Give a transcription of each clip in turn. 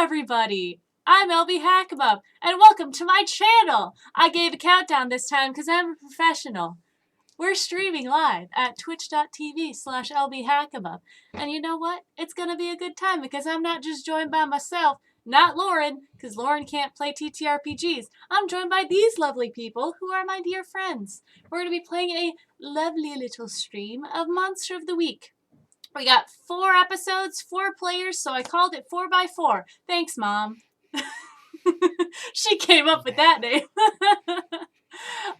everybody! I'm LB Hackabup, and welcome to my channel! I gave a countdown this time because I'm a professional. We're streaming live at twitch.tv/lbhackabup. And you know what? It's going to be a good time because I'm not just joined by myself, not Lauren, because Lauren can't play TTRPGs. I'm joined by these lovely people who are my dear friends. We're going to be playing a lovely little stream of Monster of the Week. We got 4 episodes, 4 players, so I called it 4x4. Thanks, Mom. She came up with that name.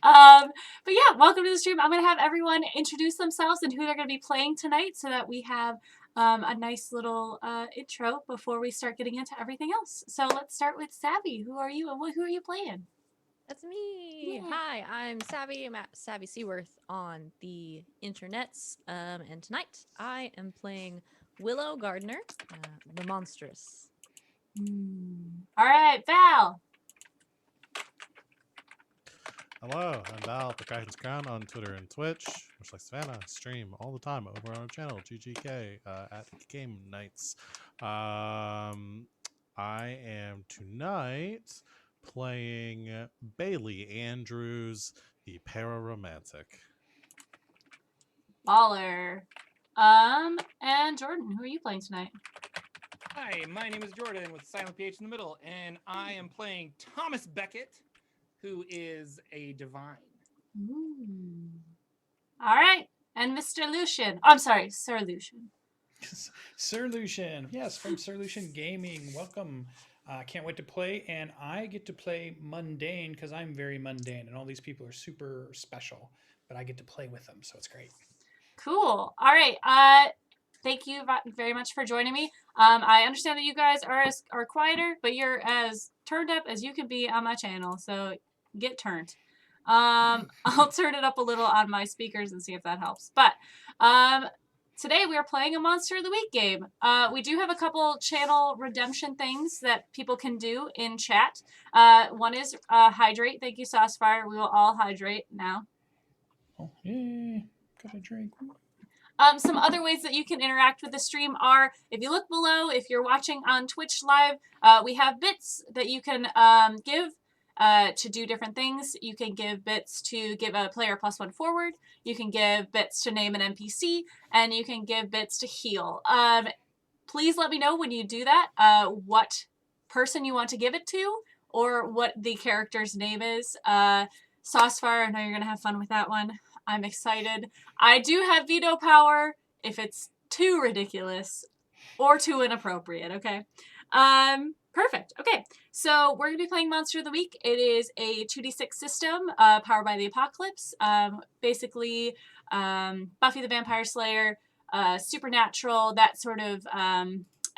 But yeah, welcome to the stream. I'm going to have everyone introduce themselves and who they're going to be playing tonight so that we have a nice little intro before we start getting into everything else. So let's start with Savvy. Who are you and who are you playing? That's me. Yeah. Hi, I'm Savvy. I'm at Savvy Seaworth on the internets. And tonight I am playing Willow Gardner, the Monstrous. All right, Val. Hello, I'm Val, the Guidance Crown on Twitter and Twitch, much like Savannah. Stream all the time over on our channel, GGK, at Game Nights. I am tonight playing Bailey Andrews, the Pararomantic. Baller. And Jordan, who are you playing tonight? Hi, my name is Jordan with silent PH in the middle, and I am playing Thomas Beckett, who is a divine. Ooh. All right, and Mr. Lucian. I'm sorry, Sir Lucian. Sir Lucian, yes, from Sir Lucian Gaming. Welcome. Can't wait to play, and I get to play mundane because I'm very mundane, and all these people are super special, but I get to play with them, so it's great. Cool. All right. Thank you very much for joining me. I understand that you guys are quieter, but you're as turned up as you can be on my channel, so get turned. I'll turn it up a little on my speakers and see if that helps. But today we are playing a Monster of the Week game. We do have a couple channel redemption things that people can do in chat. One is hydrate. Thank you, Saucefire. We will all hydrate now. Oh, yay. Got a drink. Some other ways that you can interact with the stream are, if you look below, if you're watching on Twitch Live, we have bits that you can give to do different things. You can give bits to give a player +1 forward. You can give bits to name an NPC, and you can give bits to heal. Please let me know when you do that what person you want to give it to or what the character's name is. Saucefire, I know you're going to have fun with that one. I'm excited. I do have veto power if it's too ridiculous or too inappropriate, okay? Perfect. Okay, so we're going to be playing Monster of the Week. It is a 2d6 system powered by the Apocalypse. Basically, Buffy the Vampire Slayer, supernatural, that sort of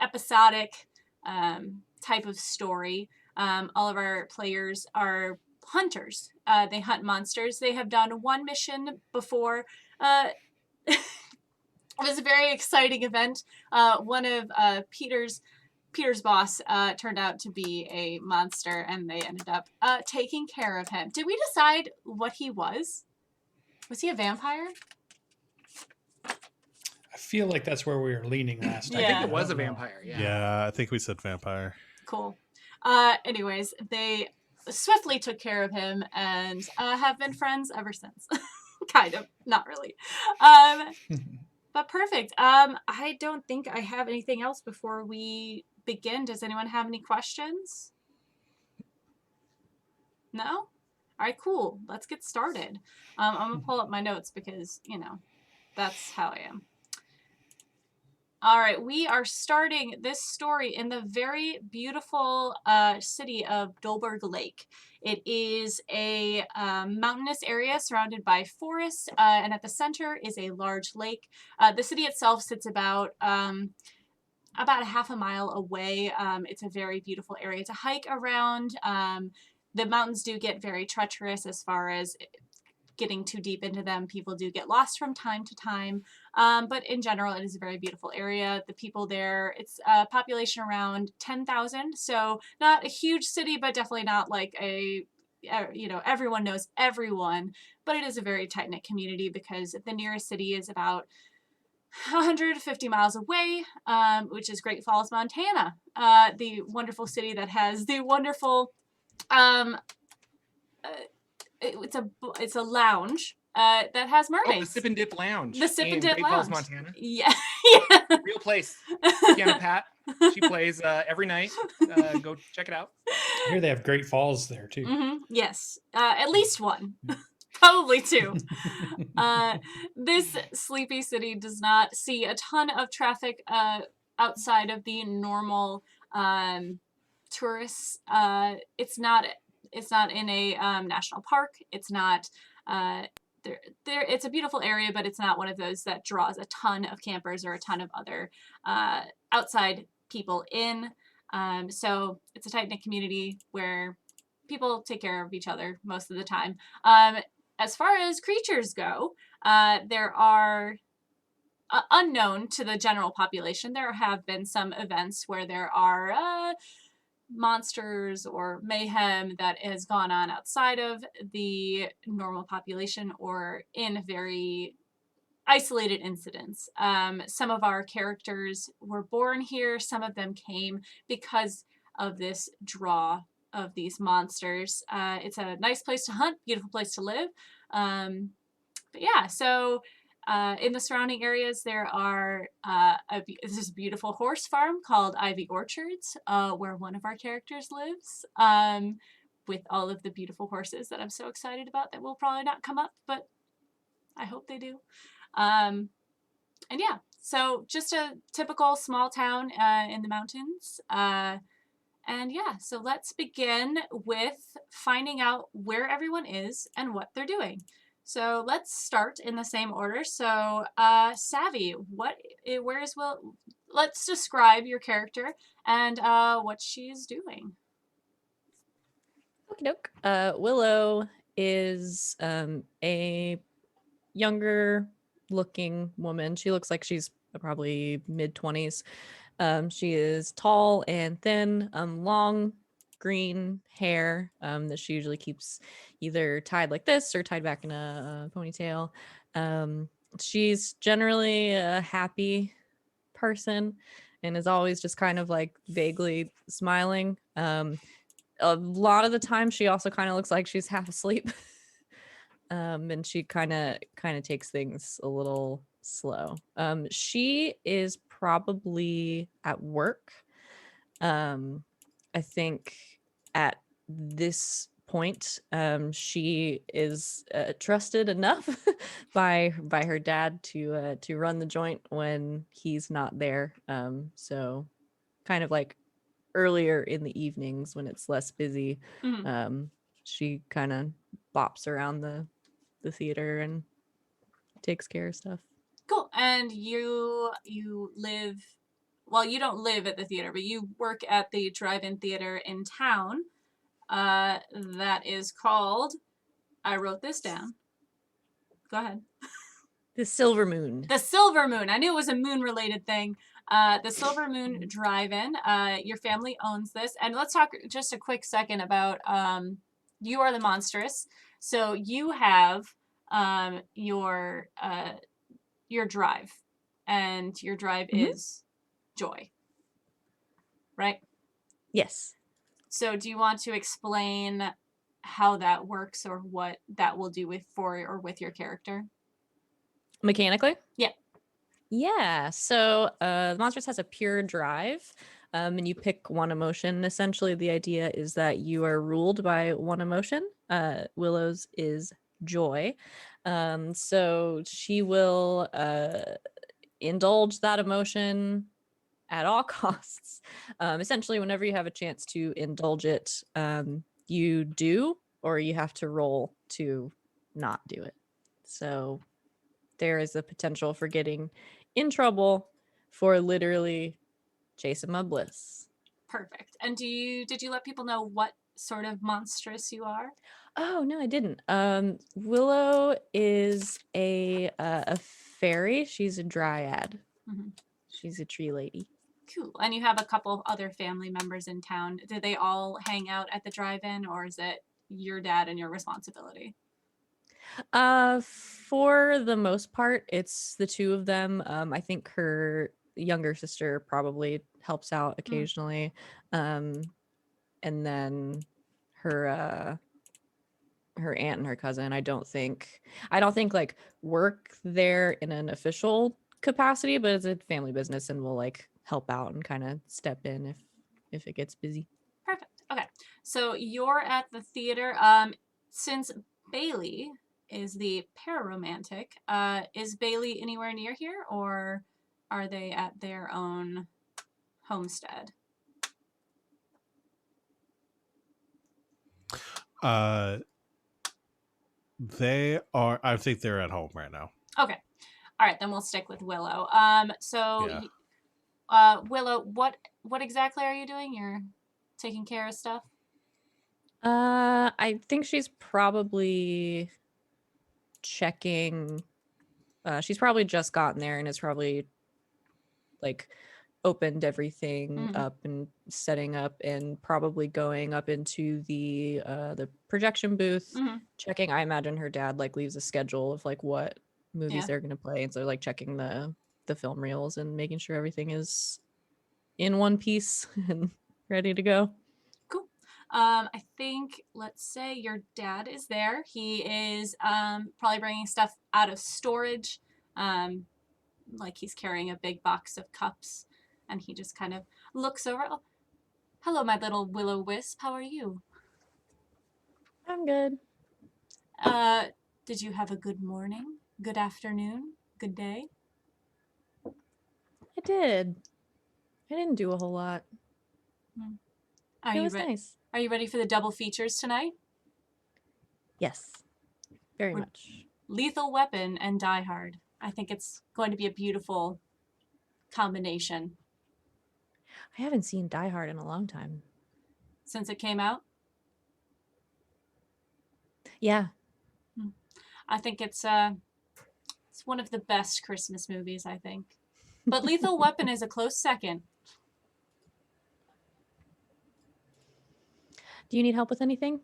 episodic type of story. All of our players are hunters. They hunt monsters. They have done one mission before. It was a very exciting event. One of Peter's boss turned out to be a monster, and they ended up taking care of him. Did we decide what he was? Was he a vampire? I feel like that's where we were leaning last time. I think it I was a don't know. vampire, yeah. Yeah, I think we said vampire. Cool. Anyways, they swiftly took care of him and have been friends ever since. Kind of. Not really. But perfect. I don't think I have anything else before we begin. Does anyone have any questions? No? All right, cool. Let's get started. I'm going to pull up my notes because, you know, that's how I am. All right, we are starting this story in the very beautiful city of Dolberg Lake. It is a mountainous area surrounded by forests, and at the center is a large lake. The city itself sits about a half a mile away. It's a very beautiful area to hike around. The mountains do get very treacherous as far as getting too deep into them. People do get lost from time to time. But in general, it is a very beautiful area. The people there, it's a population around 10,000. So not a huge city, but definitely not like a, you know, everyone knows everyone. But it is a very tight-knit community because the nearest city is about 150 miles away, which is Great Falls, Montana, the wonderful city that has the wonderful, uh, it's a lounge that has Oh, the mermaids. Sip and Dip Lounge. The Sip and in Dip Great Falls, Lounge. Montana. Yeah. Real place. Piano Pat. She plays every night. Go check it out. I hear they have Great Falls there too. Yes, at least one. Probably two. This sleepy city does not see a ton of traffic outside of the normal tourists. It's not in a national park. It's not it's a beautiful area, but it's not one of those that draws a ton of campers or a ton of other outside people in. So it's a tight-knit community where people take care of each other most of the time. As far as creatures go, there are unknown to the general population. There have been some events where there are monsters or mayhem that has gone on outside of the normal population or in very isolated incidents. Some of our characters were born here. Some of them came because of this draw of these monsters. It's a nice place to hunt, beautiful place to live. But yeah, so in the surrounding areas, there are this beautiful horse farm called Ivy Orchards, where one of our characters lives, with all of the beautiful horses that I'm so excited about that will probably not come up, but I hope they do. And yeah, so just a typical small town in the mountains. And yeah, so let's begin with finding out where everyone is and what they're doing. So let's start in the same order. So Savvy, where is Will? Let's describe your character and what she's doing. Okie doke. Willow is a younger looking woman. She looks like she's probably mid-20s. She is tall and thin, long green hair that she usually keeps either tied like this or tied back in a ponytail. She's generally a happy person and is always just kind of like vaguely smiling. A lot of the time she also kind of looks like she's half asleep. And she kind of takes things a little slow. She is probably at work. I think at this point, she is trusted enough by her dad to run the joint when he's not there. So kind of like earlier in the evenings when it's less busy, she kind of bops around the theater and takes care of stuff. Cool. And you live, well, you don't live at the theater, but you work at the drive-in theater in town that is called, I wrote this down. Go ahead. The Silver Moon. The Silver Moon. I knew it was a moon-related thing. The Silver Moon Drive-In. Your family owns this. And let's talk just a quick second about you are the Monstrous. So you have your drive, and your drive is joy, right? Yes. So do you want to explain how that works or what that will do with your character? Mechanically? Yeah. Yeah. So the Monstrous has a pure drive. And you pick one emotion. Essentially, the idea is that you are ruled by one emotion. Willow's is joy. So she will indulge that emotion at all costs. Essentially, whenever you have a chance to indulge it, you do, or you have to roll to not do it. So there is a potential for getting in trouble for literally chasing my bliss. Perfect. And did you let people know what sort of monstrous you are? Oh no, I didn't. Willow is a fairy. She's a dryad. She's a tree lady. Cool. And you have a couple other family members in town. Do they all hang out at the drive-in, or is it your dad and your responsibility? For the most part, it's the two of them. I think her younger sister probably helps out occasionally. And then her her aunt and her cousin, I don't think like work there in an official capacity, but it's a family business and will like help out and kind of step in if it gets busy. Perfect. Okay. So you're at the theater. Since Bailey is the Pararomantic, is Bailey anywhere near here, or are they at their own homestead? They are. I think they're at home right now. Okay. All right, then we'll stick with Willow. So, Yeah. Willow, what exactly are you doing? You're taking care of stuff. I think she's probably checking. She's probably just gotten there and is probably like opened everything Mhm. up and setting up and probably going up into the projection booth, Mhm. checking. I imagine her dad like leaves a schedule of like what movies Yeah. they're gonna play, and so like checking the film reels and making sure everything is in one piece and ready to go. Cool. I think, let's say your dad is there. He is probably bringing stuff out of storage. Like he's carrying a big box of cups, and he just kind of looks over. Oh, hello, my little Willow Wisp. How are you? I'm good. Uh, did you have a good morning? Good afternoon? Good day? I did. I didn't do a whole lot. Are It you was ready? nice. Are you ready for the double features tonight? Yes, very We're- much. Lethal Weapon and Die Hard. I think it's going to be a beautiful combination I haven't seen Die Hard in a long time. since it came out. Yeah. I think it's one of the best Christmas movies, I think. But Lethal Weapon is a close second. Do you need help with anything?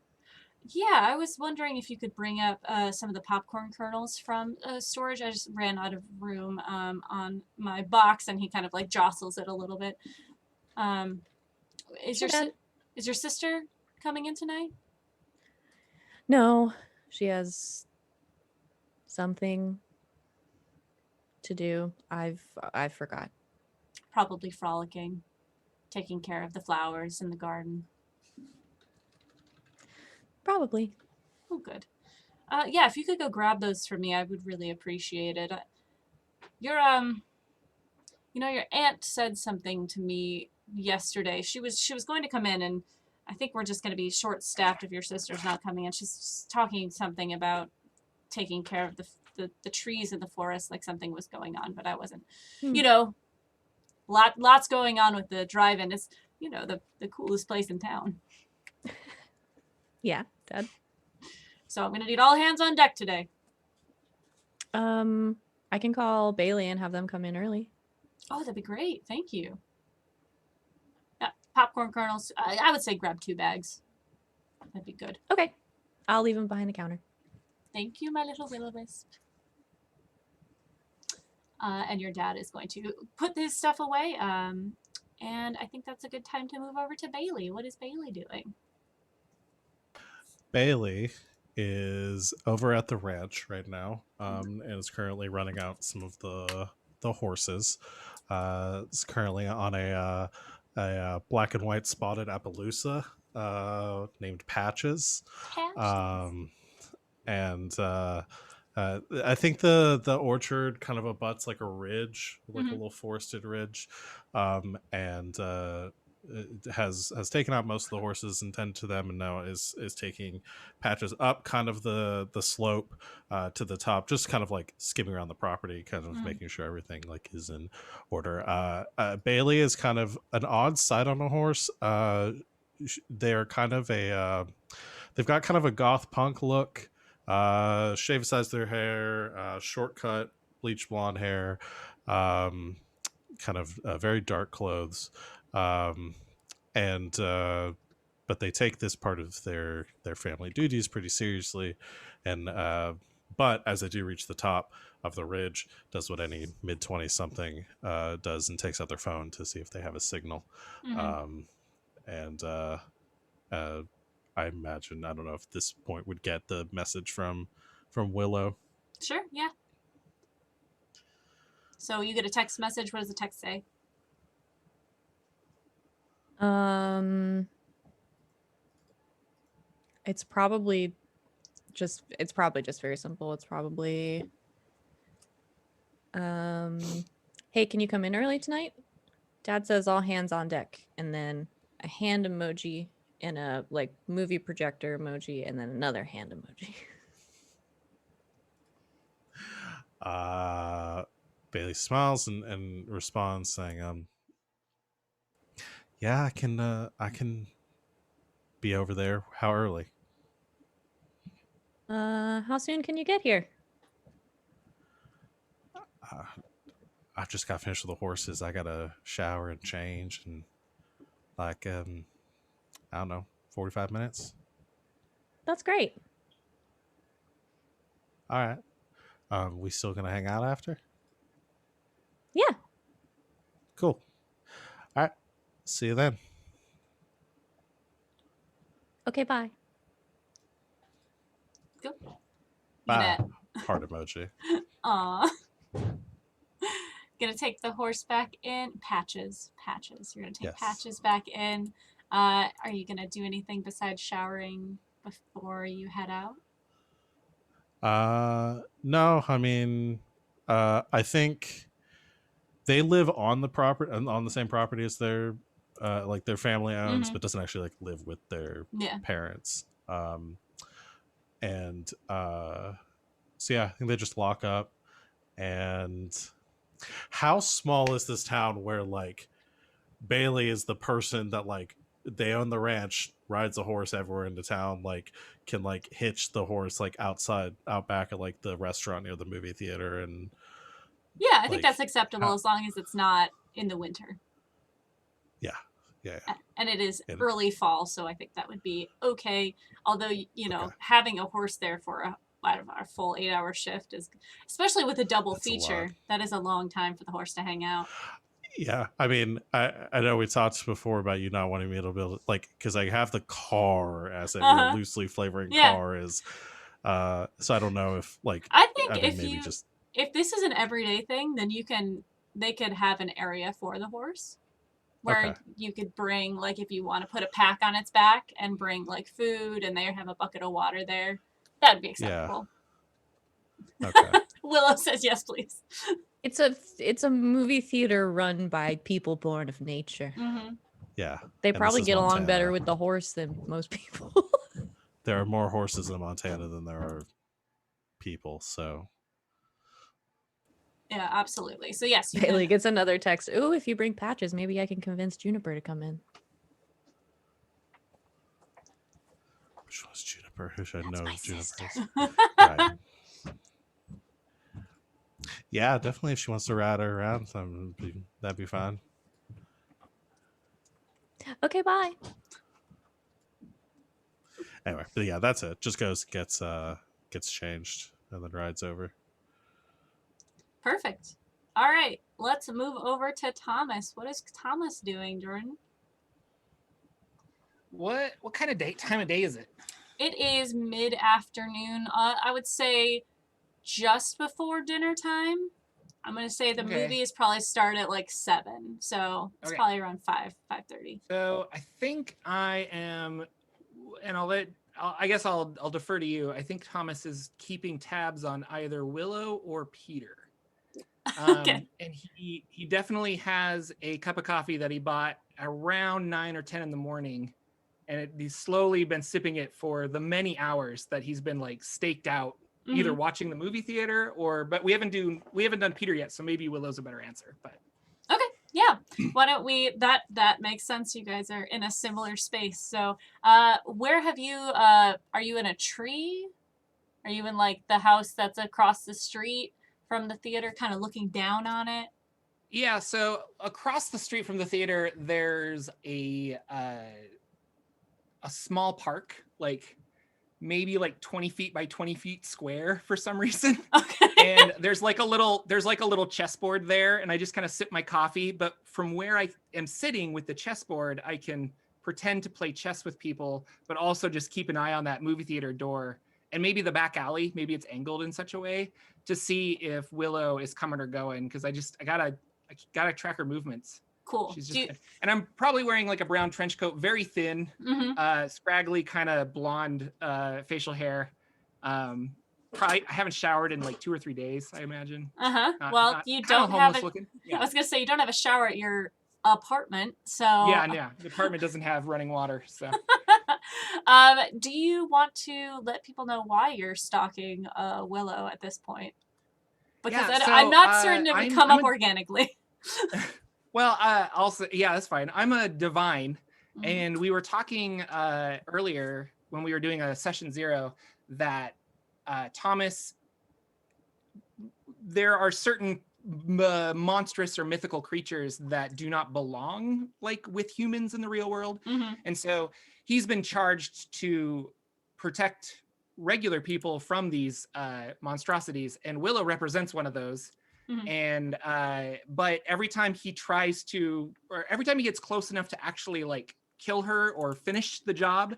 Yeah, I was wondering if you could bring up some of the popcorn kernels from storage. I just ran out of room on my box, and he kind of like jostles it a little bit. Um, is Sure, your Dad. is your sister coming in tonight? No, she has something to do. I forgot. Probably frolicking, taking care of the flowers in the garden. Probably. Oh, good. Yeah, if you could go grab those for me, I would really appreciate it. Your your aunt said something to me yesterday. She was going to come in, and I think we're just going to be short staffed if your sister's not coming in. She's just talking something about taking care of the trees in the forest, like something was going on, but I wasn't. Hmm. You know, lots going on with the drive-in. It's the coolest place in town. Yeah, Dad. So I'm gonna need all hands on deck today. I can call Bailey and have them come in early. Oh, that'd be great. Thank you. Yeah, popcorn kernels. I would say grab 2 bags. That'd be good. Okay. I'll leave them behind the counter. Thank you, my little will-o-wisp. And your dad is going to put his stuff away. And I think that's a good time to move over to Bailey. What is Bailey doing? Bailey is over at the ranch right now, and is currently running out some of the horses. Is currently on a black and white spotted Appaloosa named Patches. And I think the orchard kind of abuts like a ridge, like a little forested ridge, and it has taken out most of the horses and tended to them, and now is taking Patches up kind of the slope to the top, just kind of like skimming around the property, kind of making sure everything like is in order. Bailey is kind of an odd sight on a horse. They're kind of they've got kind of a goth punk look. Shave size their hair, shortcut, bleach blonde hair, kind of very dark clothes, and but they take this part of their family duties pretty seriously, and but as they do reach the top of the ridge, does what any mid-20 something does and takes out their phone to see if they have a signal. Mm-hmm. And I imagine, I don't know if this point would get the message from Willow. Sure, yeah. So you get a text message. What does the text say? It's probably just very simple. It's probably hey, can you come in early tonight? Dad says all hands on deck, and then a hand emoji and a like movie projector emoji, and then another hand emoji. Bailey smiles and responds saying, yeah, I can be over there. How early? How soon can you get here? Uh, I just got finished with the horses. I gotta shower and change and like I don't know, 45 minutes. That's great. All right. We still gonna hang out after? Yeah. Cool. All right. See you then. Okay, bye. Go. Bye. Gonna, Heart emoji. aw. Gonna take the horse back in. Patches. You're gonna take Yes. Patches back in. Are you gonna do anything besides showering before you head out? No, I mean, I think they live on the property, on the same property as their like their family owns, Mhm. but doesn't actually like live with their Yeah. parents. And so yeah, I think they just lock up. And how small is this town where like Bailey is the person that like they own the ranch, rides a horse everywhere into town, like can like hitch the horse like outside out back at like the restaurant near the movie theater, and Yeah, I think like that's acceptable how, as long as it's not in the winter. yeah, yeah, And it is and, early fall, so I think that would be okay. Although, okay, having a horse there for a full 8-hour shift is, especially with a double that's a lot. feature, that is a long time for the horse to hang out. Yeah, I mean, I know we talked before about you not wanting me to build like because I have the car as a real Uh-huh. loosely flavoring Yeah. car is, so I don't know if like I think I mean maybe just if this is an everyday thing, then they could have an area for the horse where okay, you could bring, like, if you want to put a pack on its back and bring like food and they have a bucket of water there, that would be yeah, acceptable. okay, Willow says yes, please. It's a movie theater run by people born of nature. Mm-hmm. yeah. They And this probably is get along better Montana. with the horse than most people. There are more horses in Montana than there are people, so Yeah, absolutely. So yes, you Bailey can. gets another text. Ooh, if you bring Patches, maybe I can convince Juniper to come in. which one's Juniper? Who should I That's know my is Juniper? sister. Right. Yeah, definitely. If she wants to ride her around, that'd be fine. Okay, bye. Anyway, but yeah, that's it. Just goes gets changed and then rides over. Perfect. All right, let's move over to Thomas. What is Thomas doing, Jordan? What kind of time of day is it? It is mid-afternoon. I would say just before dinner time. I'm gonna say the Okay. movie is probably start at like 7, so it's Okay. probably around 5:30. So I think I am, and I guess I'll defer to you. I think Thomas is keeping tabs on either Willow or Peter. Okay. And he definitely has a cup of coffee that he bought around 9 or 10 in the morning, and he's slowly been sipping it for the many hours that he's been like staked out, either watching the movie theater but we haven't done Peter yet, so maybe Willow's a better answer. But Okay, yeah. Why don't we? That makes sense. You guys are in a similar space. So, where have you? Are you in a tree? Are you in like the house that's across the street from the theater, kind of looking down on it? yeah, so across the street from the theater, there's a small park, like maybe like 20 feet by 20 feet square for some reason. Okay. And there's like a little chessboard there, and I just kind of sip my coffee. But from where I am sitting with the chessboard, I can pretend to play chess with people, but also just keep an eye on that movie theater door and maybe the back alley. Maybe it's angled in such a way to see if Willow is coming or going, because I gotta track her movements. Cool. She's just, and I'm probably wearing like a brown trench coat, very thin, scraggly kind of blonde facial hair. Probably I haven't showered in like 2 or 3 days, I imagine. Well, you don't have a. looking. I Yeah. was gonna say you don't have a shower at your apartment, so. Yeah. The apartment doesn't have running water, so. Do you want to let people know why you're stalking Willow at this point? Because Yeah, I'm so, not certain it would I'm- come I'm up a- organically. Well, also, yeah, that's fine. I'm a divine, and we were talking earlier when we were doing a session 0 that Thomas, there are certain monstrous or mythical creatures that do not belong like with humans in the real world, and so he's been charged to protect regular people from these monstrosities, and Willow represents one of those. And but every time he tries to, or every time he gets close enough to actually like kill her or finish the job,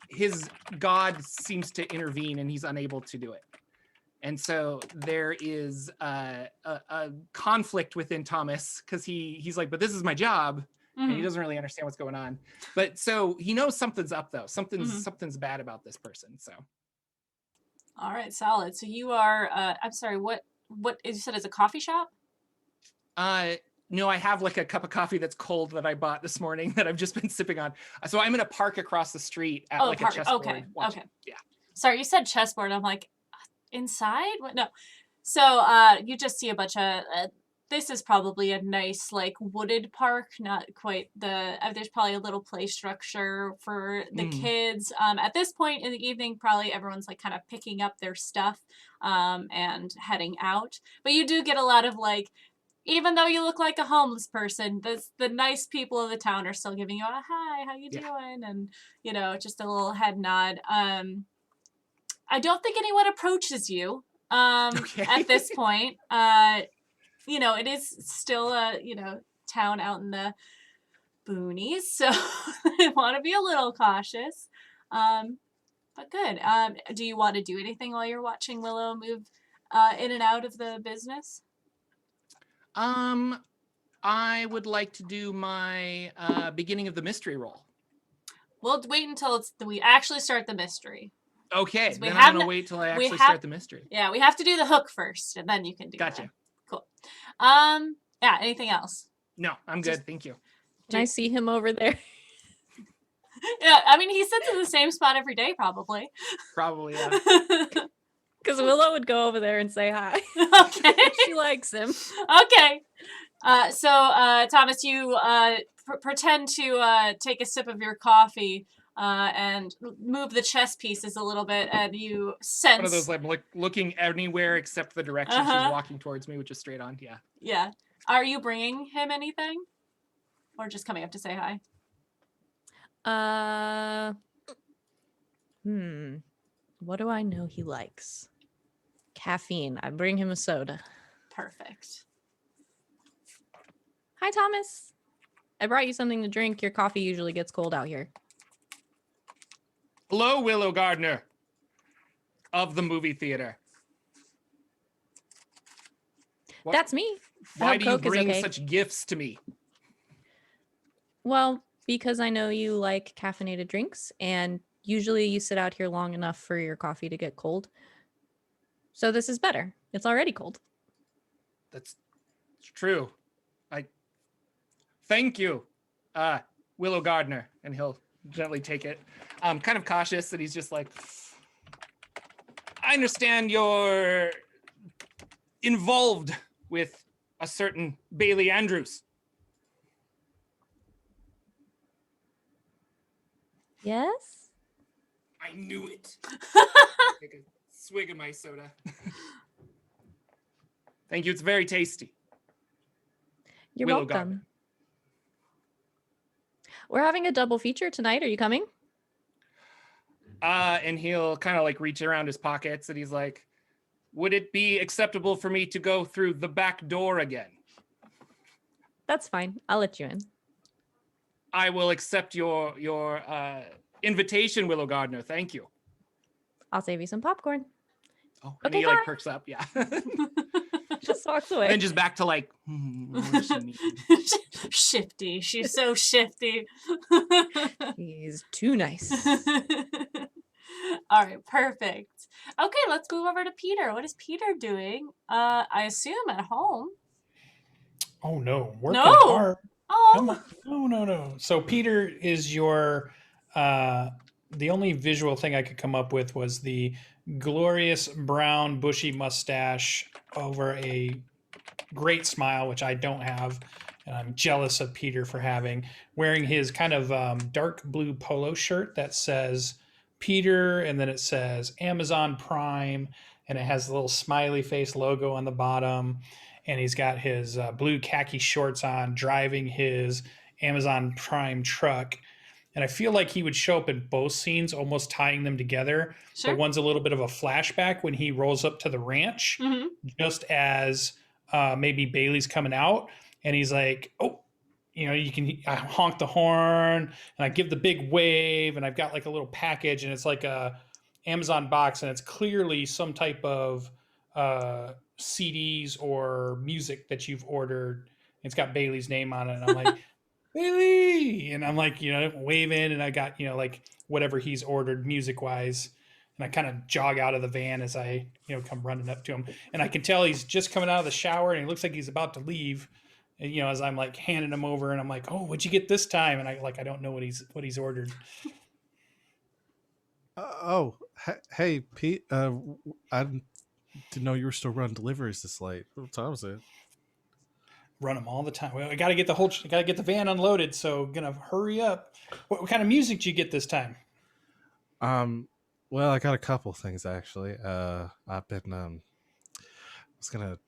his god seems to intervene and he's unable to do it. And so there is a conflict within Thomas, because he's like, but this is my job, and he doesn't really understand what's going on. But so he knows something's up though. Something's bad about this person. So. All right, solid. So you are. I'm sorry. What you said is a coffee shop? No, I have like a cup of coffee that's cold that I bought this morning that I've just been sipping on. So I'm in a park across the street at like a chessboard. Okay. watching. Okay. Yeah. Sorry, you said chessboard. I'm like, inside? What? No. So you just see a bunch of. This is probably a nice like wooded park, not quite the. There's probably a little play structure for the kids. At this point in the evening, probably everyone's like kind of picking up their stuff and heading out. But you do get a lot of like. Even though you look like a homeless person, the nice people of the town are still giving you a hi, how you doing? And, just a little head nod. I don't think anyone approaches you at this point. It is still a, town out in the boonies, so I want to be a little cautious. But good. Do you want to do anything while you're watching Willow move in and out of the business? I would like to do my beginning of the mystery roll. We'll wait until we actually start the mystery. Okay, then I'm gonna wait till I actually start the mystery. Yeah, we have to do the hook first, and then you can do Gotcha. that. Cool. Yeah, anything else? No, I'm good. Thank you. Can I see him over there? Yeah, I mean, he sits in the same spot every day, probably. Probably, yeah. Because Willow would go over there and say hi. Okay. She likes him. Okay. So, Thomas, you pretend to take a sip of your coffee and move the chess pieces a little bit, and you sense... One of those, like, looking anywhere except the direction she's walking towards me, which is straight on, yeah. Yeah. Are you bringing him anything? Or just coming up to say hi? What do I know he likes? Caffeine. I bring him a soda. Perfect. Hi, Thomas. I brought you something to drink. Your coffee usually gets cold out here. Hello, Willow Gardner of the movie theater. What? That's me. Why do you Coke is bring okay. such gifts to me? Well, because I know you like caffeinated drinks, and usually you sit out here long enough for your coffee to get cold. So this is better. It's already cold. That's true. Thank you, Willow Gardner. And he'll gently take it. I'm kind of cautious that he's just like, I understand you're involved with a certain Bailey Andrews. Yes? I knew it. Take a swig of my soda. Thank you. It's very tasty. You're Willow welcome. Gardner. We're having a double feature tonight. Are you coming? And he'll kind of like reach around his pockets and he's like, would it be acceptable for me to go through the back door again? That's fine. I'll let you in. I will accept your invitation, Willow Gardner. Thank you. I'll save you some popcorn. Oh, and Okay, he like bye. perks up, yeah. Just walks away. And then just back to like, what does she mean? Shifty. She's so shifty. He's too nice. All right, perfect. Okay, let's move over to Peter. What is Peter doing? I assume at home. Oh no, working No. hard. Come Oh, on. No. So Peter is your the only visual thing I could come up with was the glorious brown bushy mustache over a great smile, which I don't have, and I'm jealous of Peter for having, wearing his kind of dark blue polo shirt that says Peter, and then it says Amazon Prime, and it has the little smiley face logo on the bottom, and he's got his blue khaki shorts on, driving his Amazon Prime truck. And I feel like he would show up in both scenes, almost tying them together. sure. But one's a little bit of a flashback when he rolls up to the ranch, Mm-hmm. just as maybe Bailey's coming out, and he's like, "Oh, you can." I honk the horn, and I give the big wave, and I've got like a little package, and it's like a Amazon box, and it's clearly some type of CDs or music that you've ordered. It's got Bailey's name on it, and I'm like, Bailey, and I'm like, waving, and I got like whatever he's ordered music wise. And I kind of jog out of the van as I, come running up to him. And I can tell he's just coming out of the shower and he looks like he's about to leave. And, as I'm like handing him over and I'm like, oh, what'd you get this time? And I don't know what he's ordered. Hey, Pete. I didn't know you were still running deliveries this late. What time is it? Run them all the time. Well, I got to get the van unloaded. So gonna hurry up. What kind of music did you get this time? Well, I got a couple things actually. I've been I was gonna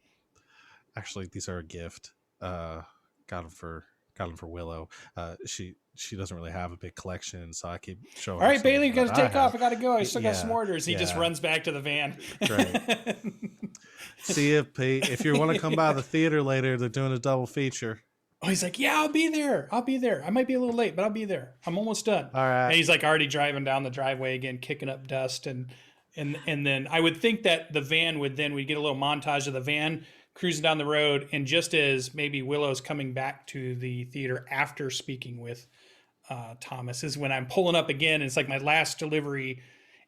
actually, these are a gift. Got them for Willow. She doesn't really have a big collection, so I keep showing. All right, some Bailey, you that got to take off. have. I got to go. I still got some Yeah, orders. He just yeah. runs back to the van. Great. See you, Pete. If you want to come by the theater later, they're doing a double feature. Oh, he's like, yeah, I'll be there. I might be a little late, but I'll be there. I'm almost done. All right. And he's like already driving down the driveway again, kicking up dust. And then I would think that the van we'd get a little montage of the van cruising down the road. And just as maybe Willow's coming back to the theater after speaking with Thomas is when I'm pulling up again. And it's like my last delivery.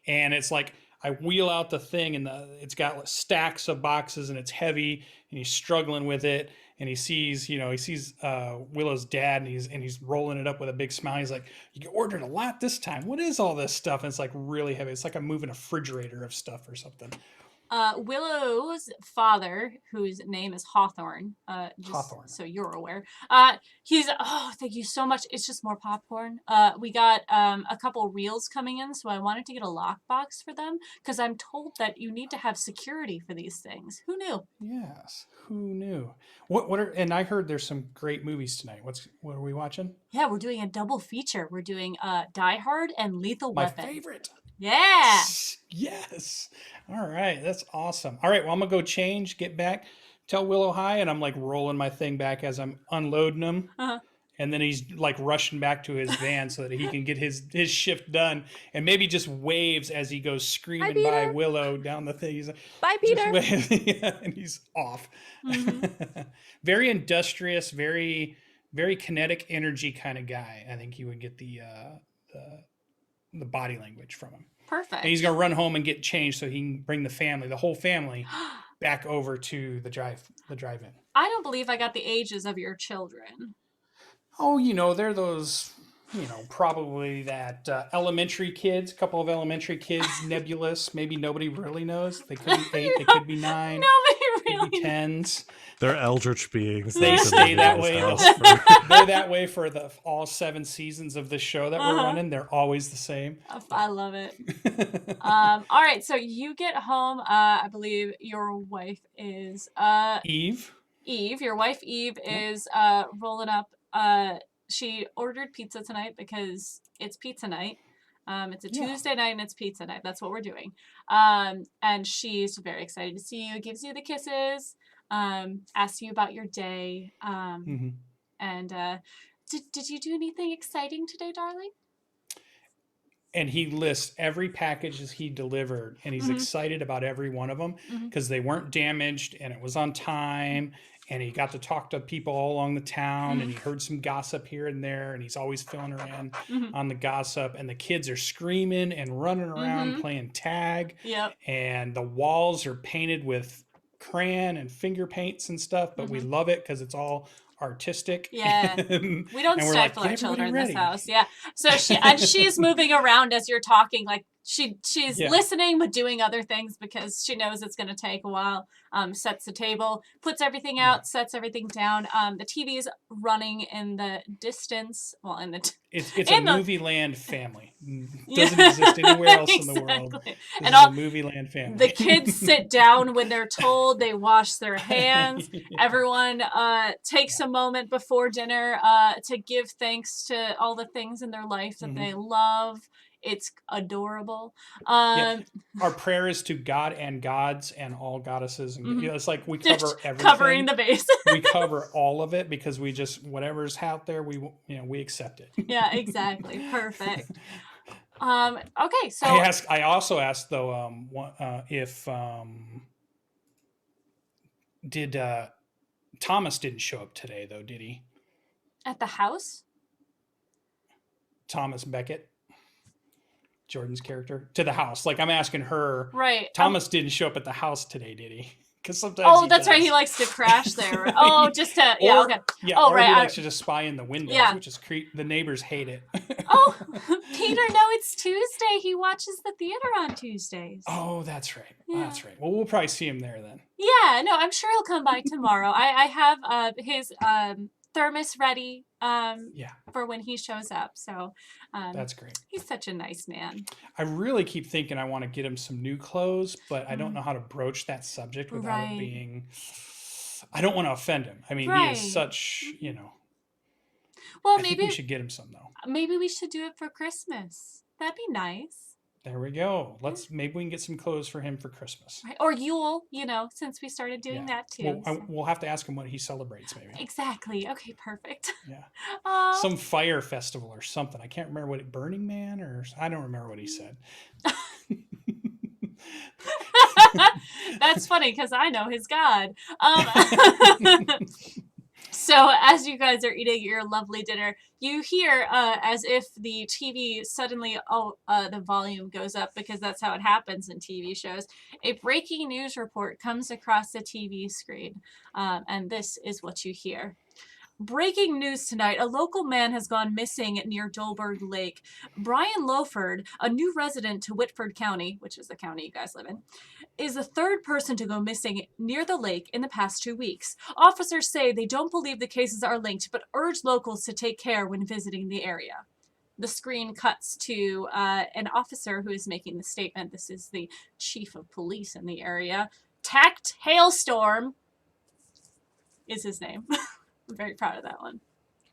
And it's like, I wheel out the thing and it's got stacks of boxes and it's heavy and he's struggling with it. And he sees Willow's dad and he's rolling it up with a big smile. He's like, you ordered a lot this time. What is all this stuff? And it's like really heavy. It's like I'm moving a refrigerator of stuff or something. Willow's father, whose name is Hawthorne, Hawthorne. so you're aware, thank you so much. It's just more popcorn. We got a couple reels coming in, so I wanted to get a lockbox for them because I'm told that you need to have security for these things. Who knew? Yes, who knew? And I heard there's some great movies tonight. What are we watching? Yeah, we're doing a double feature. We're doing Die Hard and Lethal Weapon. My favorite. Yeah. Yes. All right. That's awesome. All right. Well, I'm going to go change, get back, tell Willow hi, and I'm like rolling my thing back as I'm unloading him. Uh-huh. And then he's like rushing back to his van so that he can get his shift done and maybe just waves as he goes screaming by Willow down the thing. He's like, bye, Peter. And he's off. Mm-hmm. Very industrious, very, very kinetic energy kind of guy. I think you would get the body language from him. Perfect. And he's going to run home and get changed so he can bring the whole family back over to the drive-in. I don't believe I got the ages of your children. Oh, they're those, probably that elementary kids, a couple of elementary kids, nebulous. Maybe nobody really knows. They could be 8, they could be 9. Nobody Could be really 10s. They're eldritch beings. They stay that way. They're that way for all 7 seasons of the show that we're running. They're always the same. I love it. All right, so you get home. I believe your wife is Eve. Your wife Eve is rolling up. She ordered pizza tonight because it's pizza night. It's a Yeah. Tuesday night and it's pizza night. That's what we're doing. And she's very excited to see you, gives you the kisses, asks you about your day. Hmm. And did you do anything exciting today, darling? And he lists every package as he delivered, and he's Mhm. excited about every one of them Mhm. because they weren't damaged and it was on time, and he got to talk to people all along the town, and he heard some gossip here and there, and he's always filling her in Mhm. on the gossip. And the kids are screaming and running around Mhm. playing tag, Yep. and the walls are painted with crayon and finger paints and stuff, but we Mhm. love it because it's all artistic. Yeah. and, We don't and we're like, stifle get our everybody children in this ready. house. Yeah. So she's moving around as you're talking, like she's Yeah. listening but doing other things because she knows it's going to take a while. Sets the table, puts everything out, Yeah. sets everything down. The TV is running in the distance. Well, in the It's a in the movie land family. Yeah. Doesn't exist anywhere else in the world. Exactly. This And is all a movie land family. the kids sit down when they're told. They wash their hands. Everyone takes a moment before dinner to give thanks to all the things in their life that they love. It's adorable. Yeah. Our prayer is to God and gods and all goddesses, and Mhm. it's like we Just cover everything. covering the base. We cover all of it because we just whatever's out there, we accept it. Yeah, exactly. Perfect. Okay, so I also asked though, if did Thomas didn't show up today though, did he? at the house, Thomas Beckett, Jordan's character, to the house. Like I'm asking her. right? Thomas didn't show up at the house today, did he? Because sometimes Oh, he that's right. does. He likes to crash there. Right. Oh, just to yeah. Or Okay. yeah, Oh, or right. he likes to just spy in the windows, Yeah. which is the neighbors hate it. Oh, Peter, no, it's Tuesday. He watches the theater on Tuesdays. Oh, that's right. Yeah. That's right. Well, we'll probably see him there then. Yeah, no, I'm sure he'll come by tomorrow. I have his thermos ready Yeah, for when he shows up. So that's great. he's such a nice man. I really keep thinking I want to get him some new clothes, but I don't Mm. know how to broach that subject without Right. it being. I don't want to offend him. I mean, he Right. is such, Well, I think we should get him some though. maybe we should do it for Christmas. That'd be nice. There we go. Maybe we can get some clothes for him for Christmas. Right. Or Yule, since we started doing Yeah. that too. Well, we'll have to ask him what he celebrates, maybe. Exactly. Okay, perfect. Yeah. Oh. Some fire festival or something. I can't remember Burning Man I don't remember what he said. That's funny because I know his God. So as you guys are eating your lovely dinner, you hear as if the TV suddenly, the volume goes up because that's how it happens in TV shows. A breaking news report comes across the TV screen, and this is what you hear. Breaking news tonight, a local man has gone missing near Dolberg Lake. Brian Lowford, a new resident to Whitford County, which is the county you guys live in, is the third person to go missing near the lake in the past 2 weeks. Officers say they don't believe the cases are linked, but urge locals to take care when visiting the area. The screen cuts to an officer who is making the statement. This is the chief of police in the area. Tact Hailstorm is his name. I'm very proud of that one.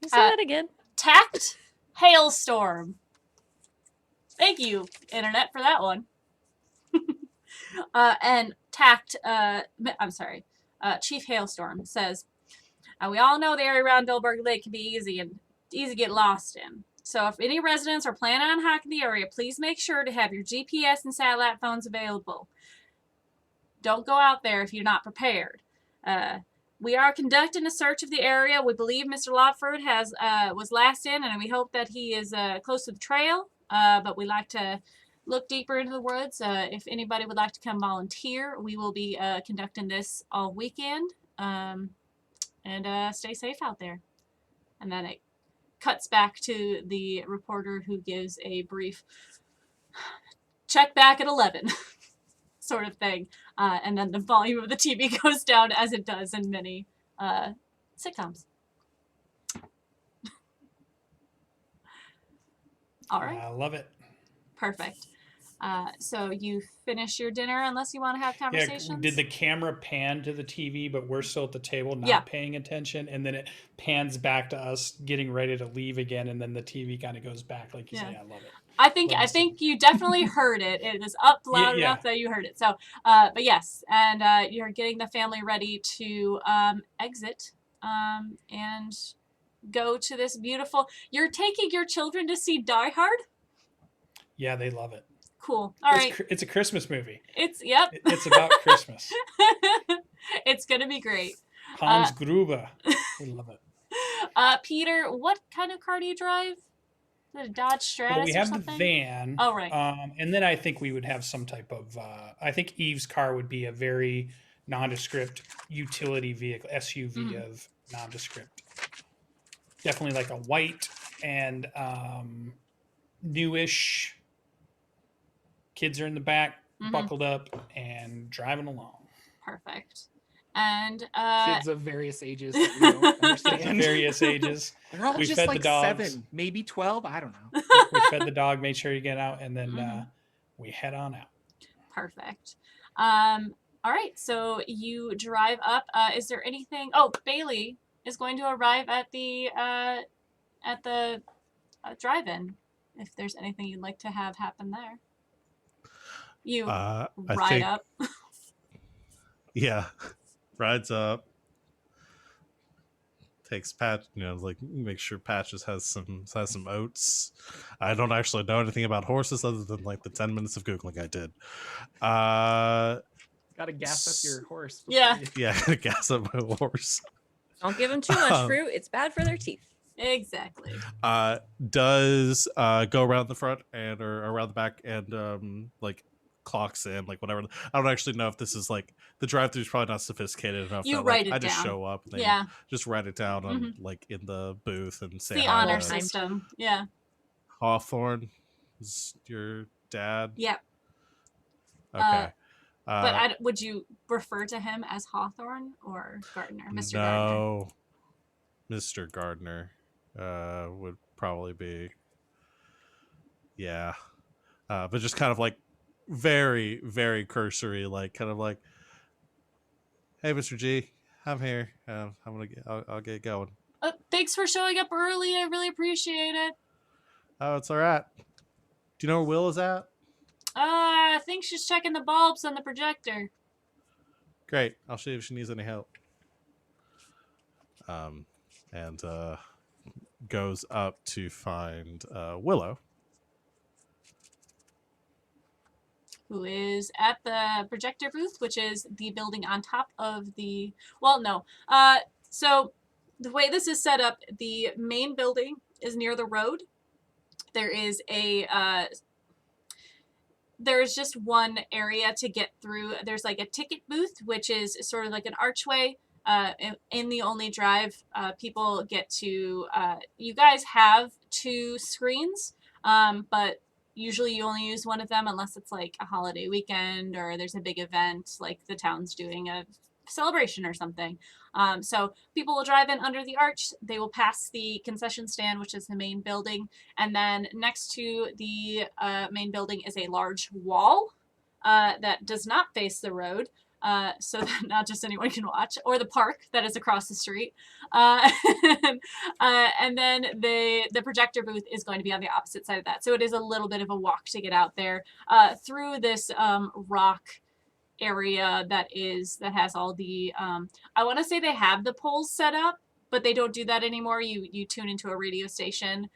Say that again. Tact Hailstorm. Thank you, Internet, for that one. And Chief Hailstorm says, we all know the area around Dolberg Lake can be easy to get lost in. So if any residents are planning on hiking the area, please make sure to have your GPS and satellite phones available. Don't go out there if you're not prepared. We are conducting a search of the area. We believe Mr. Lawford was last in, and we hope that he is close to the trail. But we like to look deeper into the woods. If anybody would like to come volunteer, we will be conducting this all weekend. And stay safe out there. And then it cuts back to the reporter who gives a brief check back at 11 sort of thing. And then the volume of the TV goes down as it does in many sitcoms. All right. I love it. Perfect. So you finish your dinner unless you want to have Yeah, conversations. did the camera pan to the TV, but we're still at the table not Yeah. paying attention, and then it pans back to us getting ready to leave again, and then the TV kind of goes back like you say. I love it. I think Love to see it. you definitely heard it. It was up loud Yeah. enough that you heard it. So, but yes, and you're getting the family ready to exit and go to this beautiful. You're taking your children to see Die Hard. Yeah, they love it. Cool. All right. It's a Christmas movie. Yep. It's about Christmas. It's gonna be great. Hans Gruber. We love it. Peter, what kind of car do you drive? Is it a Dodge Stratus Well, we have or the something? van. Oh, right. And then I think we would have some type of. I think Eve's car would be a very nondescript utility vehicle, SUV of nondescript. Definitely like a white and newish. Kids are in the back, buckled up, and driving along. Perfect. And Kids of various ages that we don't understand. Various ages. They're all We just fed like the dogs. 7, maybe 12. I don't know. We fed the dog, made sure you get out, and then we head on out. Perfect. All right, so you drive up. Is there anything? Oh, Bailey is going to arrive at the drive-in. If there's anything you'd like to have happen there, you ride up. Yeah, rides up. Takes Patch, like make sure Patches has some oats. I don't actually know anything about horses other than like the 10 minutes of Googling I did. Gotta gas up your horse. Yeah. Yeah, gas up my horse. Don't give them too much fruit. It's bad for their teeth. Exactly. Does go around the front or around the back and like clocks in, like whatever. I don't actually know if this is like the drive-through is probably not sophisticated enough. You that, write like, it I just down. show up. And Yeah. Just write it down on like in the booth and say The hi honor to system. Yeah. Hawthorne. Is your dad? Yep. Okay. But would you refer to him as Hawthorne or Gardner, Mr. Gardner? No, Mr. Gardner would probably be. Yeah, but just kind of like very, very cursory, like kind of like, "Hey, Mr. G, I'm here. I'll get going." Thanks for showing up early. I really appreciate it. Oh, it's all right. Do you know where Will is at? I think she's checking the bulbs on the projector. Great. I'll see if she needs any help. And goes up to find Willow. Who is at the projector booth, which is the building on top of the... Well, no. So the way this is set up, the main building is near the road. There is there's just one area to get through. There's like a ticket booth, which is sort of like an archway. In the only drive, people get to... you guys have 2 screens, but usually you only use one of them unless it's like a holiday weekend or there's a big event like the town's doing a celebration or something. So people will drive in under the arch. They will pass the concession stand, which is the main building. And then next to the main building is a large wall that does not face the road. So that not just anyone can watch, or the park that is across the street. And then the projector booth is going to be on the opposite side of that. So it is a little bit of a walk to get out there through this rock area that has all the I want to say they have the poles set up, but they don't do that anymore. You tune into a radio station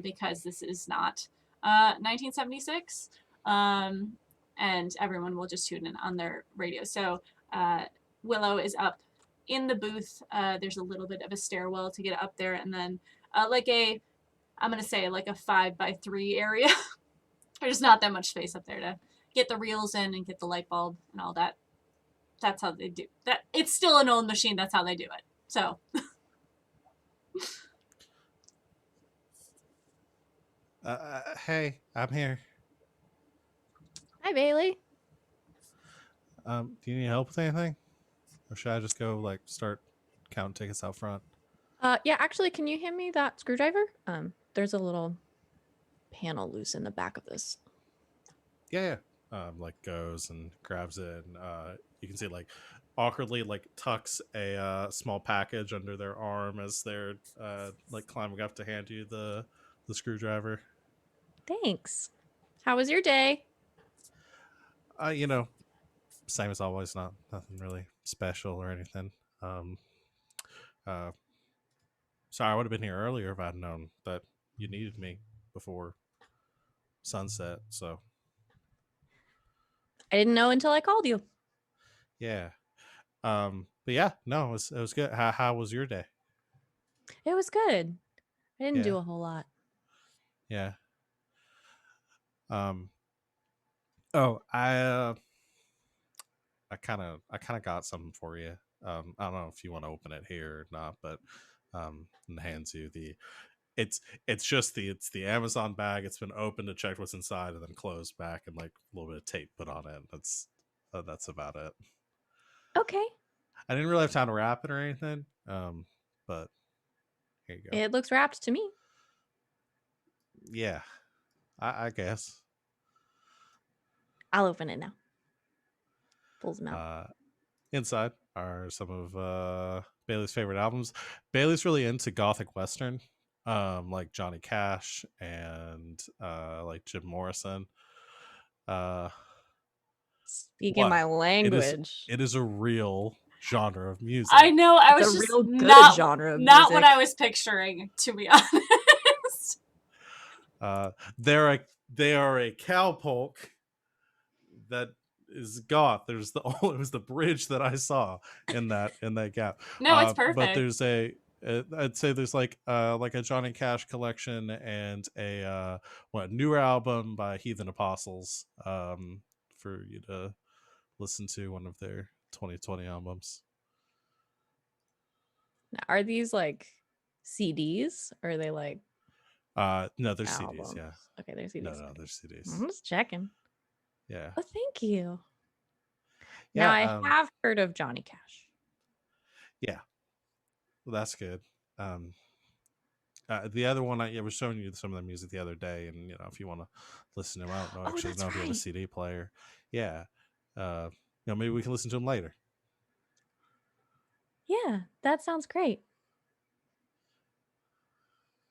because this is not 1976. And everyone will just tune in on their radio. So Willow is up in the booth. There's a little bit of a stairwell to get up there, and then I'm gonna say like a 5x3 area. There's not that much space up there to get the reels in and get the light bulb and all that. That's how they do that. It's still an old machine. That's how they do it. So. Hey, I'm here. Hi, Bailey. Do you need help with anything? Or should I just go like start counting tickets out front? Yeah, actually, can you hand me that screwdriver? There's a little panel loose in the back of this. Yeah, like goes and grabs it, and you can see like awkwardly like tucks a small package under their arm as they're like climbing up to hand you the screwdriver. Thanks. How was your day? You know, same as always, nothing really special or anything. Um, uh, sorry, I would have been here earlier if I'd known that you needed me before sunset. So I didn't know until I called you. yeah. But yeah, no, it was good. How was your day? It was good. I didn't Yeah, do a whole lot. yeah. Um. Oh, I kind of got something for you. I don't know if you want to open it here or not, but and hands you the it's just the Amazon bag. It's been opened to check what's inside and then closed back and like a little bit of tape put on it. That's about it. Okay. I didn't really have time to wrap it or anything. But here you go. It looks wrapped to me. Yeah, I guess. I'll open it now. Pulls them out. Inside are some of Bailey's favorite albums. Bailey's really into gothic western, like Johnny Cash and like Jim Morrison. Uh, Speaking what my it is, language. it is a real genre of music. I know. I It's was a just real good not genre of not what music. I was picturing, to be honest. They are a cowpoke that is goth. There's the it was the bridge that I saw in that gap. No, it's But perfect. there's I'd say there's like a Johnny Cash collection and a newer album by Heathen Apostles for you to listen to, one of their 2020 albums. Are these like CDs or are they like No, there's albums? CDs. Yeah, Okay, they're CDs. no, Okay. there's CDs. I'm just checking. Yeah, Oh, thank you. Now yeah, I have heard of Johnny Cash. yeah. Well, that's good. Um, the other one I was showing you some of the music the other day, and if you want to listen to them, I don't know Oh, that's know if you have a right. CD player. Yeah, maybe we can listen to them later. Yeah, that sounds great.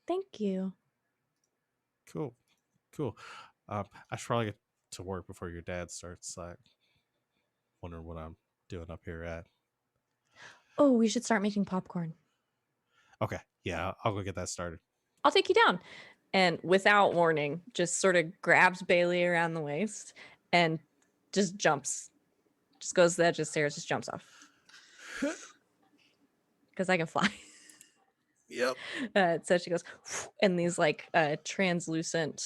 Thank you. Cool, cool. I should probably get to work before your dad starts. I wonder what I'm doing up here at. Oh, we should start making popcorn. Okay, yeah, I'll go get that started. I'll take you down. And without warning, just sort of grabs Bailey around the waist and just jumps. Just goes to the edge of the stairs, just jumps off. Because I can fly. Yep. So she goes, and these like translucent,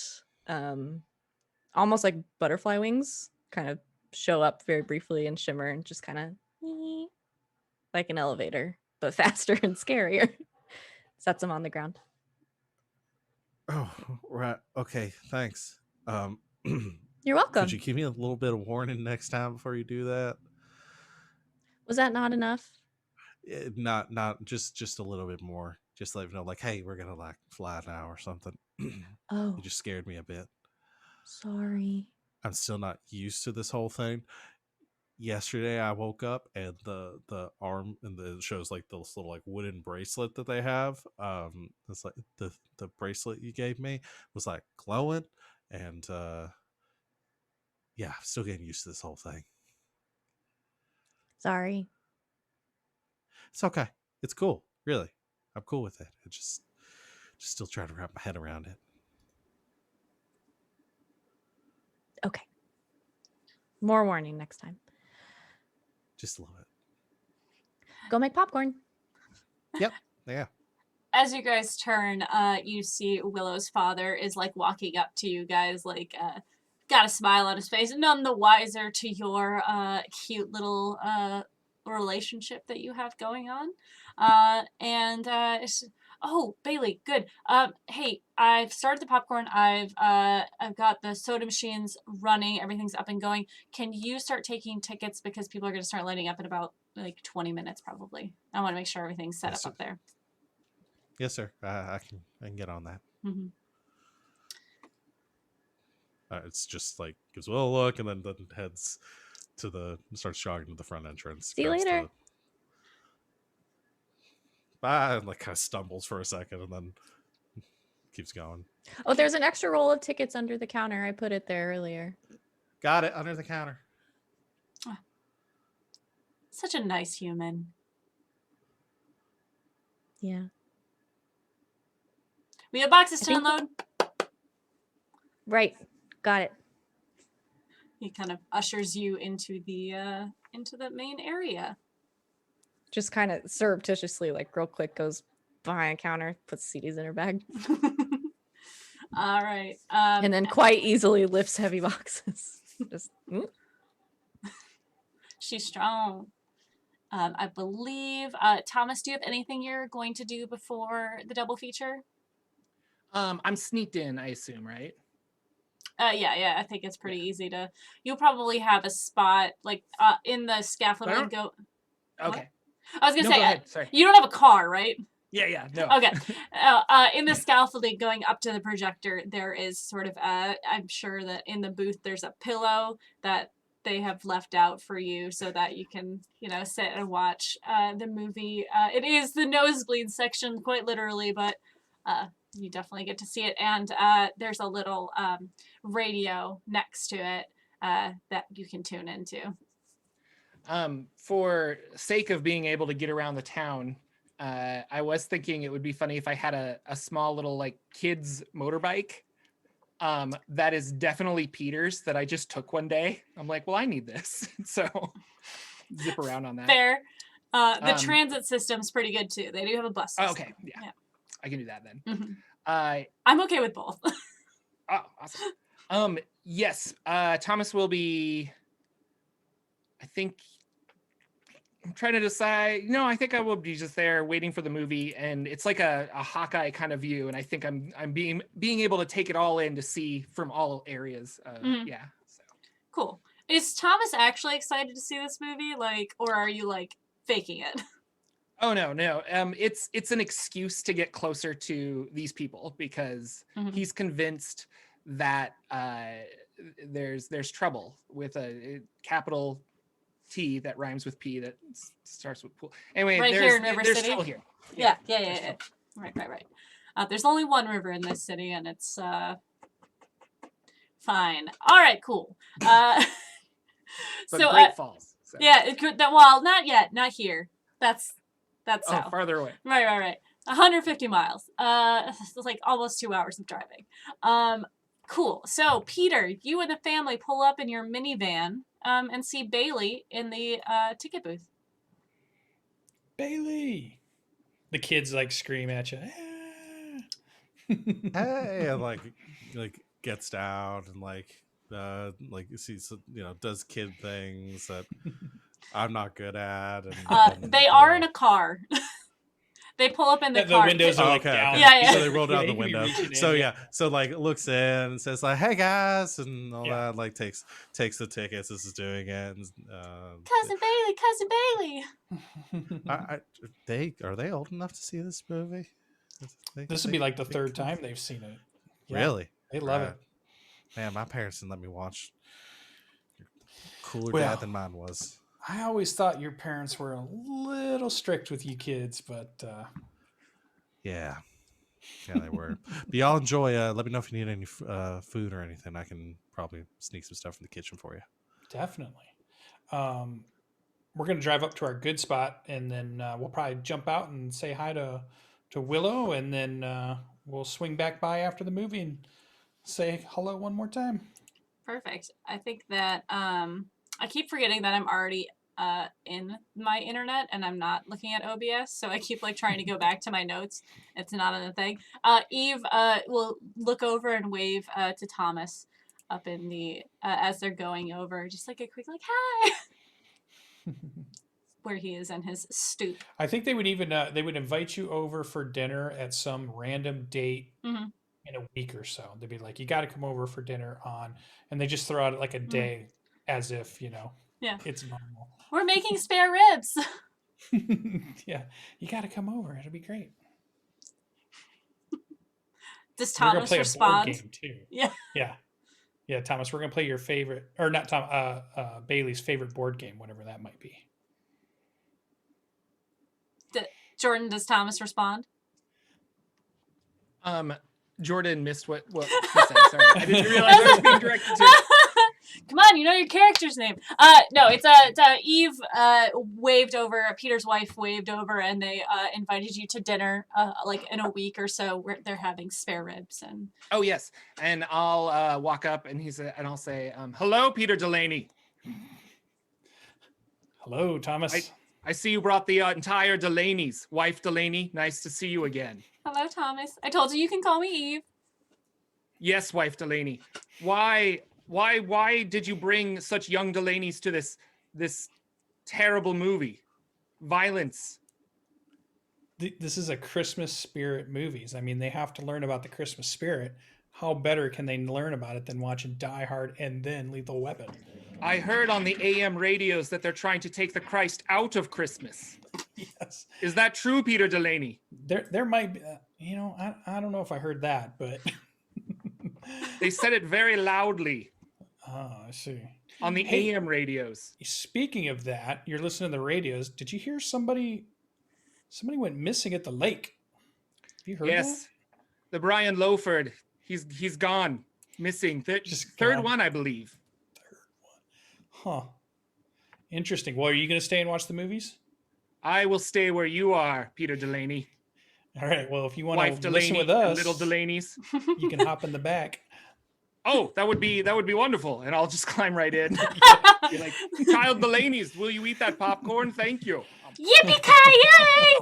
almost like butterfly wings kind of show up very briefly and shimmer and just kind of like an elevator, but faster and scarier. Sets them on the ground. Oh, right. Okay, thanks. You're welcome. Could you give me a little bit of warning next time before you do that? Was that not enough? Not just a little bit more. Just let me know, like, hey, we're gonna like fly now or something. Oh, You just scared me a bit. sorry. I'm still not used to this whole thing. Yesterday I woke up and the arm and the shows like this little like wooden bracelet that they have. It's like the bracelet you gave me was like glowing, and yeah, I'm still getting used to this whole thing. Sorry. It's okay. It's cool. Really, I'm cool with it. I just still trying to wrap my head around it. Okay. More warning next time. Just a little bit. Go make popcorn. Yep. Yeah. As you guys turn, you see Willow's father is like walking up to you guys, like got a smile on his face, none the wiser to your cute little relationship that you have going on. Oh, Bailey, good. Hey, I've started the popcorn. I've got the soda machines running. Everything's up and going. Can you start taking tickets because people are going to start lining up in about like 20 minutes probably. I want to make sure everything's set Yes, up there. Yes, sir. I can get on that. Mm-hmm. It's just like gives Will a look and then heads starts jogging to the front entrance. See you grabs later. Bye, and like kind of stumbles for a second and then keeps going. Oh, there's an extra roll of tickets under the counter. I put it there earlier. Got it under the counter. Such a nice human. Yeah. We have boxes to think- unload. Right. Got it. He kind of ushers you into the main area. Just kind of surreptitiously, like real quick, goes behind a counter, puts CDs in her bag, All right. and then quite easily lifts heavy boxes. Just She's strong. I believe. Thomas, do you have anything you're going to do before the double feature? I'm sneaked in, I assume, right? Yeah. I think it's pretty easy to. You'll probably have a spot like in the scaffolding. Go. Okay. I was gonna No, say go ahead. Sorry. you don't have a car, right? Yeah. No. Okay. In the scaffolding going up to the projector, there is sort of I'm sure that in the booth there's a pillow that they have left out for you so that you can, sit and watch the movie. It is the nosebleed section, quite literally, but you definitely get to see it. And there's a little radio next to it that you can tune into. For sake of being able to get around the town, I was thinking it would be funny if I had a small little like kids motorbike. That is definitely Peter's that I just took one day. I'm like, well, I need this. So zip around on that. Fair. The transit system's pretty good too. They do have a bus system. Oh, okay. Yeah. I can do that then. Mm-hmm. I'm okay with both. Oh, awesome. Yes. Thomas will be, I think, I'm trying to decide. No, I think I will be just there waiting for the movie, and it's like a Hawkeye kind of view, and I think I'm being able to take it all in to see from all areas. Yeah. So. Cool. Is Thomas actually excited to see this movie, or are you faking it? Oh no. It's an excuse to get closer to these people because he's convinced that there's trouble with a capital T that rhymes with P that starts with pool. Anyway, right here in River there's City. trouble here. Yeah. Right. There's only one river in this city, and it's fine. All right, cool. But so Great Falls. So. Yeah, well, not yet, not here. That's south. Farther away. Right. 150 miles. It's like almost 2 hours of driving. Cool. So Peter, you and the family pull up in your minivan and see Bailey in the ticket booth. Bailey! The kids scream at you. Hey, and like gets down and sees does kid things that I'm not good at. And they are in a car. They pull up in the car. The windows are down. Yeah. So they roll down the You can be window. reaching in, So yeah. so looks in and says hey guys, and all that. Takes the tickets. This is doing it. And, Cousin Bailey. Are they old enough to see this movie? This would be the third time they've seen it. Yeah, Really? they love it. Man, my parents didn't let me watch. Cooler Well, dad than mine was. I always thought your parents were a little strict with you kids, but yeah, they were. But y'all enjoy. Let me know if you need any food or anything. I can probably sneak some stuff from the kitchen for you. definitely. We're going to drive up to our good spot, and then we'll probably jump out and say hi to Willow, and then we'll swing back by after the movie and say hello one more time. Perfect. I think that I keep forgetting that I'm already in my internet and I'm not looking at OBS, so I keep trying to go back to my notes. It's not on the thing. Eve will look over and wave to Thomas up in the as they're going over, just a quick hi, where he is in his stoop. I think they would even they would invite you over for dinner at some random date in a week or so. They'd be like, you got to come over for dinner and they just throw out a day as if it's normal. We're making spare ribs. Yeah, you got to come over. It'll be great. Does We're gonna Thomas play a board respond? game too. Yeah. Yeah. Yeah, Thomas, we're gonna play your favorite, or not Tom, Bailey's favorite board game, whatever that might be. Jordan, does Thomas respond? Jordan missed what he said. Sorry, I didn't realize I was being directed to. Come on, you know your character's name. No, it's Eve waved over. Peter's wife waved over, and they invited you to dinner. Like in a week or so, where they're having spare ribs and. Oh yes, and I'll walk up and I'll say, "Hello, Peter Delaney. Hello, Thomas. I see you brought the entire Delaney's wife, Delaney. Nice to see you again." Hello, Thomas. I told you can call me Eve. Yes, wife Delaney. Why did you bring such young Delaney's to this terrible movie? Violence. This is a Christmas spirit movies. I mean, they have to learn about the Christmas spirit. How better can they learn about it than watching Die Hard and then Lethal Weapon? I heard on the AM radios that they're trying to take the Christ out of Christmas. Yes. Is that true, Peter Delaney? There might be, I don't know if I heard that, but They said it very loudly I see. on the AM radios. Speaking of that, you're listening to the radios. Did you hear somebody went missing at the lake? Have you heard that? Yes, the Brian Lowford. He's gone, missing. Third one, I believe. Huh. Interesting. Well, are you going to stay and watch the movies? I will stay where you are, Peter Delaney. All right. Well, if you want Wife to listen Delaney, with us, little Delaney's. you can hop in the back. Oh, that would be wonderful, and I'll just climb right in. Be like, child Delaney's, will you eat that popcorn? Thank you. Yippee-ki-yay!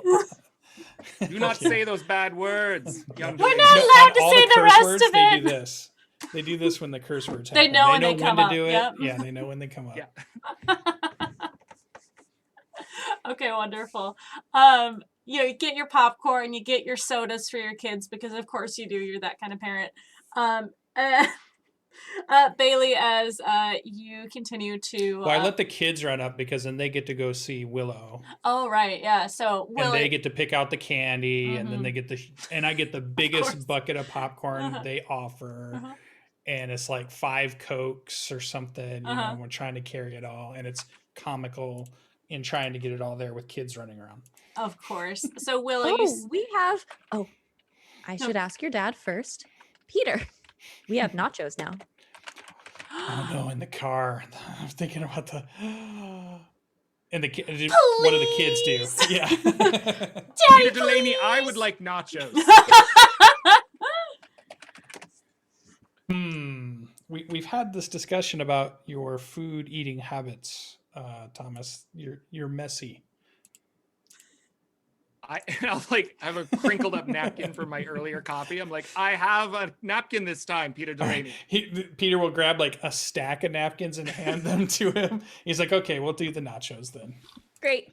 Do not say those bad words, young We're Delaney. not allowed to all say the curse rest words, of They it. do this. They do this when the curse words They happen. know when they come to up, do it. yep. Yeah, they know when they come up. Yeah. Okay, wonderful. You get your popcorn, you get your sodas for your kids because of course you do. You're that kind of parent. Bailey, as you continue to. Well, I let the kids run up because then they get to go see Willow. Oh right, yeah. So And they get to pick out the candy, and then Mhm. they get and I get the course. biggest bucket of popcorn Uh-huh. they offer. Uh-huh. And it's like 5 Cokes or something, Uh-huh. we're trying to carry it all. And it's comical in trying to get it all there with kids running around. Of course. So Willow, you. I should ask your dad first. Peter, we have nachos now. Oh no, in the car. I'm thinking about the. And what do the kids do? Please. Yeah. Peter Delaney, I would like nachos. We've had this discussion about your food eating habits, Thomas. You're messy. I'll like have a crinkled up napkin for my earlier coffee. I'm like, I have a napkin this time, Peter Delaney. Peter will grab like a stack of napkins and hand them to him. He's like, okay, we'll do the nachos then. Great.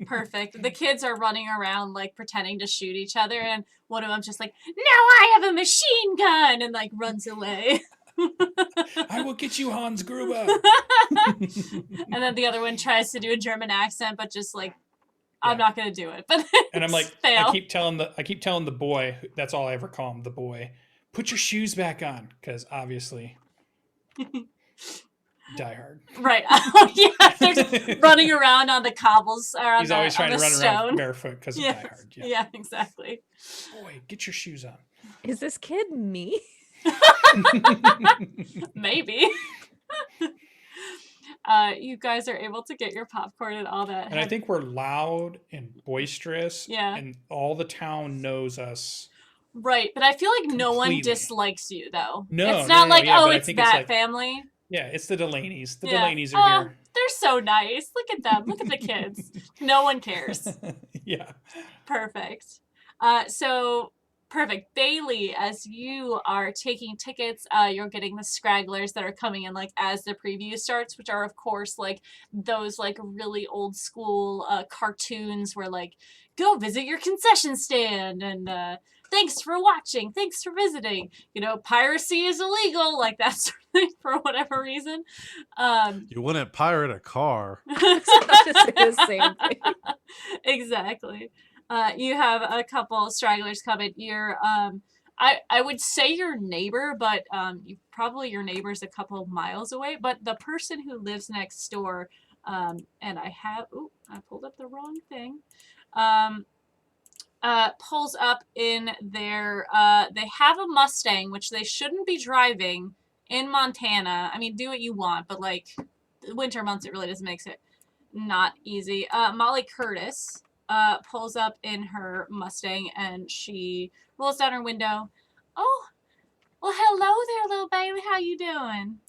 Perfect. The kids are running around like pretending to shoot each other, and one of them's just like, "Now I have a machine gun," and like runs away. I will get you, Hans Gruber. And then the other one tries to do a German accent, but just like, I'm not gonna do it. But And I'm like, fail. I keep telling the boy. That's all I ever call him, the boy. Put your shoes back on, because obviously, Die Hard. Right. Oh yeah, they're just running around on the cobbles or on He's always trying to run stone. around barefoot because of Yeah. Die Hard. Yeah. Yeah, exactly. Boy, get your shoes on. Is this kid me? Maybe. You guys are able to get your popcorn and all that. And I think we're loud and boisterous. Yeah. And all the town knows us. Right, but I feel like no one Completely. dislikes you though. No, it's not no, like, yeah, oh, but I it's think it's that like- family. Yeah, it's the Delaney's. The Yeah. Delaney's are Oh, they're so nice. Look at them. Look at the kids. No one cares. here. Yeah. Perfect. So perfect. Bailey, as you are taking tickets, you're getting the scragglers that are coming in like as the preview starts, which are of course like those like really old school cartoons where like go visit your concession stand and thanks for watching, thanks for visiting. You know, piracy is illegal, like that sort of thing for whatever reason. You wouldn't pirate a car. Just say the same thing. Exactly. You have a couple stragglers coming. You're I would say your neighbor, but your neighbor's a couple miles away. But the person who lives next door, and I pulled up the wrong thing. Pulls up in their they have a Mustang, which they shouldn't be driving in Montana. I mean, do what you want, but like the winter months, it really doesn't make it not easy. Molly Curtis pulls up in her Mustang and she rolls down her window. Oh, well, hello there, little baby. How you doing?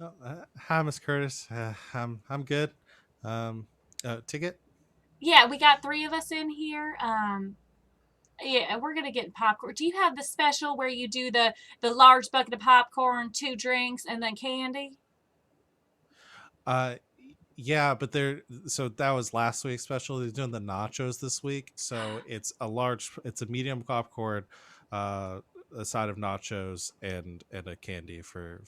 Oh, hi, Miss Curtis. I'm good. Ticket? Yeah, we got 3 of us in here. Yeah, we're gonna get popcorn. Do you have the special where you do the large bucket of popcorn, 2 drinks, and then candy? Uh, yeah, but so that was last week's special. They're doing the nachos this week, so it's a medium popcorn, a side of nachos, and a candy for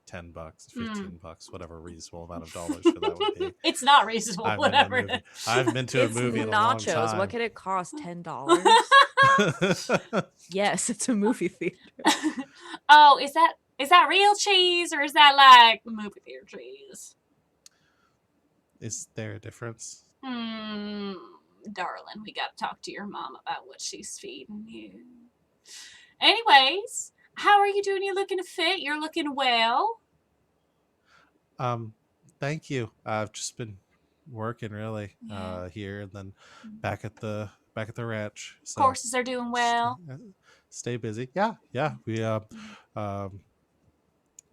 $10, $15, whatever reasonable amount of dollars for that would be. It's not reasonable, I haven't been to a whatever. movie. I haven't been to a It's movie in a long nachos. time. What could it cost? $10? Yes, it's a movie theater. Oh, is that real cheese or is that like movie theater cheese? Is there a difference? Darling, we gotta talk to your mom about what she's feeding you. Anyways, how are you doing? You looking fit? You're looking well. Thank you. I've just been working really Yeah. here and then back at the ranch. So Horses are doing well. stay busy. Yeah. We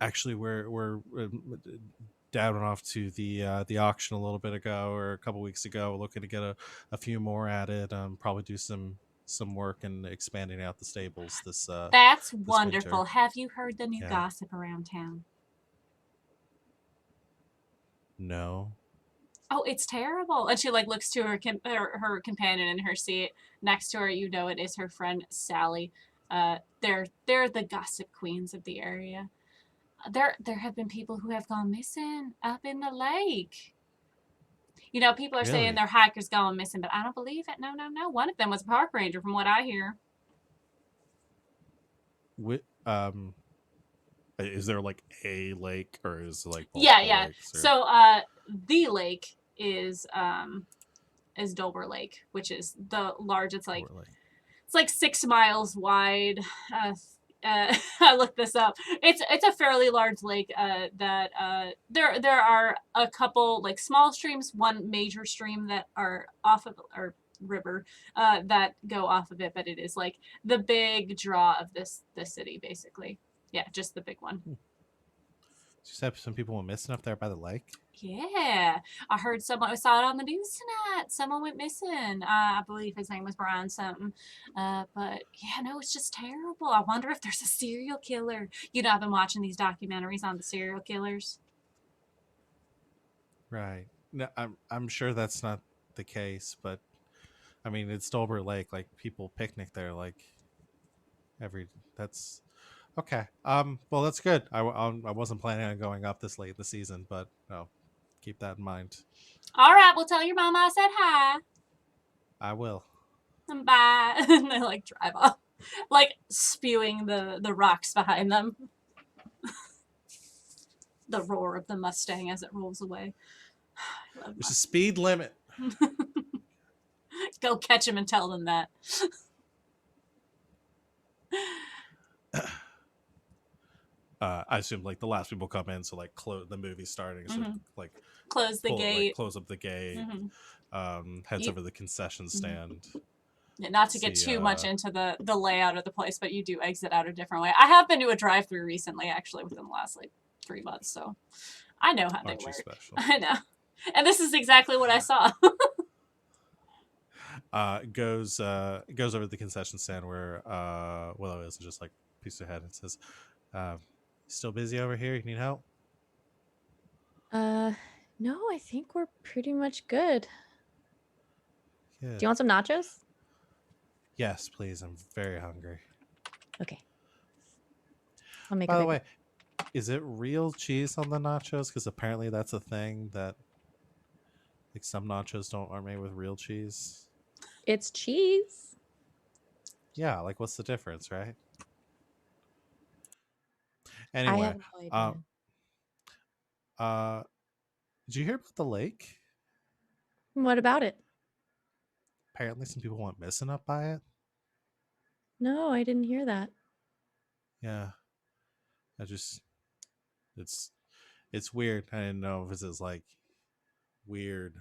actually we're down and off to the auction a little bit ago or a couple weeks ago, looking to get a few more added. Probably do some work and expanding out the stables this That's this wonderful. winter. Have you heard the new Yeah. gossip around town? No. Oh, it's terrible. And she like looks to her companion in her seat next to her. You know it is her friend Sally. They're the gossip queens of the area. There have been people who have gone missing up in the lake. You know, people are saying Really? their hiker's gone missing, but I don't believe it. No. One of them was a park ranger, from what I hear. Is there like a lake or is it like Yeah. multiple lakes, or- So, the lake is Dover Lake, which is the largest. or like It's like 6 miles wide. I looked this up. It's a fairly large lake. That there are a couple like small streams, one major stream that are off of or river that go off of it, but it is like the big draw of the city, basically. Yeah, just the big one. Just have some people went missing up there by the lake. Yeah, I heard I saw it on the news tonight. Someone went missing. I believe his name was Brian something. But yeah, no, it's just terrible. I wonder if there's a serial killer. You know, I've been watching these documentaries on the serial killers. Right. No, I'm sure that's not the case, but I mean, it's Dolber Lake. Like people picnic there, like that's okay. Well, that's good. I wasn't planning on going up this late in the season, but no, keep that in mind. All right, well, tell your mama I said hi. I will. And bye. And they like drive off, like spewing the rocks behind them. The roar of the Mustang as it rolls away. I love There's a speed limit. Go catch him and tell them that. I assume like the last people come in, so like the movie's starting, so like Close the gate. close up the gate. Heads over the concession stand. Yeah, not to get too much into the layout of the place, but you do exit out a different way. I have been to a drive-through recently, actually, within the last like 3 months, so I know how they work. Special. I know, and this is exactly what I saw. Goes over to the concession stand where Willow is, and just like peeks her head and says, "Still busy over here? You need help?" No, I think we're pretty much good. Good. Do you want some nachos? Yes, please. I'm very hungry. Okay. I'll make By a the big way, is it real cheese on the nachos? Because apparently that's a thing that like some nachos aren't made with real cheese. It's cheese. Yeah, like what's the difference, right? I Anyway, have no idea. um, uh, did you hear about the lake? What about it? Apparently, some people went missing up by it. No, I didn't hear that. Yeah, I just it's it's weird. I didn't know if this is like weird,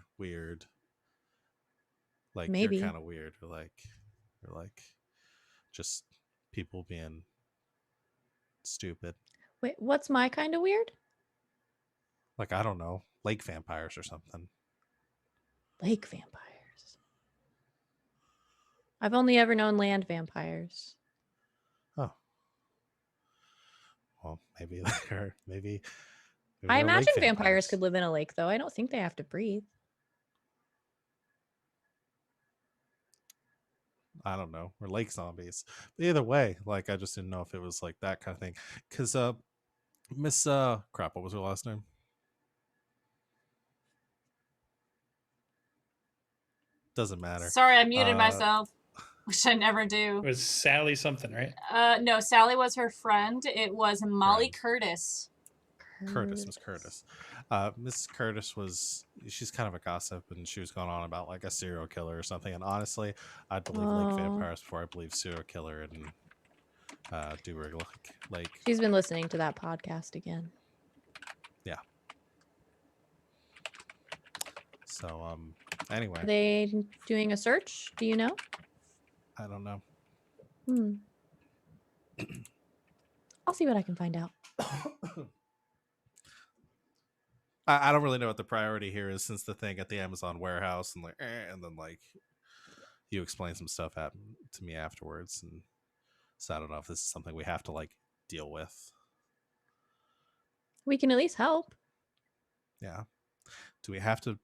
like you're Maybe. kind of weird, or like just people being stupid. Wait, what's my kind of weird? Like I don't know, lake vampires or something. Lake vampires. I've only ever known land vampires. Oh, well, maybe they're maybe I they're lake imagine vampires vampires. could live in a lake, though. I don't think they have to breathe. I don't know, or lake zombies. But either way, like I just didn't know if it was like that kind of thing. Because Miss crap, what was her last name? Doesn't matter. Sorry, I muted Uh, myself, which I never It do. was Sally something, right? No, Sally was her friend. It was Molly Friend. Curtis. Curtis, Miss Curtis. Miss Curtis she's kind of a gossip, and she was going on about like a serial killer or something. And honestly, I'd believe lake Oh. vampires before I believe serial killer and Dewberg Lake. She's been listening to that podcast again. Yeah. So anyway, Are they doing a search? Do you know? I don't know. I'll see what I can find out. I don't really know what the priority here is, since the thing at the Amazon warehouse and like, and then like you explain some stuff to me afterwards, and so I don't know if this is something we have to like deal with. We can at least help. Yeah. Do we have to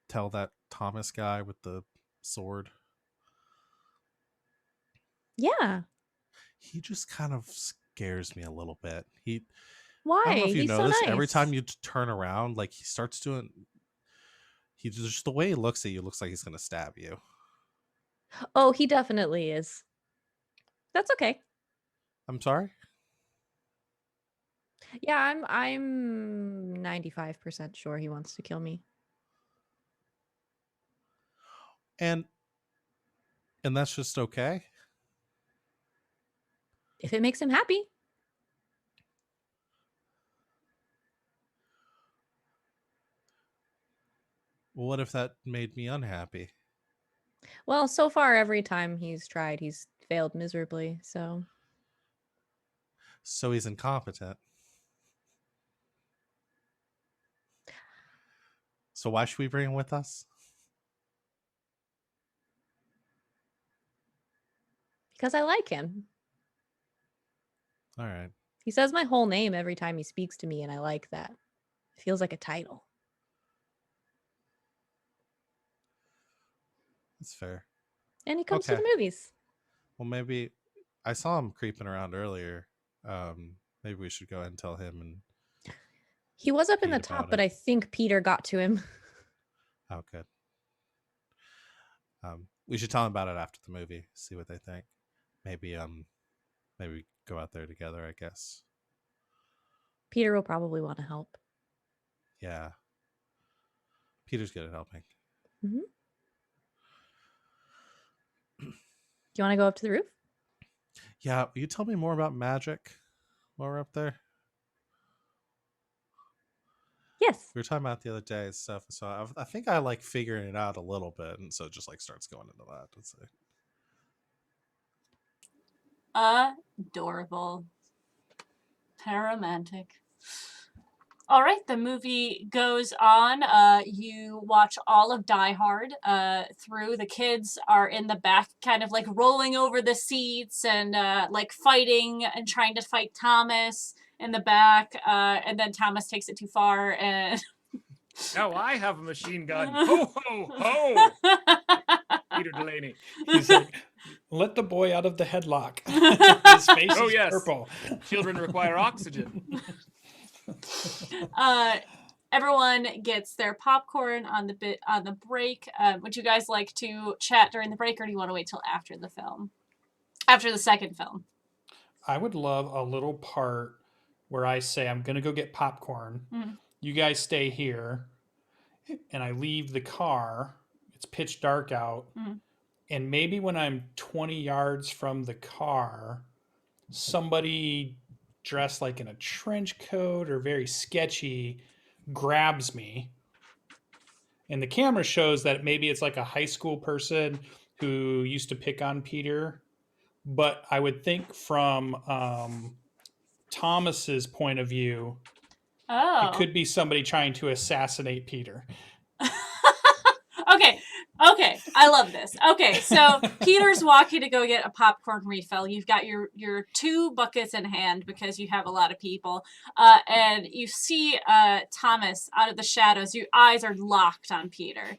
tell that Thomas guy with the sword? Yeah. He just kind of scares me a little bit. Why? I don't know if you He's know so this. nice. Every time you turn around, like he starts doing. Just the way he looks at you looks like he's gonna stab you. Oh, he definitely is. That's okay. I'm sorry. Yeah, I'm 95% sure he wants to kill me. And that's just okay. If it makes him happy. Well, what if that made me unhappy? Well, so far every time he's tried, he's failed miserably, so So he's incompetent. So why should we bring him with us? because I like him. All right. He says my whole name every time he speaks to me, and I like that. It feels like a title. That's fair. And he comes to Okay. the movies. Well, maybe I saw him creeping around earlier. Maybe we should go ahead and tell him. And He was up in the Pete top, about but it. I think Peter got to him. Oh, good. We should tell them about it after the movie. See what they think. Maybe go out there together, I guess. Peter will probably want to help. Yeah. Peter's good at helping. Mm-hmm. Do you want to go up to the roof? Yeah. Will you tell me more about magic while we're up there? Yes. We were talking about it the other day and stuff. So I think I like figuring it out a little bit. And so it just like starts going into that. Let's see. Adorable. Pararomantic. All right, the movie goes on. You watch all of Die Hard through. The kids are in the back, kind of like rolling over the seats and like fighting and trying to fight Thomas in the back. And then Thomas takes it too far and. Now I have a machine gun. Ho, ho, ho! Peter Delaney. He's like, let the boy out of the headlock. His face Oh, is yes. purple. Children require oxygen. Everyone gets their popcorn on the break. Would you guys like to chat during the break, or do you want to wait till after the film? After the second film. I would love a little part where I say, I'm going to go get popcorn. Mm. You guys stay here. And I leave the car. It's pitch dark out. Mm. And maybe when I'm 20 yards from the car, somebody dressed like in a trench coat or very sketchy grabs me. And the camera shows that maybe it's like a high school person who used to pick on Peter. But I would think from Thomas's point of view, Oh. it could be somebody trying to assassinate Peter. Okay, I love this. Okay, so Peter's walking to go get a popcorn refill. You've got your 2 buckets in hand because you have a lot of people, and you see Thomas out of the shadows. Your eyes are locked on Peter.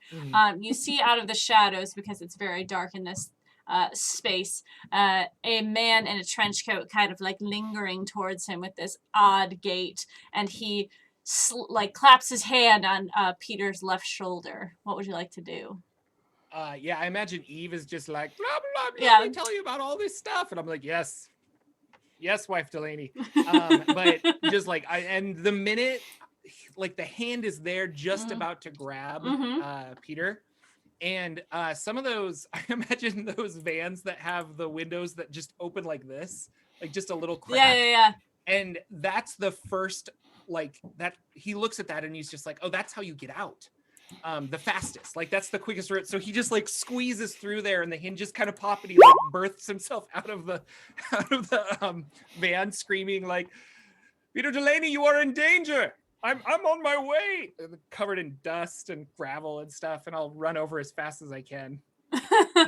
You see out of the shadows, because it's very dark in this space, a man in a trench coat kind of like lingering towards him with this odd gait, and he claps his hand on Peter's left shoulder. What would you like to do? Yeah, I imagine Eve is just like, blah, blah, blah, Yeah. let me tell you about all this stuff. And I'm like, yes, wife Delaney. But just like, and the minute, like the hand is there just about to grab Peter. And some of those, I imagine those vans that have the windows that just open like this, like just a little crack. Yeah. And that's the first, like that, he looks at that and he's just like, oh, that's how you get out. The fastest, like that's the quickest route. So he just like squeezes through there and the hinges kind of pop and he like births himself out of the van screaming like, Peter Delaney, you are in danger. I'm on my way. Covered in dust and gravel and stuff, and I'll run over as fast as I can.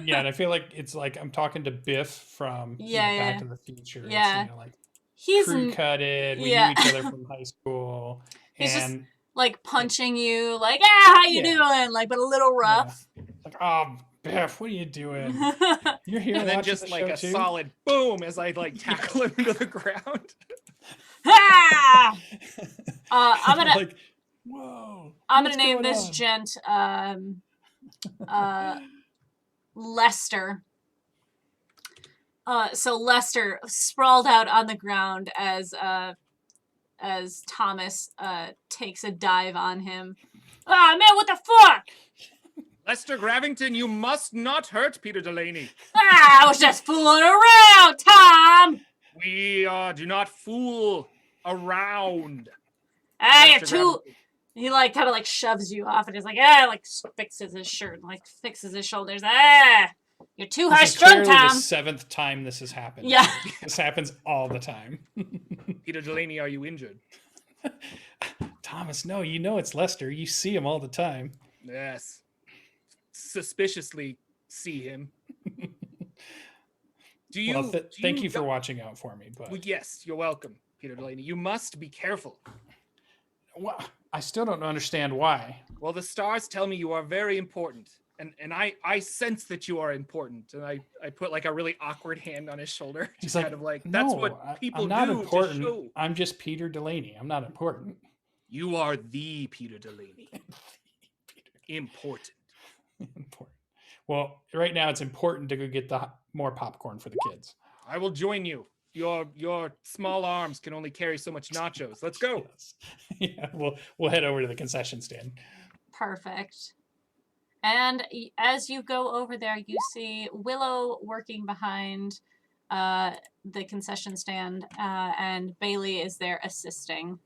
Yeah, and I feel like it's like I'm talking to Biff from Back to the Future. Yeah. It's, like He's crew cutted. We knew each other from high school. He's and just like punching you, like, how you doing? Like, but a little rough. Yeah. Like, oh, Biff, what are you doing? You're here And then just like a solid boom as I like tackle him into the ground. I'm gonna like, whoa. I'm gonna name this gent Lester. So Lester sprawled out on the ground as Thomas takes a dive on him. Ah, man, what the fuck? Lester Gravington, you must not hurt Peter Delaney. I was just fooling around, Tom. We do not fool around. You're too. He like kind of like shoves you off and is like like fixes his shirt and like fixes his shoulders. You're too high strung, Tom. The 7th time this has happened. Yeah, this happens all the time. Peter Delaney, are you injured? Thomas, no, you know it's Lester. You see him all the time. Yes. Suspiciously see him. Thank you for watching out for me. But well, yes, you're welcome, Peter Delaney. You must be careful. Well, I still don't understand why. Well, the stars tell me you are very important. And I sense that you are important. And I put like a really awkward hand on his shoulder. He's kind of like, that's what people I'm not do important. to show. I'm just Peter Delaney. I'm not important. You are the Peter Delaney. Important. Important. Well, right now it's important to go get more popcorn for the kids. I will join you. Your small arms can only carry so much nachos. Let's go. Yes. Yeah, we'll head over to the concession stand. Perfect. And as you go over there, you see Willow working behind the concession stand, and Bailey is there assisting.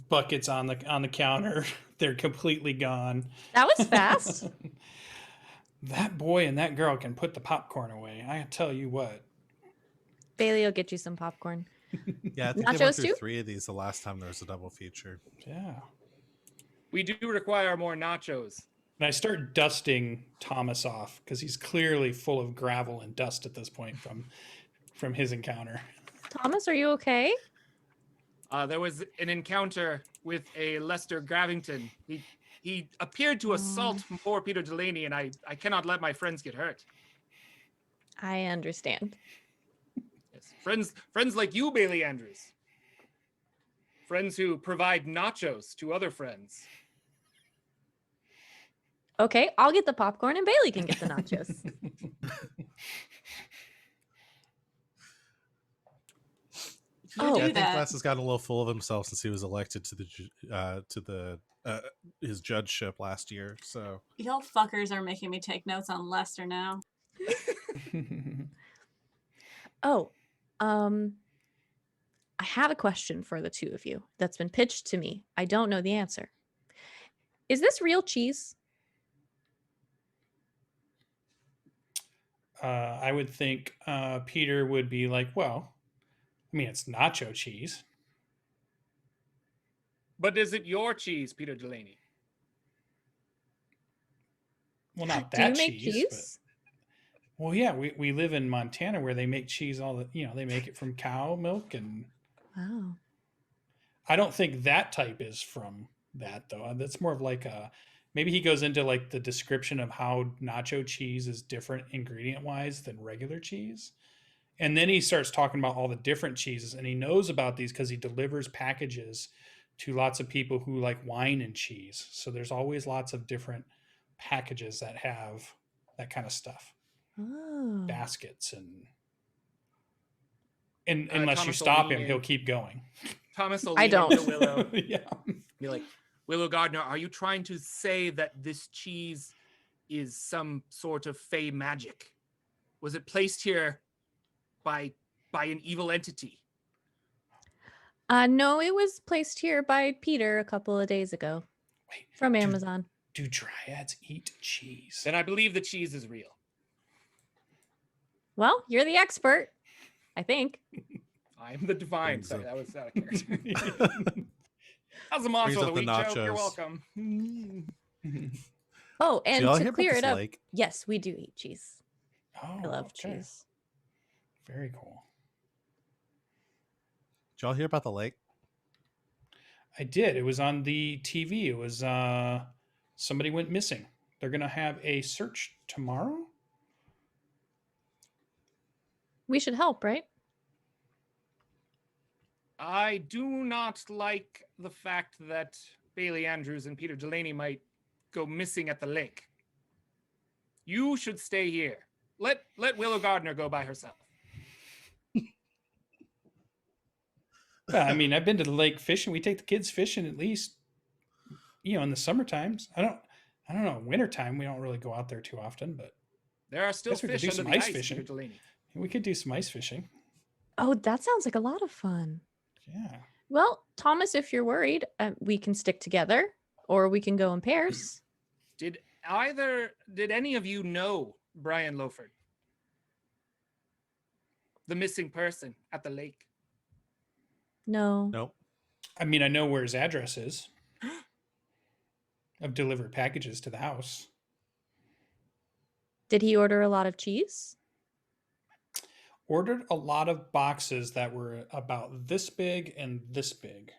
Buckets on the counter. They're completely gone. That was fast. That boy and that girl can put the popcorn away. I tell you what. Bailey will get you some popcorn. Yeah, I think Nachos they went through too? 3 of these the last time there was a double feature. Yeah. We do require more nachos. And I start dusting Thomas off because he's clearly full of gravel and dust at this point from his encounter. Thomas, are you okay? There was an encounter with a Lester Gravington. He appeared to assault poor Peter Delaney, and I cannot let my friends get hurt. I understand. Yes. Friends like you, Bailey Andrews. Friends who provide nachos to other friends. Okay, I'll get the popcorn and Bailey can get the nachos. You Oh. do Yeah, I think that. Les has gotten a little full of himself since he was elected to the his judgeship last year. So Y'all fuckers are making me take notes on Lester now. Oh, I have a question for the two of you that's been pitched to me. I don't know the answer. Is this real cheese? I would think Peter would be like, well, I mean, it's nacho cheese. But is it your cheese, Peter Delaney? Well, not Do that you make cheese, but cheese? well, yeah, we live in Montana where they make cheese all the, they make it from cow milk, and Wow. I don't think that type is from that though. That's more of like a, maybe he goes into like the description of how nacho cheese is different ingredient wise than regular cheese. And then he starts talking about all the different cheeses, and he knows about these because he delivers packages to lots of people who like wine and cheese. So there's always lots of different packages that have that kind of stuff, Oh. baskets, and unless you Thomas will stop lean him, in. he'll keep going. Thomas will I lean don't. into Willow. Yeah. Be like, Willow Gardner, are you trying to say that this cheese is some sort of fey magic? Was it placed here by an evil entity? No, it was placed here by Peter a couple of days ago Wait, from do- Amazon. Do dryads eat cheese? Then I believe the cheese is real. Well, you're the expert, I think. I'm the divine. Brings Sorry, up- that was out of character. How's the monster of the up the week joke? You're nachos. welcome. Oh, Did and y'all to hear about clear this it up, lake? yes, we do eat cheese. Oh, I love okay. cheese. Very cool. Did y'all hear about the lake? I did. It was on the TV. It was somebody went missing. They're gonna have a search tomorrow. We should help, right? I do not like the fact that Bailey Andrews and Peter Delaney might go missing at the lake. You should stay here. Let Willow Gardner go by herself. Well, I mean, I've been to the lake fishing. We take the kids fishing at least, in the summer times. I don't know. Wintertime, we don't really go out there too often, but There are still Guess we could fish do under some the ice ice, fishing. Peter Delaney. we could do some ice fishing. Oh, that sounds like a lot of fun. Yeah. Well, Thomas, if you're worried, we can stick together or we can go in pairs. Did any of you know Brian Lowford? The missing person at the lake. No. Nope. I mean, I know where his address is. I've delivered packages to the house. Did he order a lot of cheese? Ordered a lot of boxes that were about this big and this big.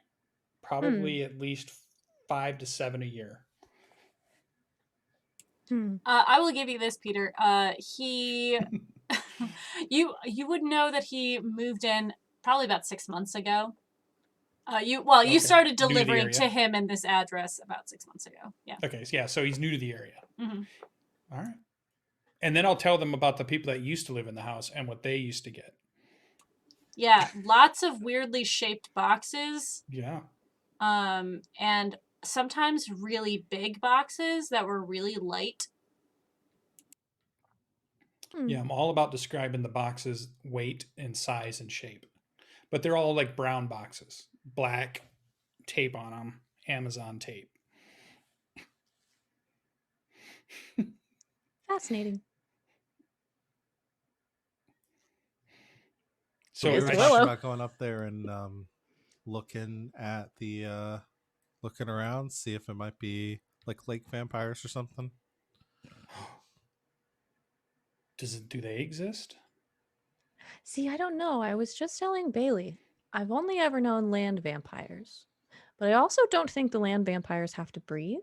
Probably at least 5 to 7 a year. I will give you this, Peter. He, you would know that he moved in probably about 6 months ago. You Okay. started New to the delivering area. to him in this address about 6 months ago. Yeah. Okay, so yeah, so he's new to the area. Mhm. All right. And then I'll tell them about the people that used to live in the house and what they used to get. Yeah, lots of weirdly shaped boxes. Yeah. And sometimes really big boxes that were really light. Yeah, I'm all about describing the boxes' weight and size and shape. But they're all like brown boxes, black tape on them, Amazon tape. Fascinating. So we Yes, were I- Willow. talking about going up there and looking at the looking around, see if it might be like lake vampires or something. do they exist? See, I don't know. I was just telling Bailey. I've only ever known land vampires. But I also don't think the land vampires have to breathe.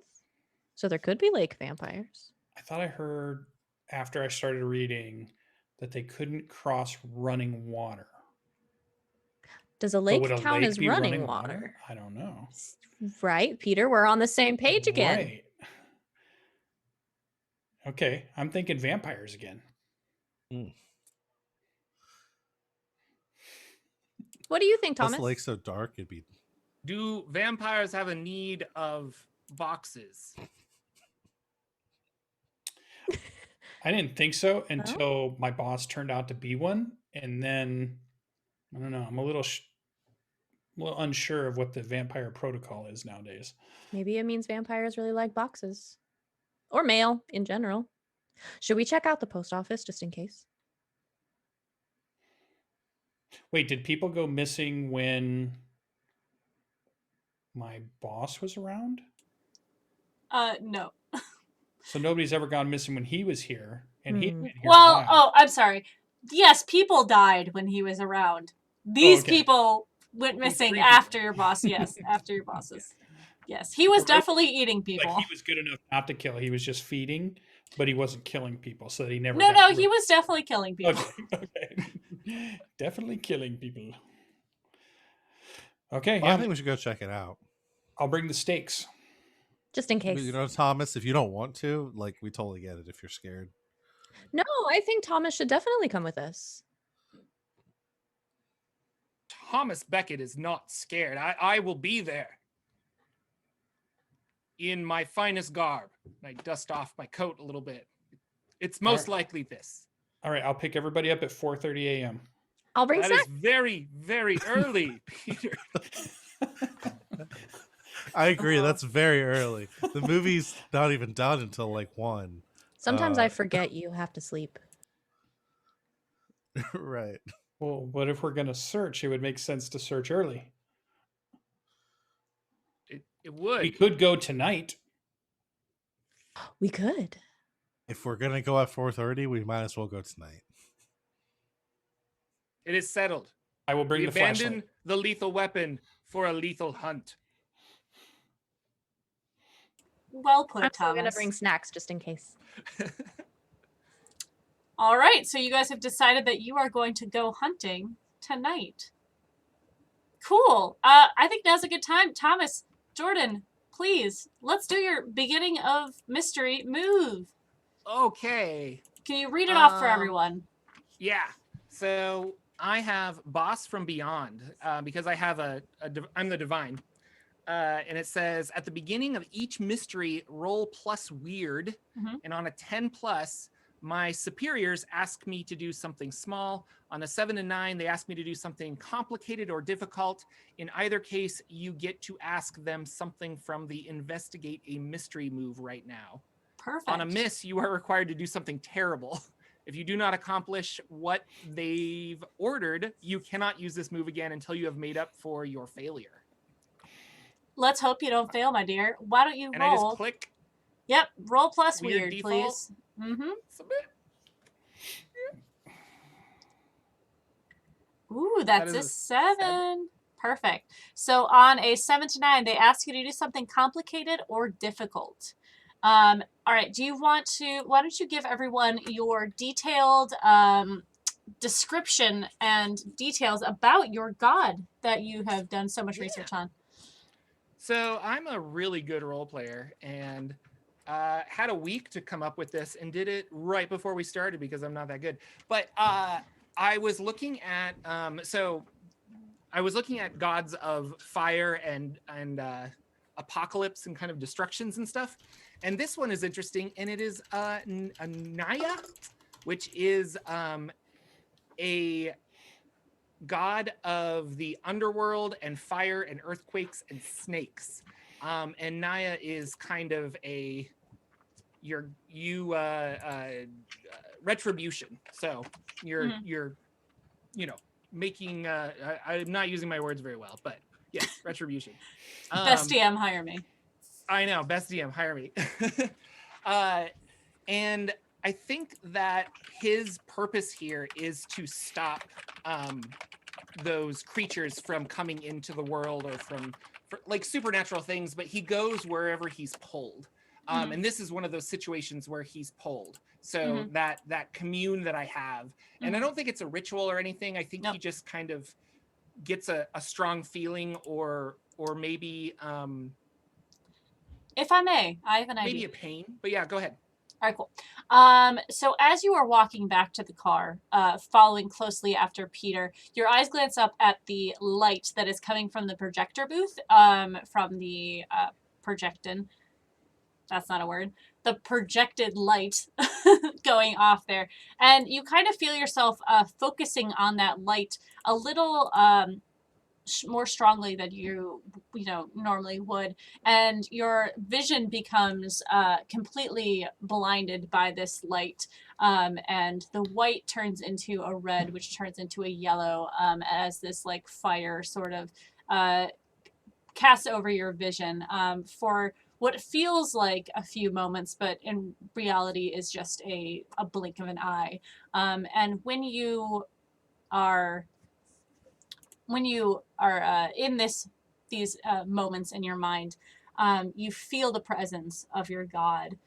So there could be lake vampires. I thought I heard after I started reading that they couldn't cross running water. Does a But lake would a count lake as be running water? I don't know. Right, Peter? We're on the same page again. Right. Okay, I'm thinking vampires again. What do you think, Plus Thomas? the lake's so dark, it'd be. Do vampires have a need of boxes? I didn't think so until my boss turned out to be one, and then I don't know. I'm a little unsure of what the vampire protocol is nowadays. Maybe it means vampires really like boxes. Or mail in general. Should we check out the post office just in case? Wait, did people go missing when my boss was around? No. So nobody's ever gone missing when he was here, and he's Hmm. been here a Well, while. oh, I'm sorry. Yes, people died when he was around. These okay. people went These missing 3 after people. your boss. Yes, after your bosses. Yes, he was So really, definitely eating like people. he was good enough not to kill. He was just feeding, but he wasn't killing people, so that he never. No, got he was definitely killing people. Okay. Definitely killing people. Okay, Well, I yeah, think we should go check it out. I'll bring the stakes. Just in case. You know, Thomas, if you don't want to, like, we totally get it if you're scared. No, I think Thomas should definitely come with us. Thomas Beckett is not scared. I will be there. In my finest garb. I dust off my coat a little bit. It's most likely this. All right, I'll pick everybody up at 4:30 a.m. I'll bring That is snacks. very, very early, Peter. I agree. That's very early. The movie's not even done until like 1. Sometimes I forget you have to sleep. Right. Well, what if we're going to search? It would make sense to search early. It would. We could go tonight. We could. If we're gonna go at 4:30, we might as well go tonight. It is settled. I will bring We the abandon flashlight. the lethal weapon for a lethal hunt. Well put, I'm still Thomas. gonna bring snacks just in case. All right, so you guys have decided that you are going to go hunting tonight. Cool. I think now's a good time. Thomas, Jordan, please, let's do your beginning of mystery move. Okay. Can you read it off for everyone? Yeah. So I have Boss from Beyond because I have I'm the divine. And it says at the beginning of each mystery, roll plus weird. Mhm. And on a 10 plus, my superiors ask me to do something small. On a 7 and 9, they ask me to do something complicated or difficult. In either case, you get to ask them something from the investigate a mystery move right now. Perfect. On a miss, you are required to do something terrible. If you do not accomplish what they've ordered, you cannot use this move again until you have made up for your failure. Let's hope you don't fail, my dear. Why don't you And roll? I just click Yep, roll plus weird weird, default. please. Mm-hmm. Submit. Ooh, that's is a a 7. Perfect. So on a 7 to 9, they ask you to do something complicated or difficult. All right. Why don't you give everyone your detailed description and details about your god that you have done so much research on? So I'm a really good role player and had a week to come up with this and did it right before we started because I'm not that good. But I was looking at gods of fire and apocalypse and kind of destructions and stuff. And this one is interesting, and it is Naya, which is a god of the underworld and fire and earthquakes and snakes. And Naya is kind of retribution. So you're making I'm not using my words very well, but yes, retribution. Best DM, hire me. I know, best DM, hire me. And I think that his purpose here is to stop those creatures from coming into the world or from like supernatural things, but he goes wherever he's pulled. And this is one of those situations where he's pulled. So that commune that I have, and I don't think it's a ritual or anything. I think he just kind of gets a strong feeling or maybe if I may, I have an idea. maybe a pain. But yeah, go ahead. All right, cool. So as you are walking back to the car, following closely after Peter, your eyes glance up at the light that is coming from the projector booth, from the projectin. That's not a word. The projected light going off there. And you kind of feel yourself focusing on that light a little more strongly than you normally would, and your vision becomes completely blinded by this light, and the white turns into a red, which turns into a yellow, as this like fire sort of casts over your vision for what feels like a few moments, but in reality is just a blink of an eye. And when you are in these moments in your mind, you feel the presence of your God.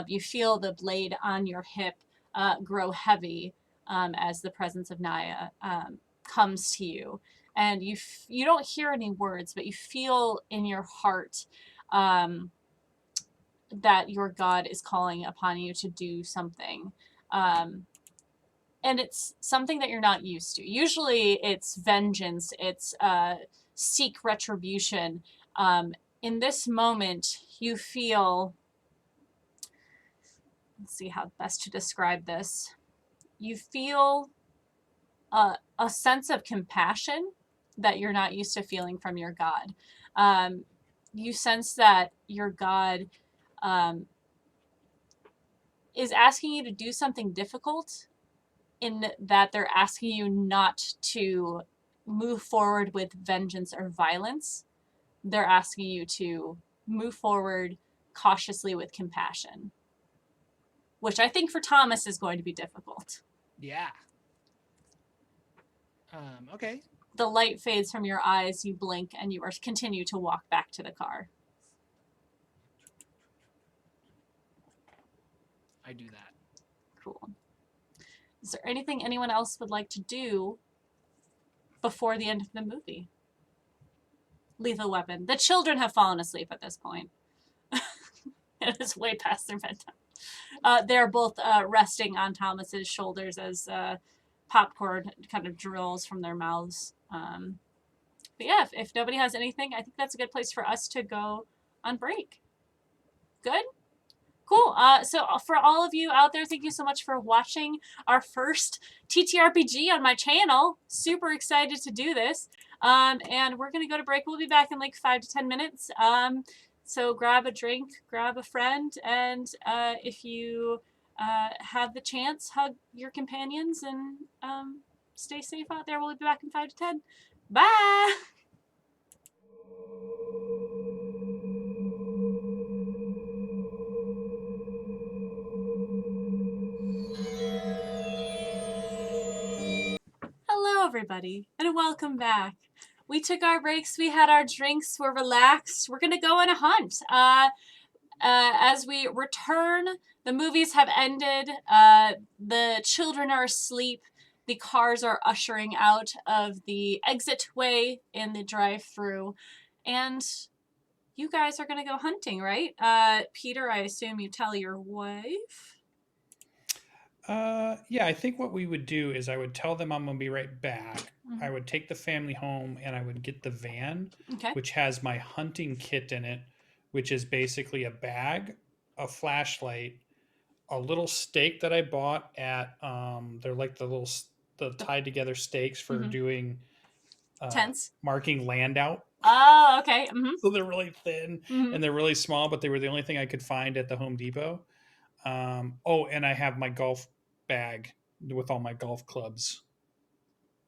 You feel the blade on your hip grow heavy as the presence of Naya comes to you, and you don't hear any words, but you feel in your heart that your God is calling upon you to do something. And it's something that you're not used to. Usually it's vengeance, it's seek retribution. In this moment, you feel, let's see how best to describe this. You feel a sense of compassion that you're not used to feeling from your God. You sense that your God is asking you to do something difficult, in that they're asking you not to move forward with vengeance or violence. They're asking you to move forward cautiously with compassion, which I think for Thomas is going to be difficult. Yeah. Okay. The light fades from your eyes, you blink, and you continue to walk back to the car. I do that. Cool. Is there anything anyone else would like to do before the end of the movie? Lethal Weapon. The children have fallen asleep at this point. It is way past their bedtime. They're both resting on Thomas's shoulders as popcorn kind of drills from their mouths. But yeah, if nobody has anything, I think that's a good place for us to go on break. Good? Cool. So for all of you out there, thank you so much for watching our first TTRPG on my channel. Super excited to do this. And we're going to go to break. We'll be back in like 5 to 10 minutes. So grab a drink, grab a friend, and if you have the chance, hug your companions, and stay safe out there. We'll be back in 5 to 10. Bye! Hello, everybody, and welcome back. We took our breaks, we had our drinks, we're relaxed. We're going to go on a hunt. As we return, the movies have ended. The children are asleep. The cars are ushering out of the exit way in the drive-through. And you guys are going to go hunting, right? Peter, I assume you tell your wife. Yeah, I think what we would do is I would tell them I'm gonna be right back. Mhm. I would take the family home and I would get the van, Okay. which has my hunting kit in it, which is basically a bag, a flashlight, a little stake that I bought at they're like the tied together stakes for Mhm. doing Tents. marking land out. Oh, okay. Mm-hmm. So they're really thin Mm-hmm. and they're really small, but they were the only thing I could find at the Home Depot. Oh, and I have my golf bag with all my golf clubs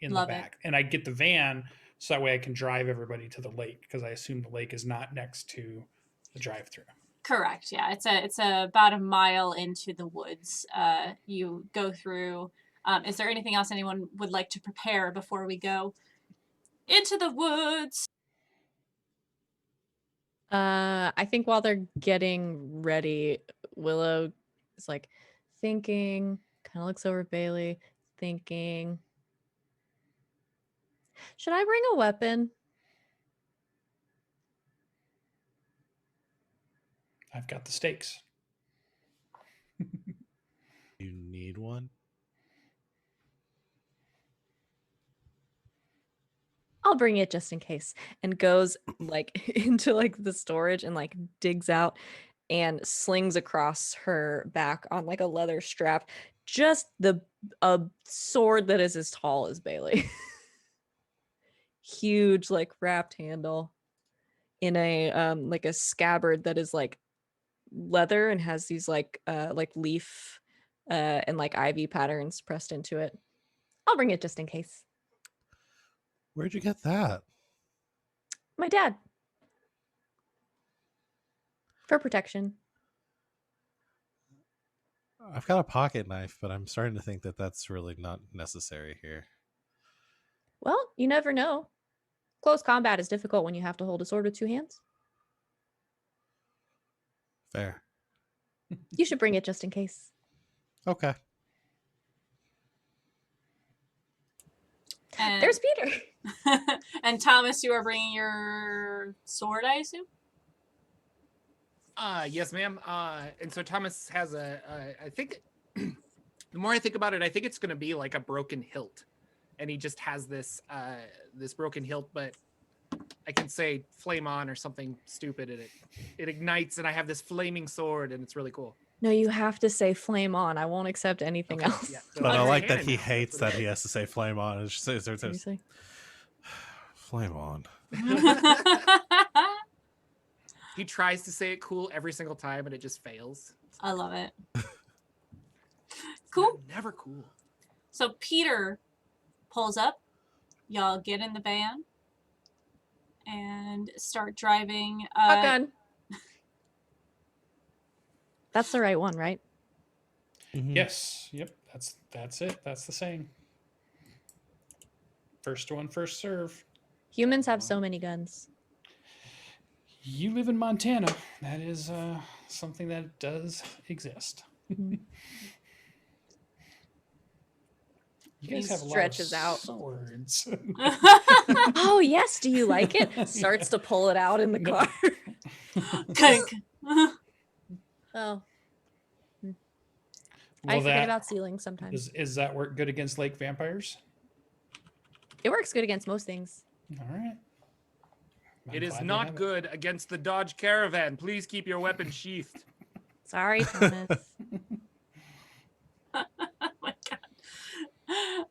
in Love the it. back. And I get the van so that way I can drive everybody to the lake because I assume the lake is not next to the drive-through. Correct. Yeah, it's about a mile into the woods. You go through. Is there anything else anyone would like to prepare before we go into the woods? I think while they're getting ready, Willow is like thinking, kind of looks over at Bailey, thinking, should I bring a weapon? I've got the stakes. You need one? I'll bring it just in case. And goes like into like the storage and like digs out and slings across her back on like a leather strap just a sword that is as tall as Bailey. Huge like wrapped handle in a like a scabbard that is like leather and has these like leaf and like ivy patterns pressed into it. I'll bring it just in case. Where'd you get that? My dad. For protection. I've got a pocket knife, but I'm starting to think that that's really not necessary here. Well, you never know. Close combat is difficult when you have to hold a sword with two hands. Fair. You should bring it just in case. Okay. And, There's Peter. and Thomas, you are bringing your sword, I assume? Yes, ma'am. And so Thomas has I think, the more I think about it, I think it's going to be like a broken hilt. And he just has this broken hilt, but I can say flame on or something stupid, and it ignites, and I have this flaming sword, and it's really cool. No, you have to say flame on. I won't accept anything Okay, else. yeah. So But I it's like that canon he now. That's hates what that it he is. has to say flame on. It's just, Seriously? flame on. He tries to say it cool every single time, and it just fails. I love it. It's Cool. never cool. So Peter pulls up. Y'all get in the van and start driving. Shotgun. That's the right one, right? Mhm. Yes. Yep. That's it. That's the saying. First one, first serve. Humans have so many guns. You live in Montana. That is something that does exist. Mhm. You guys He have a lot of stretches out. swords. Oh, yes. Do you like it? Starts to pull it out in the No. car. Kink. Oh. I Well, forget that about ceilings sometimes. is that work good against lake vampires? It works good against most things. All right. I'm It is glad we not have it. good against the Dodge Caravan. Please keep your weapon sheathed. Sorry, Thomas. Oh my god.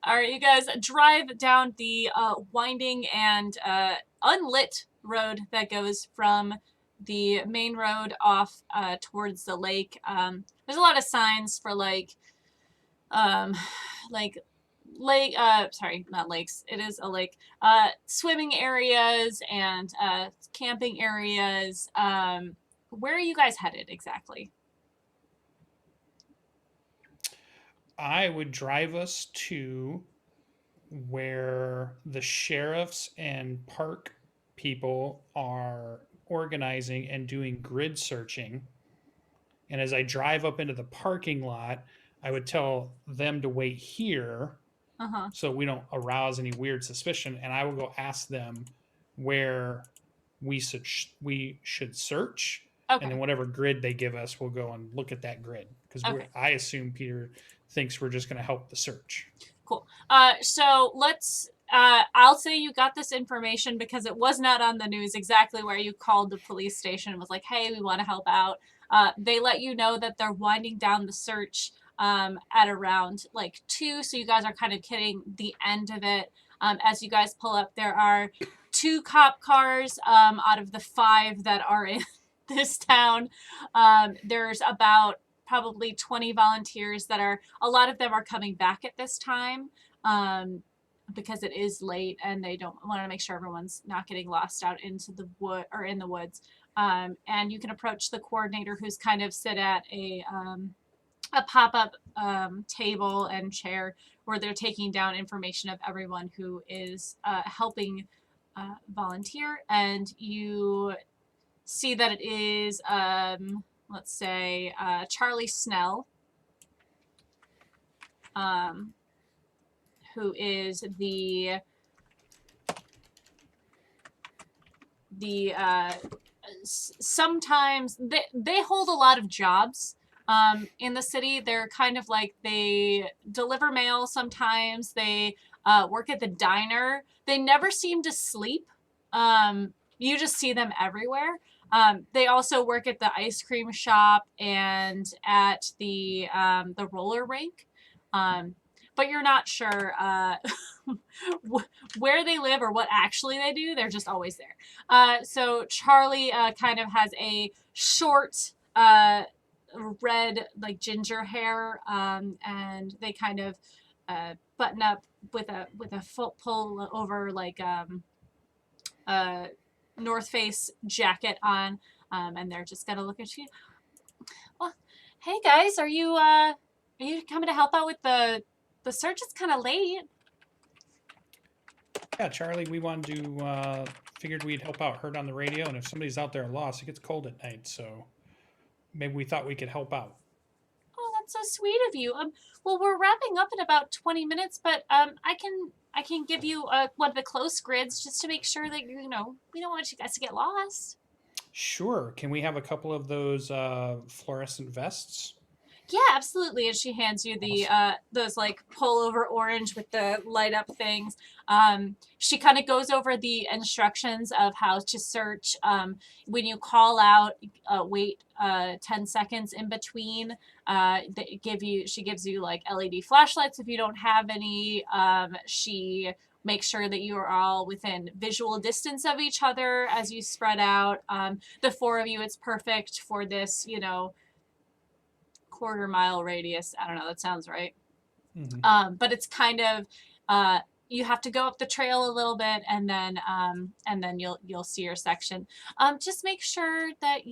All right, you guys drive down the winding and unlit road that goes from the main road off towards the lake. There's a lot of signs for like lake sorry, not lakes, it is a lake, swimming areas and camping areas. Where are you guys headed exactly? I would drive us to where the sheriffs and park people are organizing and doing grid searching. And as I drive up into the parking lot, I would tell them to wait here Uh-huh. so we don't arouse any weird suspicion. And I will go ask them where we should search. Okay. And then whatever grid they give us, we'll go and look at that grid. Because Okay. I assume Peter thinks we're just going to help the search. Cool. So let's, I'll say you got this information because it was not on the news exactly where you called the police station and was like, hey, we want to help out. They let you know that they're winding down the search at around like 2. So you guys are kind of getting the end of it. As you guys pull up, there are 2 cop cars out of the 5 that are in this town. There's about probably 20 volunteers that are, a lot of them are coming back at this time because it is late and they don't want to make sure everyone's not getting lost out into the wood or in the woods. And you can approach the coordinator who's kind of sit at a pop-up table and chair where they're taking down information of everyone who is helping volunteer. And you see that it is let's say Charlie Snell, who is the sometimes they hold a lot of jobs. in the city. They're kind of like, they deliver mail sometimes. They work at the diner. They never seem to sleep. You just see them everywhere. They also work at the ice cream shop and at the roller rink. But you're not sure where they live or what actually they do. They're just always there. So Charlie kind of has a short red, like, ginger hair, and they kind of button up with a full pull over, like, North Face jacket on, and they're just gonna look at you. Well, hey guys, are you coming to help out with the search? It's kind of late. Yeah, Charlie, we wanted to figured we'd help out. Heard on the radio, and if somebody's out there lost, it gets cold at night, so maybe we thought we could help out. Oh, that's so sweet of you. Well, we're wrapping up in about 20 minutes, but I can give you one of the close grids just to make sure that we don't want you guys to get lost. Sure. Can we have a couple of those fluorescent vests? Yeah, absolutely. And she hands you the those, like, pullover orange with the light up things. She kind of goes over the instructions of how to search. When you call out, wait 10 seconds in between. She gives you, like, LED flashlights if you don't have any. She makes sure that you are all within visual distance of each other as you spread out. The four of you, it's perfect for this, quarter-mile radius. I don't know, that sounds right. Mm-hmm. But it's kind of you have to go up the trail a little bit, and then you'll see your section. Just make sure that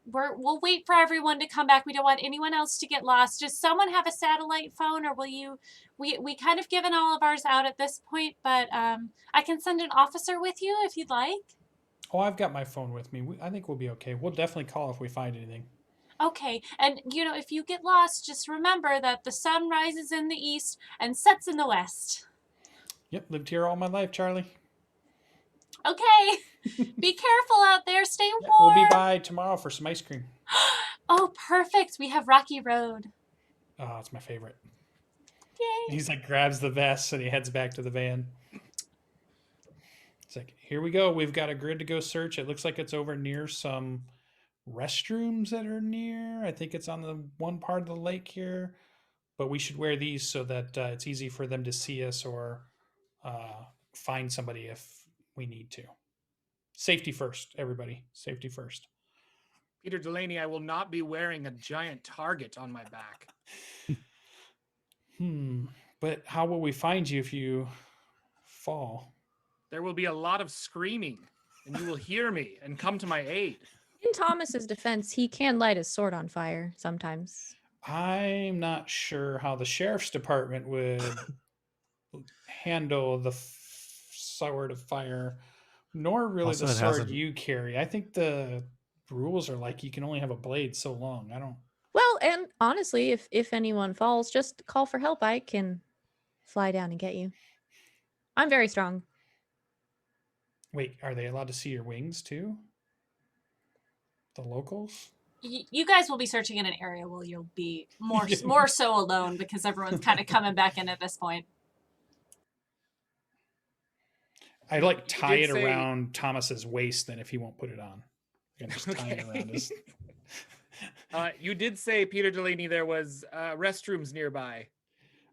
we'll wait for everyone to come back. We don't want anyone else to get lost. Does someone have a satellite phone, or will you? We kind of given all of ours out at this point, but I can send an officer with you if you'd like. Oh, I've got my phone with me. I think we'll be okay. We'll definitely call if we find anything. Okay, and if you get lost, just remember that the sun rises in the east and sets in the west. Yep, lived here all my life, Charlie. Okay, be careful out there. Stay Yeah, warm. we'll be by tomorrow for some ice cream. Oh, perfect. We have Rocky Road. Oh, it's my favorite. Yay. He's like grabs the vest and he heads back to the van. It's like, here we go. We've got a grid to go search. It looks like it's over near some restrooms that are near. I think it's on the one part of the lake here, but we should wear these so that it's easy for them to see us or find somebody if we need to. Safety first, everybody. Safety first. Peter Delaney, I will not be wearing a giant target on my back. But how will we find you if you fall? There will be a lot of screaming, and you will hear me and come to my aid. In Thomas's defense, he can light his sword on fire sometimes. I'm not sure how the sheriff's department would handle the sword of fire, nor really Also, the it sword hasn't- you carry. I think the rules are like you can only have a blade so long. I don't. Well, and honestly, if anyone falls, just call for help. I can fly down and get you. I'm very strong. Wait, are they allowed to see your wings too? The locals? You guys will be searching in an area where you'll be more so alone because everyone's kind of coming back in at this point. I like tie did it say- around Thomas's waist then if he won't put it on. I can just tie it around his. You did say, Peter Delaney, there was restrooms nearby.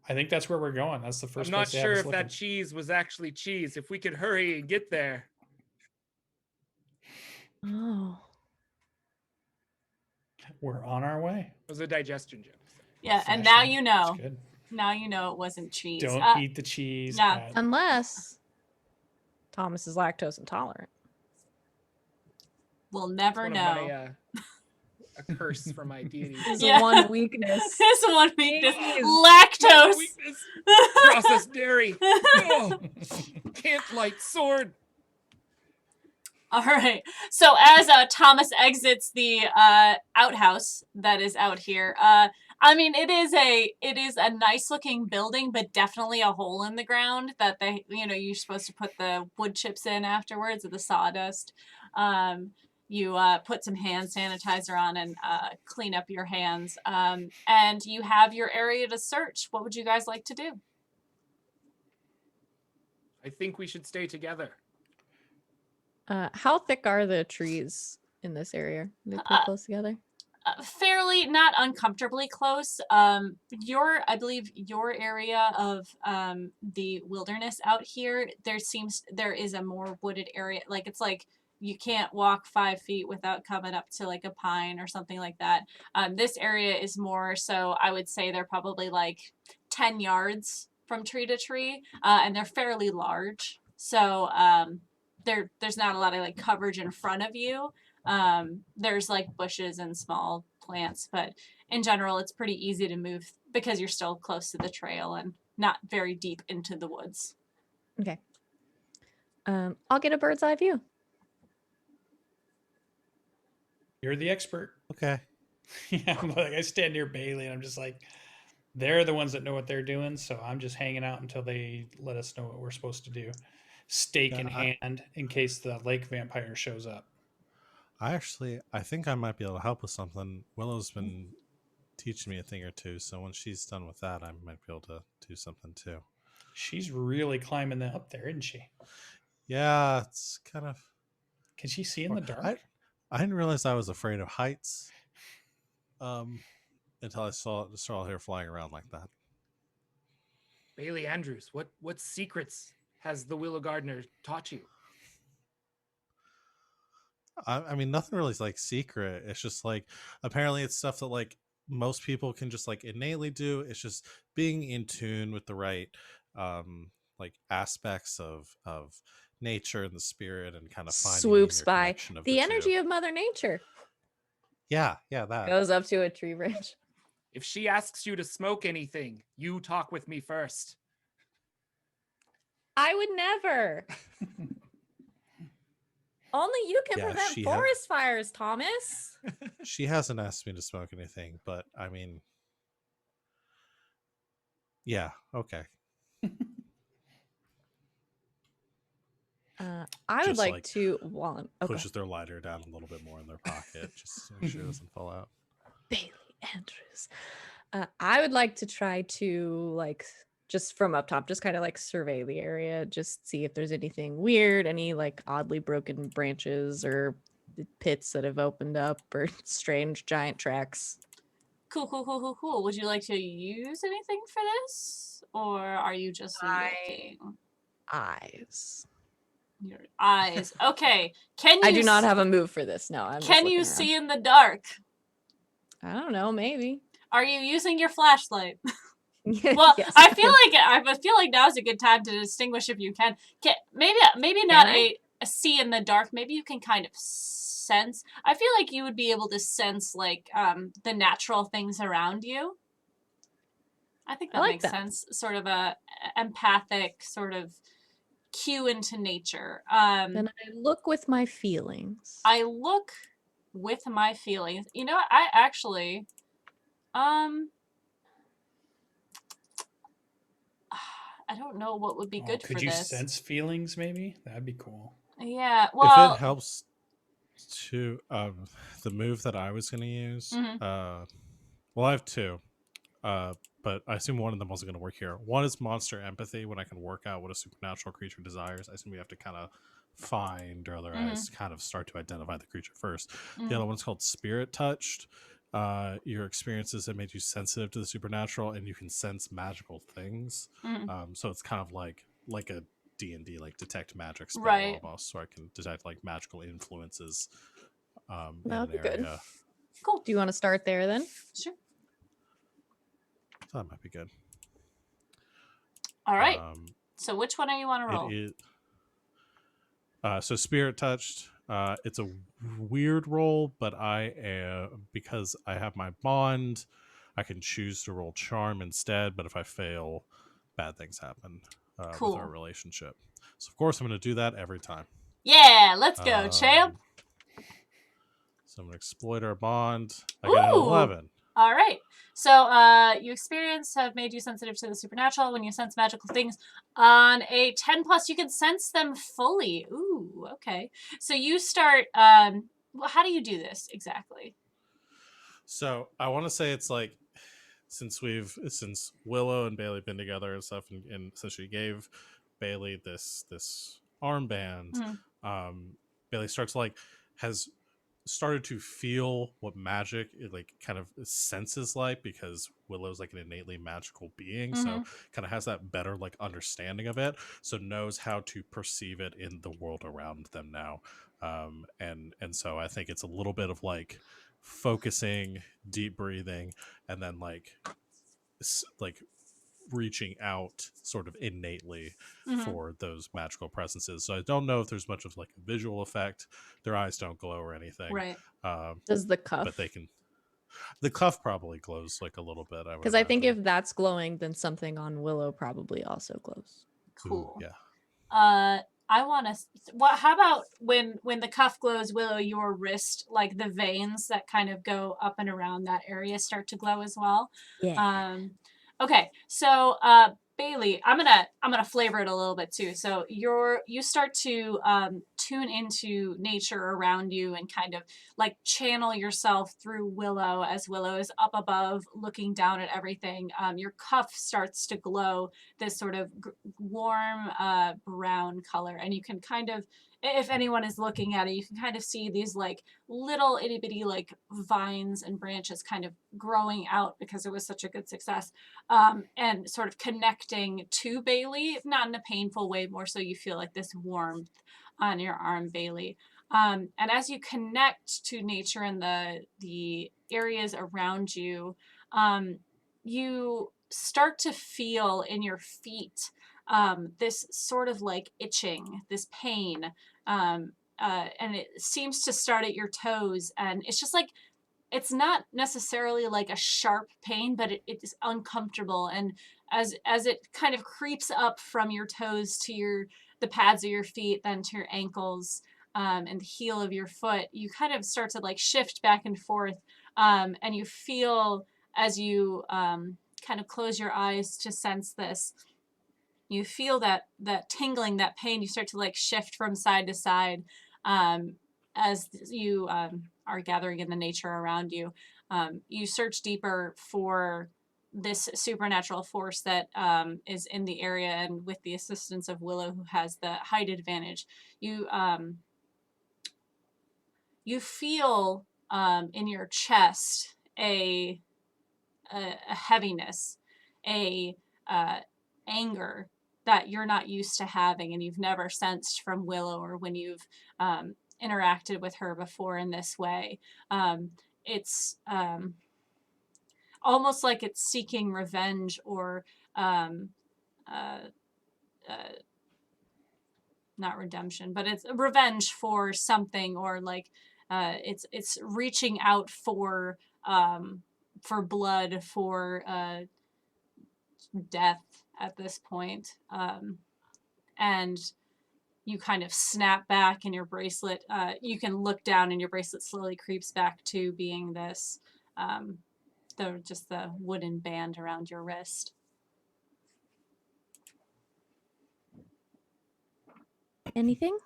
I think that's where we're going. That's the first I'm not place they have sure us if looking. that cheese was actually cheese. If we could hurry and get there. Oh. We're on our way. It was a digestion joke. Yeah, and Fashion. now you know. That's good. Now you know it wasn't cheese. Don't eat the cheese. yeah. Unless Thomas is lactose intolerant. We'll never One know. of my, a curse from my deity. His Yeah. one weakness. This one weakness, Please. lactose. Weakness. Processed dairy. Oh, can't light sword. All right. So as Thomas exits the outhouse that is out here, I mean, it is a nice looking building, but definitely a hole in the ground that you're supposed to put the wood chips in afterwards, or the sawdust. you put some hand sanitizer on and clean up your hands. And you have your area to search. What would you guys like to do? I think we should stay together. How thick are the trees in this area? Are they pretty close together? Fairly, not uncomfortably close. I believe your area of the wilderness out here, there is a more wooded area. Like it's like you can't walk 5 feet without coming up to like a pine or something like that. This area is more so. I would say they're probably like 10 yards from tree to tree, and they're fairly large. So there's not a lot of like coverage in front of you. There's like bushes and small plants, but in general, it's pretty easy to move because you're still close to the trail and not very deep into the woods. Okay. I'll get a bird's eye view. You're the expert. Okay. Yeah, I'm like, I stand near Bailey and I'm just like, they're the ones that know what they're doing. So I'm just hanging out until they let us know what we're supposed to do. Stake in hand in case the lake vampire shows up. I think I might be able to help with something. Willow's been teaching me a thing or two, so when she's done with that, I might be able to do something too. She's really climbing up there, isn't she? Yeah, it's kind of. Can she see in the dark? I didn't realize I was afraid of heights until I saw her flying around like that. Bailey Andrews, what secrets has the Willow Gardener taught you? I mean, nothing really is like secret. It's just like apparently it's stuff that like most people can just like innately do. It's just being in tune with the right like aspects of nature and the spirit and kind of finding Swoops your by connection of the two. energy of Mother Nature. Yeah, that. Goes up to a tree branch. If she asks you to smoke anything, you talk with me first. I would never. Only you can prevent forest fires, Thomas. She hasn't asked me to smoke anything, but I mean, yeah, okay. I would Just, like to pushes their lighter down a little bit more in their pocket just to make sure it doesn't fall out. Bailey Andrews. I would like to try to like just from up top, just kind of like survey the area, just see if there's anything weird, any like oddly broken branches or pits that have opened up or strange giant tracks. Cool. Would you like to use anything for this? Or are you just looking? Eyes. Your eyes. Okay. I do not have a move for this. No, I'm Can you see in the dark? I don't know, maybe. Are you using your flashlight? Well, yes. I feel like now's a good time to distinguish if you can. Maybe not a see in the dark. Maybe you can kind of sense. I feel like you would be able to sense like the natural things around you. I think that makes sense. Sort of a empathic sort of cue into nature. Then I look with my feelings. I look with my feelings. You know what? I actually I don't know what would be good for this. Could you sense feelings maybe? That'd be cool. Yeah, well... If it helps to... the move that I was going to use... well, I have two. But I assume one of them wasn't going to work here. One is monster empathy, when I can work out what a supernatural creature desires. I assume we have to kind of find or otherwise kind of start to identify the creature first. The other one's called spirit touched. Your experiences have made you sensitive to the supernatural and you can sense magical things. So it's kind of like a D&D, like detect magic spell almost. So I can detect like magical influences in an area. Good. Cool. Do you want to start there then? Sure. That might be good. All right. So which one are you on a roll? So spirit touched. It's a weird roll, but because I have my bond, I can choose to roll charm instead. But if I fail, bad things happen with our relationship. So of course I'm going to do that every time. Yeah, let's go, champ. So I'm going to exploit our bond. I get an 11. All right. So you have made you sensitive to the supernatural. When you sense magical things on a 10+, you can sense them fully. Ooh, okay. So you start Well, how do you do this exactly? So I want to say it's like since Willow and Bailey been together and stuff, and since she gave Bailey this armband, Mhm. Bailey starts like has started to feel what magic like kind of senses like, because Willow's like an innately magical being, so Mhm. kind of has that better like understanding of it, so knows how to perceive it in the world around them now. And so I think it's a little bit of like focusing, deep breathing, and then like reaching out sort of innately Mhm. for those magical presences. So I don't know if there's much of like a visual effect. Their eyes don't glow or anything, Right. um, Does the but they cuff? can. The cuff probably glows like a little bit, I would Because I think imagine. if that's glowing, then something on Willow probably also glows. Ooh, Cool. yeah. I want to. What? How about when the cuff glows, Willow, your wrist, like the veins that kind of go up and around that area, start to glow as well. Yeah. Okay, so Bailey, I'm gonna flavor it a little bit too. So you start to tune into nature around you and kind of like channel yourself through Willow as Willow is up above looking down at everything. Your cuff starts to glow this sort of warm brown color, and you can kind of, if anyone is looking at it, you can kind of see these like little itty bitty like vines and branches kind of growing out because it was such a good success, and sort of connecting to Bailey, not in a painful way, more so you feel like this warmth on your arm, Bailey. And as you connect to nature and the areas around you, you start to feel in your feet this sort of like itching, this pain. And it seems to start at your toes, and it's just like it's not necessarily like a sharp pain, but it is uncomfortable. And as it kind of creeps up from your toes to the pads of your feet, then to your ankles, and the heel of your foot, you kind of start to like shift back and forth, and you feel as you kind of close your eyes to sense this, you feel that tingling, that pain. You start to like shift from side to side, um, as you are gathering in the nature around you. You search deeper for this supernatural force that is in the area, and with the assistance of Willow, who has the height advantage, you you feel in your chest a heaviness, a anger that you're not used to having and you've never sensed from Willow or when you've interacted with her before in this way. It's almost like it's seeking revenge or um, uh, uh, not redemption, but it's revenge for something, or like it's reaching out for blood, for death at this point. And you kind of snap back, and your bracelet, you can look down, and your bracelet slowly creeps back to being this, um, just the wooden band around your wrist. Anything?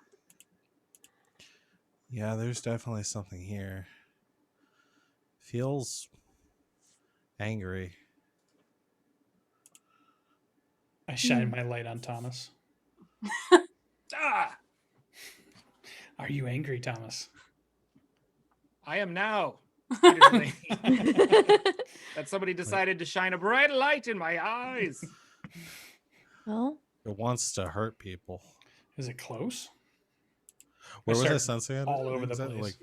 Yeah, there's definitely something here. Feels angry. I shine my light on Thomas. Ah, Are you angry, Thomas? I am now. Repeatedly. That somebody decided to shine a bright light in my eyes. Well, It wants to hurt people. Is it close? Where was I start sensing it? all over the Exactly, place.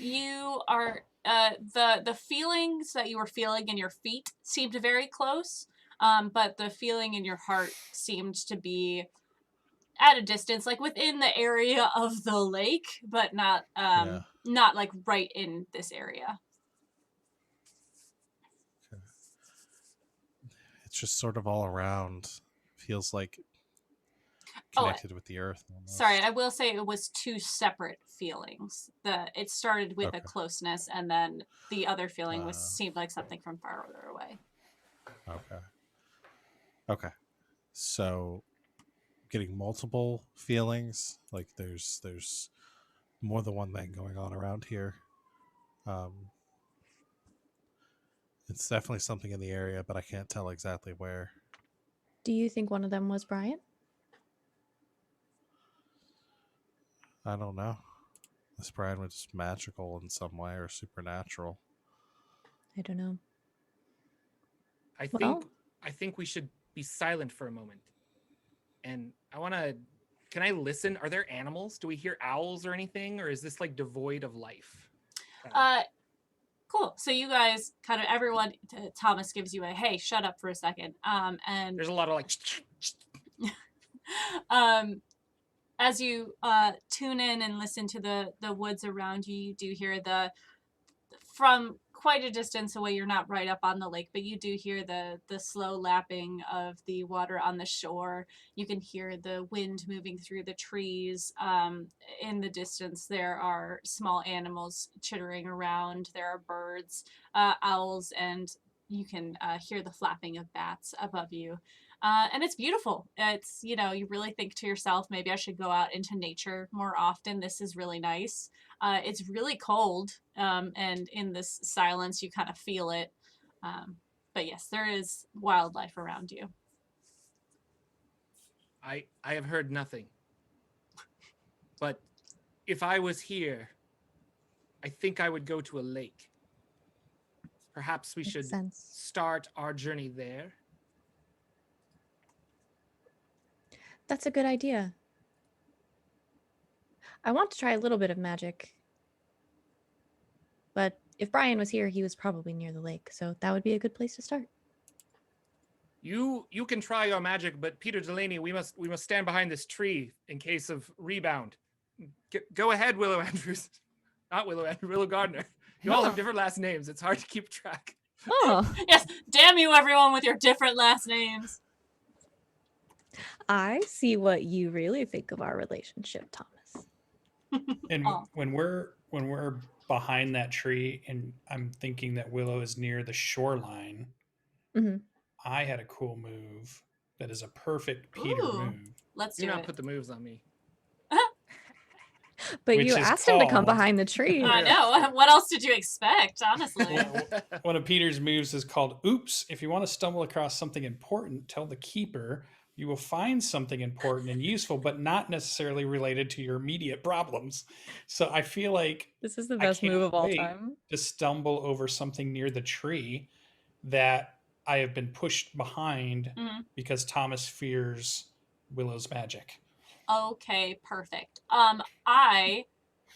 You are the feelings that you were feeling in your feet seemed very close, but the feeling in your heart seemed to be at a distance, like within the area of the lake, but Yeah. not like right in this area. It's just sort of all around. Feels like Oh, connected with the earth almost. sorry, I will say it was two separate feelings. It started with a Okay. closeness, and then the other feeling was seemed like something from farther away. Okay. Okay. So getting multiple feelings, like there's more than one thing going on around here. Um, it's definitely something in the area, but I can't tell exactly where. Do you think one of them was Brian? I don't know. This Brian was magical in some way or supernatural. I don't know. I Well- think we should be silent for a moment. And I want to can I listen? Are there animals? Do we hear owls or anything, or is this like devoid of life? Cool. So you guys kind of everyone. Thomas gives you a hey, shut up for a second. And There's a lot of like um, as you tune in and listen to the woods around you, you do hear from quite a distance away. You're not right up on the lake, but you do hear the slow lapping of the water on the shore. You can hear the wind moving through the trees. In the distance, there are small animals chittering around. There are birds, owls, and you can hear the flapping of bats above you. And it's beautiful. It's, you really think to yourself, maybe I should go out into nature more often. This is really nice. It's really cold, and in this silence, you kind of feel it. But yes, there is wildlife around you. I have heard nothing. But if I was here, I think I would go to a lake. Perhaps we Makes should sense. start our journey there. That's a good idea. I want to try a little bit of magic. But if Brian was here, he was probably near the lake, so that would be a good place to start. You can try your magic, but Peter Delaney, we must stand behind this tree in case of rebound. Go ahead, Willow Andrews. Not Willow Andrews, Willow Gardner. You all have different last names. It's hard to keep track. Oh, Yes, damn you, everyone, with your different last names. I see what you really think of our relationship, Thomas. And Oh. when we're behind that tree, and I'm thinking that Willow is near the shoreline, Mhm. I had a cool move that is a perfect Peter Ooh. move. Let's Do do not it. put the moves on me. But Which you is asked him to come called- behind the tree. I know. What else did you expect, honestly? One of Peter's moves is called Oops. If you want to stumble across something important, tell the keeper you will find something important and useful, but not necessarily related to your immediate problems. So I feel like This is the I best move can't of all wait time. to stumble over something near the tree that I have been pushed behind Mhm. because Thomas fears Willow's magic. Okay, perfect. I'm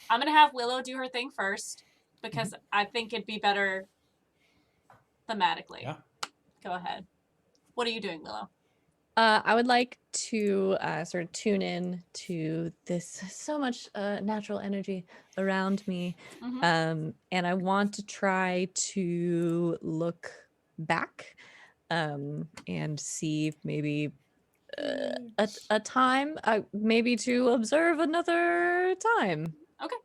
gonna have Willow do her thing first because I think it'd be better thematically. Yeah. Go ahead. What are you doing, Willow? I would like to sort of tune in to this so much natural energy around me. Mhm. And I want to try to look back and see maybe a time, maybe to observe another time. Okay.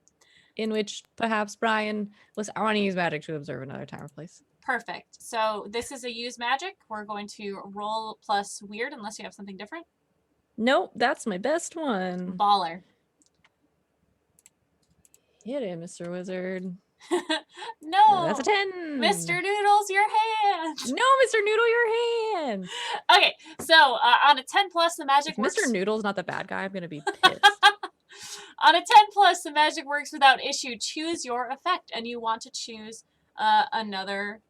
In which perhaps Brian was. I want to use magic to observe another time or place. Perfect. So this is a use magic. We're going to roll plus weird unless you have something different. Nope, that's my best one. Baller. Hit it, Mr. Wizard. No. That's a 10. Mr. Noodles, your hand. No, Mr. Noodle, your hand. Okay, so on a 10 plus, the magic If works. Mr. Noodle's not the bad guy, I'm gonna be pissed. On a 10 plus, the magic works without issue. Choose your effect, and you want to choose another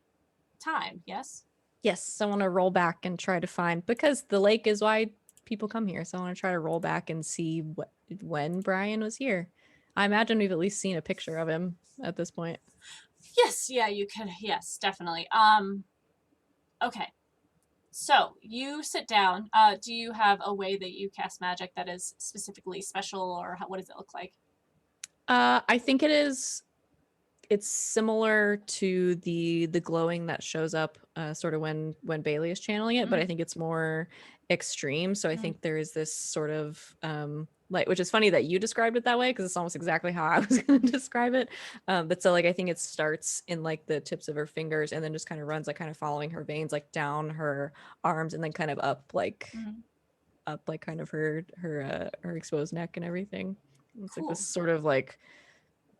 time. Yes. Yes, I want to roll back and try to find, because the lake is why people come here. So I want to try to roll back and see when Brian was here. I imagine we've at least seen a picture of him at this point. Yes. Yeah. You can. Yes. Definitely. Okay. So you sit down. Do you have a way that you cast magic that is specifically special, or what does it look like? I think it's similar to the glowing that shows up sort of when Bailey is channeling it, but I think it's more extreme. So I think there is this sort of like, which is funny that you described it that way, because it's almost exactly how I was going to describe it. But so like I think it starts in like the tips of her fingers and then just kind of runs like kind of following her veins, like down her arms and then kind of up like kind of her exposed neck and everything. It's Cool. like this sort of like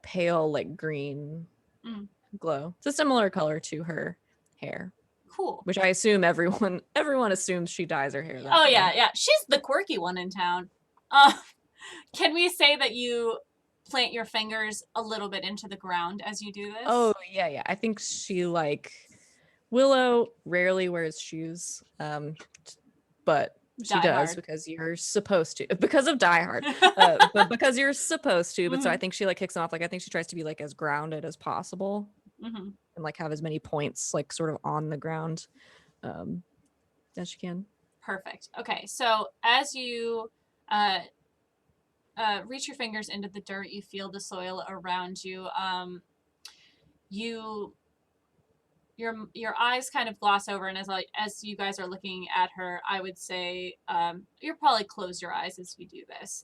pale, like green Mm. glow. It's a similar color to her hair, Cool. which I assume everyone assumes she dyes her hair that Oh way. yeah. She's the quirky one in town. Can we say that you plant your fingers a little bit into the ground as you do this? Oh yeah. I think she like Willow rarely wears shoes, but she Die does Hard. because you're supposed to, because of Die Hard, but because you're supposed to. But so I think she like kicks them off. Like I think she tries to be like as grounded as possible Mhm. and like have as many points like sort of on the ground as she can. Perfect. Okay, so as you reach your fingers into the dirt, you feel the soil around you. You your eyes kind of gloss over, and as you guys are looking at her, I would say you'll probably close your eyes as we do this.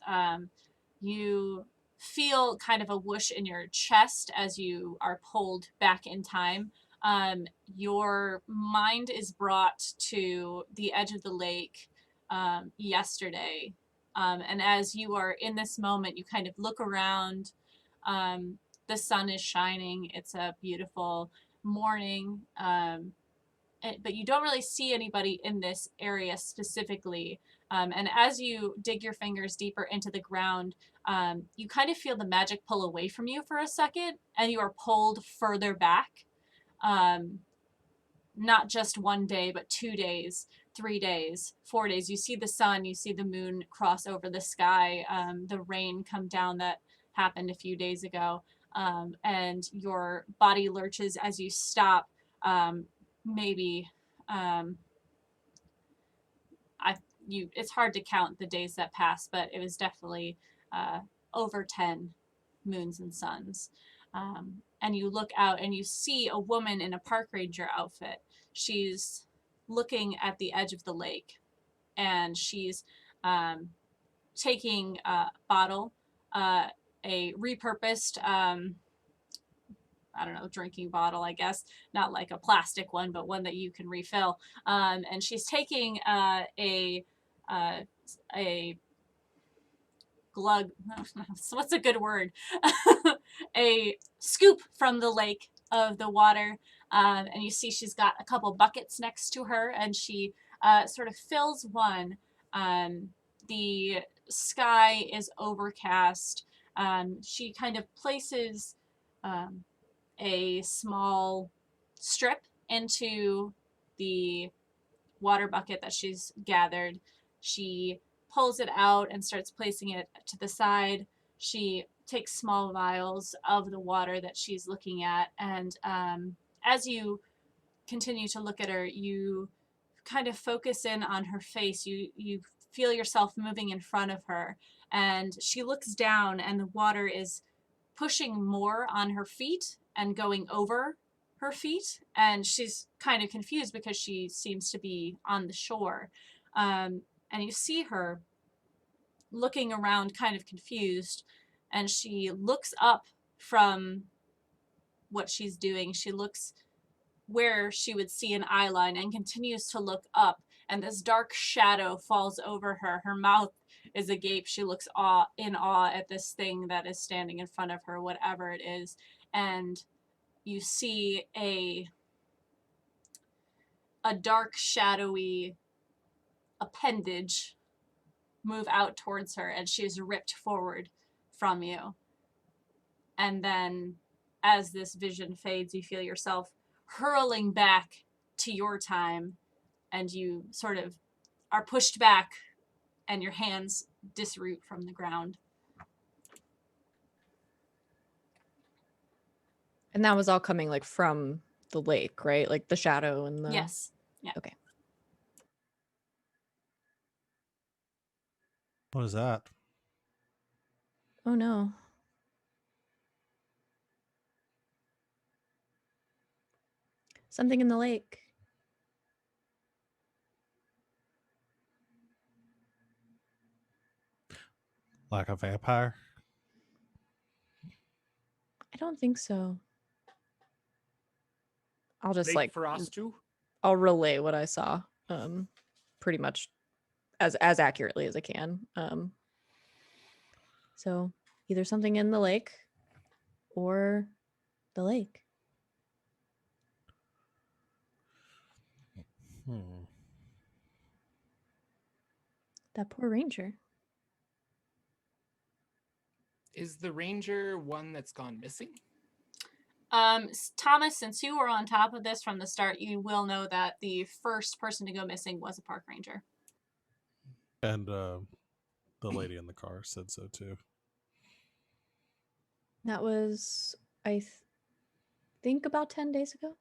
You feel kind of a whoosh in your chest as you are pulled back in time. Your mind is brought to the edge of the lake yesterday. And as you are in this moment, you kind of look around. The sun is shining. It's a beautiful morning. But you don't really see anybody in this area specifically. And as you dig your fingers deeper into the ground, you kind of feel the magic pull away from you for a second, and you are pulled further back. Not just 1 day, but 2 days, 3 days, 4 days. You see the sun, you see the moon cross over the sky, the rain come down that happened a few days ago, and your body lurches as you stop. Maybe it's hard to count the days that passed, but it was definitely over 10 moons and suns. And you look out and you see a woman in a park ranger outfit. She's looking at the edge of the lake, and she's taking a bottle, a repurposed I don't know, drinking bottle, I guess, not like a plastic one, but one that you can refill. And she's taking a glug, what's a good word? A scoop from the lake of the water. And you see she's got a couple buckets next to her, and she sort of fills one. The sky is overcast. She kind of places a small strip into the water bucket that she's gathered. She pulls it out and starts placing it to the side. She takes small vials of the water that she's looking at, and as you continue to look at her, you kind of focus in on her face. You feel yourself moving in front of her, and she looks down, and the water is pushing more on her feet and going over her feet, and she's kind of confused because she seems to be on the shore. And you see her looking around kind of confused, and she looks up from what she's doing. She looks where she would see an eye line and continues to look up, and this dark shadow falls over her. Her mouth is agape. She looks in awe at this thing that is standing in front of her, whatever it is. And you see a dark, shadowy appendage move out towards her, and she is ripped forward from you. And then as this vision fades, you feel yourself hurling back to your time, and you sort of are pushed back, and your hands disroot from the ground. And that was all coming like from the lake, right? Like the shadow and the Yes. Yeah. Okay. What is that? Oh no. Something in the lake. Like a vampire? I don't think so. I'll just Lake like for us too. I'll relay what I saw pretty much as accurately as I can. So either something in the lake or the lake. That poor ranger. Is the ranger one that's gone missing? Thomas, since you were on top of this from the start, you will know that the first person to go missing was a park ranger. And the lady in the car said so too. That was, I think, about 10 days ago,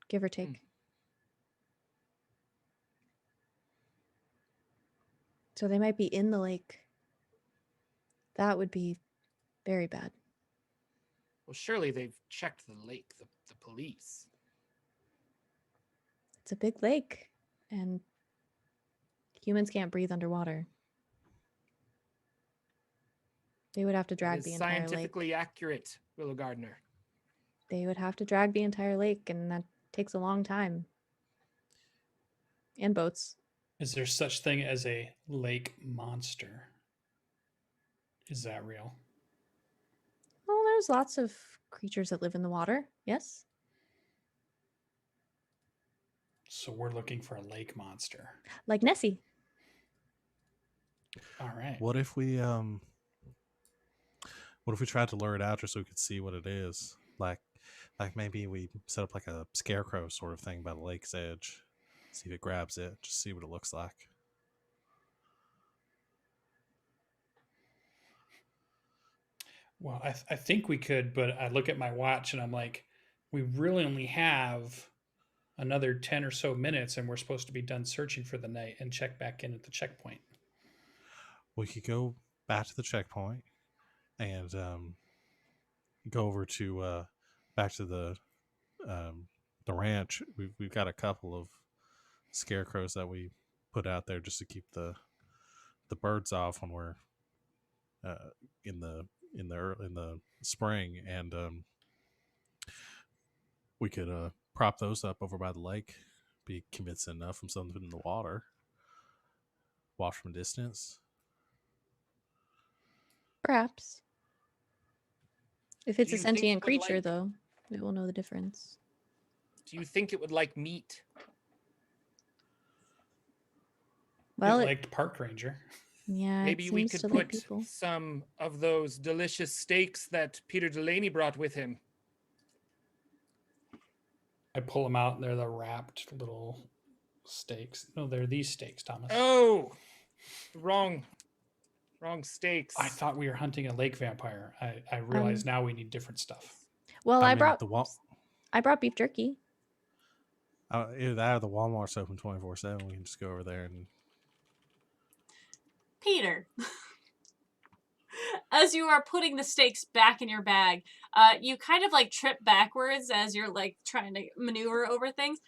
give or take. So they might be in the lake. That would be very bad. Well, surely they've checked the lake, the police. It's a big lake, and humans can't breathe underwater. They would have to drag the entire lake. Scientifically accurate, Willow Gardner. They would have to drag the entire lake, and that takes a long time. And boats. Is there such thing as a lake monster? Is that real? Well, there's lots of creatures that live in the water. Yes. So we're looking for a lake monster. Like Nessie. All right. What if we tried to lure it out just so we could see what it is? Like maybe we set up like a scarecrow sort of thing by the lake's edge. See if it grabs it. Just see what it looks like. Well, I think we could, but I look at my watch and I'm like, we really only have another 10 or so minutes and we're supposed to be done searching for the night and check back in at the checkpoint. We could go back to the checkpoint and go over to back to the ranch. We've got a couple of scarecrows that we put out there just to keep the birds off when we're in the spring, and we could prop those up over by the lake. Be convincing enough from something in the water. Watch from a distance. Perhaps. If it's Do a you think sentient it would creature, like- though, it will know the difference. Do you think it would like meat? Well, It it, liked park ranger. yeah, Maybe it we seems could to like put people. some of those delicious steaks that Peter Delaney brought with him. I pull them out and they're the wrapped little steaks. No, they're these steaks, Thomas. Oh, wrong steaks. I thought we were hunting a lake vampire. I realize now we need different stuff. Well, I mean, brought the brought beef jerky. either that or the Walmart's open 24/7. We can just go over there and. Peter, as you are putting the steaks back in your bag, you kind of like trip backwards as you're like trying to maneuver over things,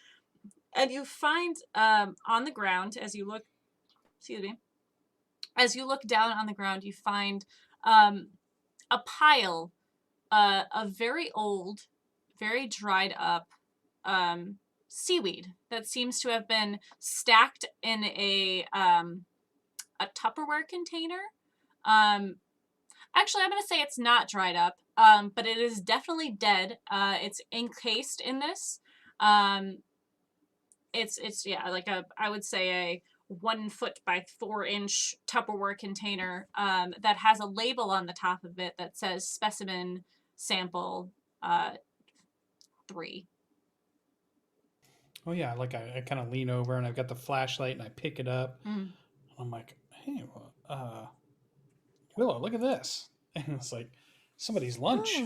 and you find on the ground as you look, as you look down on the ground, you find a pile of very old, very dried up seaweed that seems to have been stacked in a Tupperware container. Actually, I'm going to say it's not dried up, but it is definitely dead. It's encased in this. It's like I would say a 1 foot by 4 inch Tupperware container that has a label on the top of it that says specimen sample 3. Oh yeah, like I kind of lean over and I've got the flashlight and I pick it up. I'm like, hey, Willow, look at this. And it's like somebody's lunch.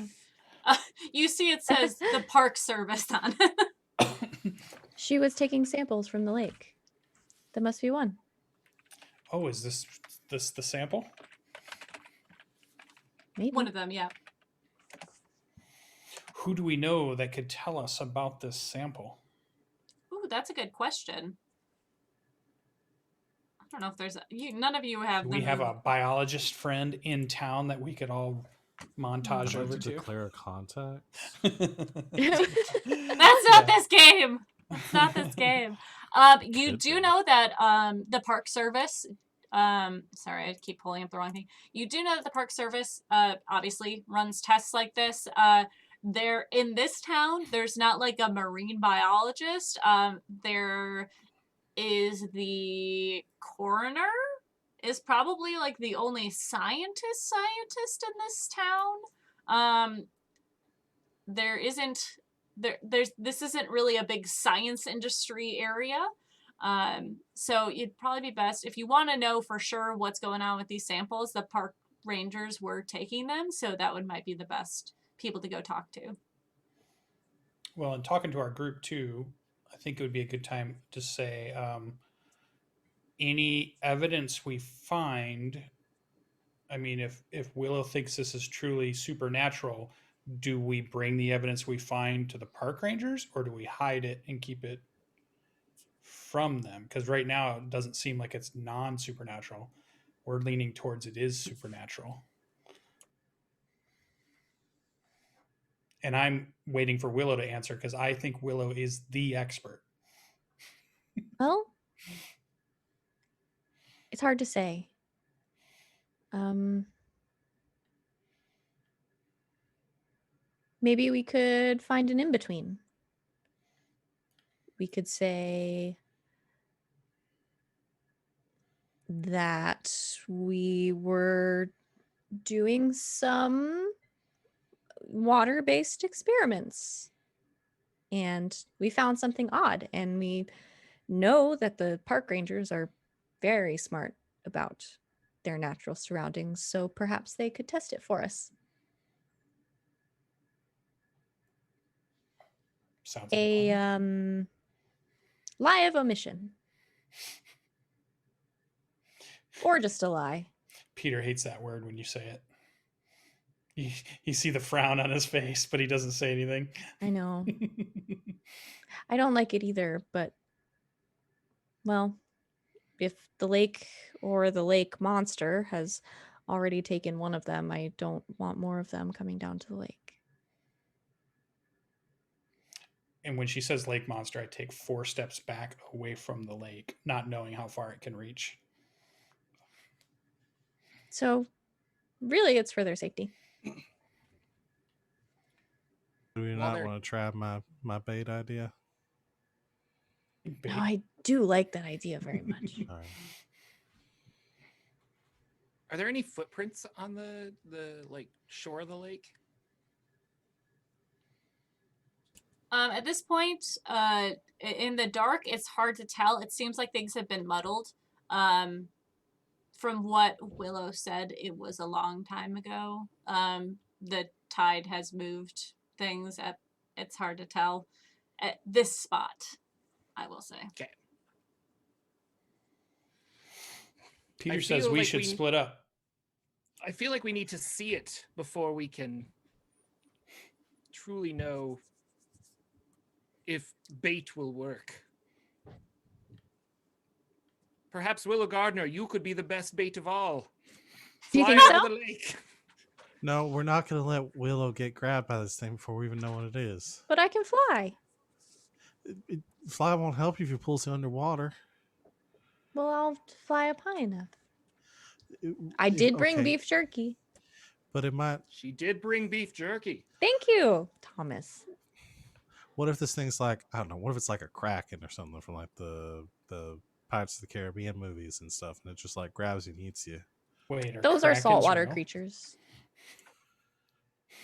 Oh. You see it says the Park Service on it. She was taking samples from the lake. That must be one. Oh, is this the sample? Maybe. One of them, yeah. Who do we know that could tell us about this sample? Ooh, that's a good question. I don't know if there's none of you have. Do we have a biologist friend in town that we could all montage I'd like over to to? declare a contact. That's not this game. That's not this game. You do know that the Park Service Sorry, I keep pulling up the wrong thing. You do know that the Park Service obviously runs tests like this. There in this town, there's not like a marine biologist. There is the coroner is probably like the only scientist in this town. There isn't there's this isn't really a big science industry area. So it'd probably be best if you want to know for sure what's going on with these samples. The park rangers were taking them, so that might be the best people to go talk to. Well, and talking to our group too, I think it would be a good time to say any evidence we find. I mean, if Willow thinks this is truly supernatural, do we bring the evidence we find to the park rangers, or do we hide it and keep it from them? Because right now it doesn't seem like it's non-supernatural. We're leaning towards it is supernatural. And I'm waiting for Willow to answer because I think Willow is the expert. Well, it's hard to say. Maybe we could find an in-between. We could say that we were doing some water-based experiments and we found something odd, and we know that the park rangers are very smart about their natural surroundings, so perhaps they could test it for us. Sounds A like fun. lie of omission. Or just a lie. Peter hates that word when you say it. You see the frown on his face, but he doesn't say anything. I know. I don't like it either, but, well, if the lake or the lake monster has already taken one of them, I don't want more of them coming down to the lake. And when she says lake monster, I take 4 steps back away from the lake, not knowing how far it can reach. So, really, it's for their safety. Do we Well, not want to try my bait idea? No, I do like that idea very much. All right. Are there any footprints on the like shore of the lake? At this point, in the dark, it's hard to tell. It seems like things have been muddled. From what Willow said, it was a long time ago. The tide has moved things. It's hard to tell at this spot, I will say. Okay. Peter I says feel we like should split up. I feel like we need to see it before we can truly know if bait will work. Perhaps Willow Gardner, you could be the best bait of all. Do you Fly think over so? the lake. No, we're not going to let Willow get grabbed by this thing before we even know what it is. But I can fly. Fly won't help you if you pull it underwater. Well, I'll fly up high enough. I did bring okay, beef jerky. but it might. She did bring beef jerky. Thank you, Thomas. What if this thing's like, I don't know, what if it's like a kraken or something from like the Pirates of the Caribbean movies and stuff, and it just like grabs you and eats you? Wait, Those are krakens saltwater real? creatures.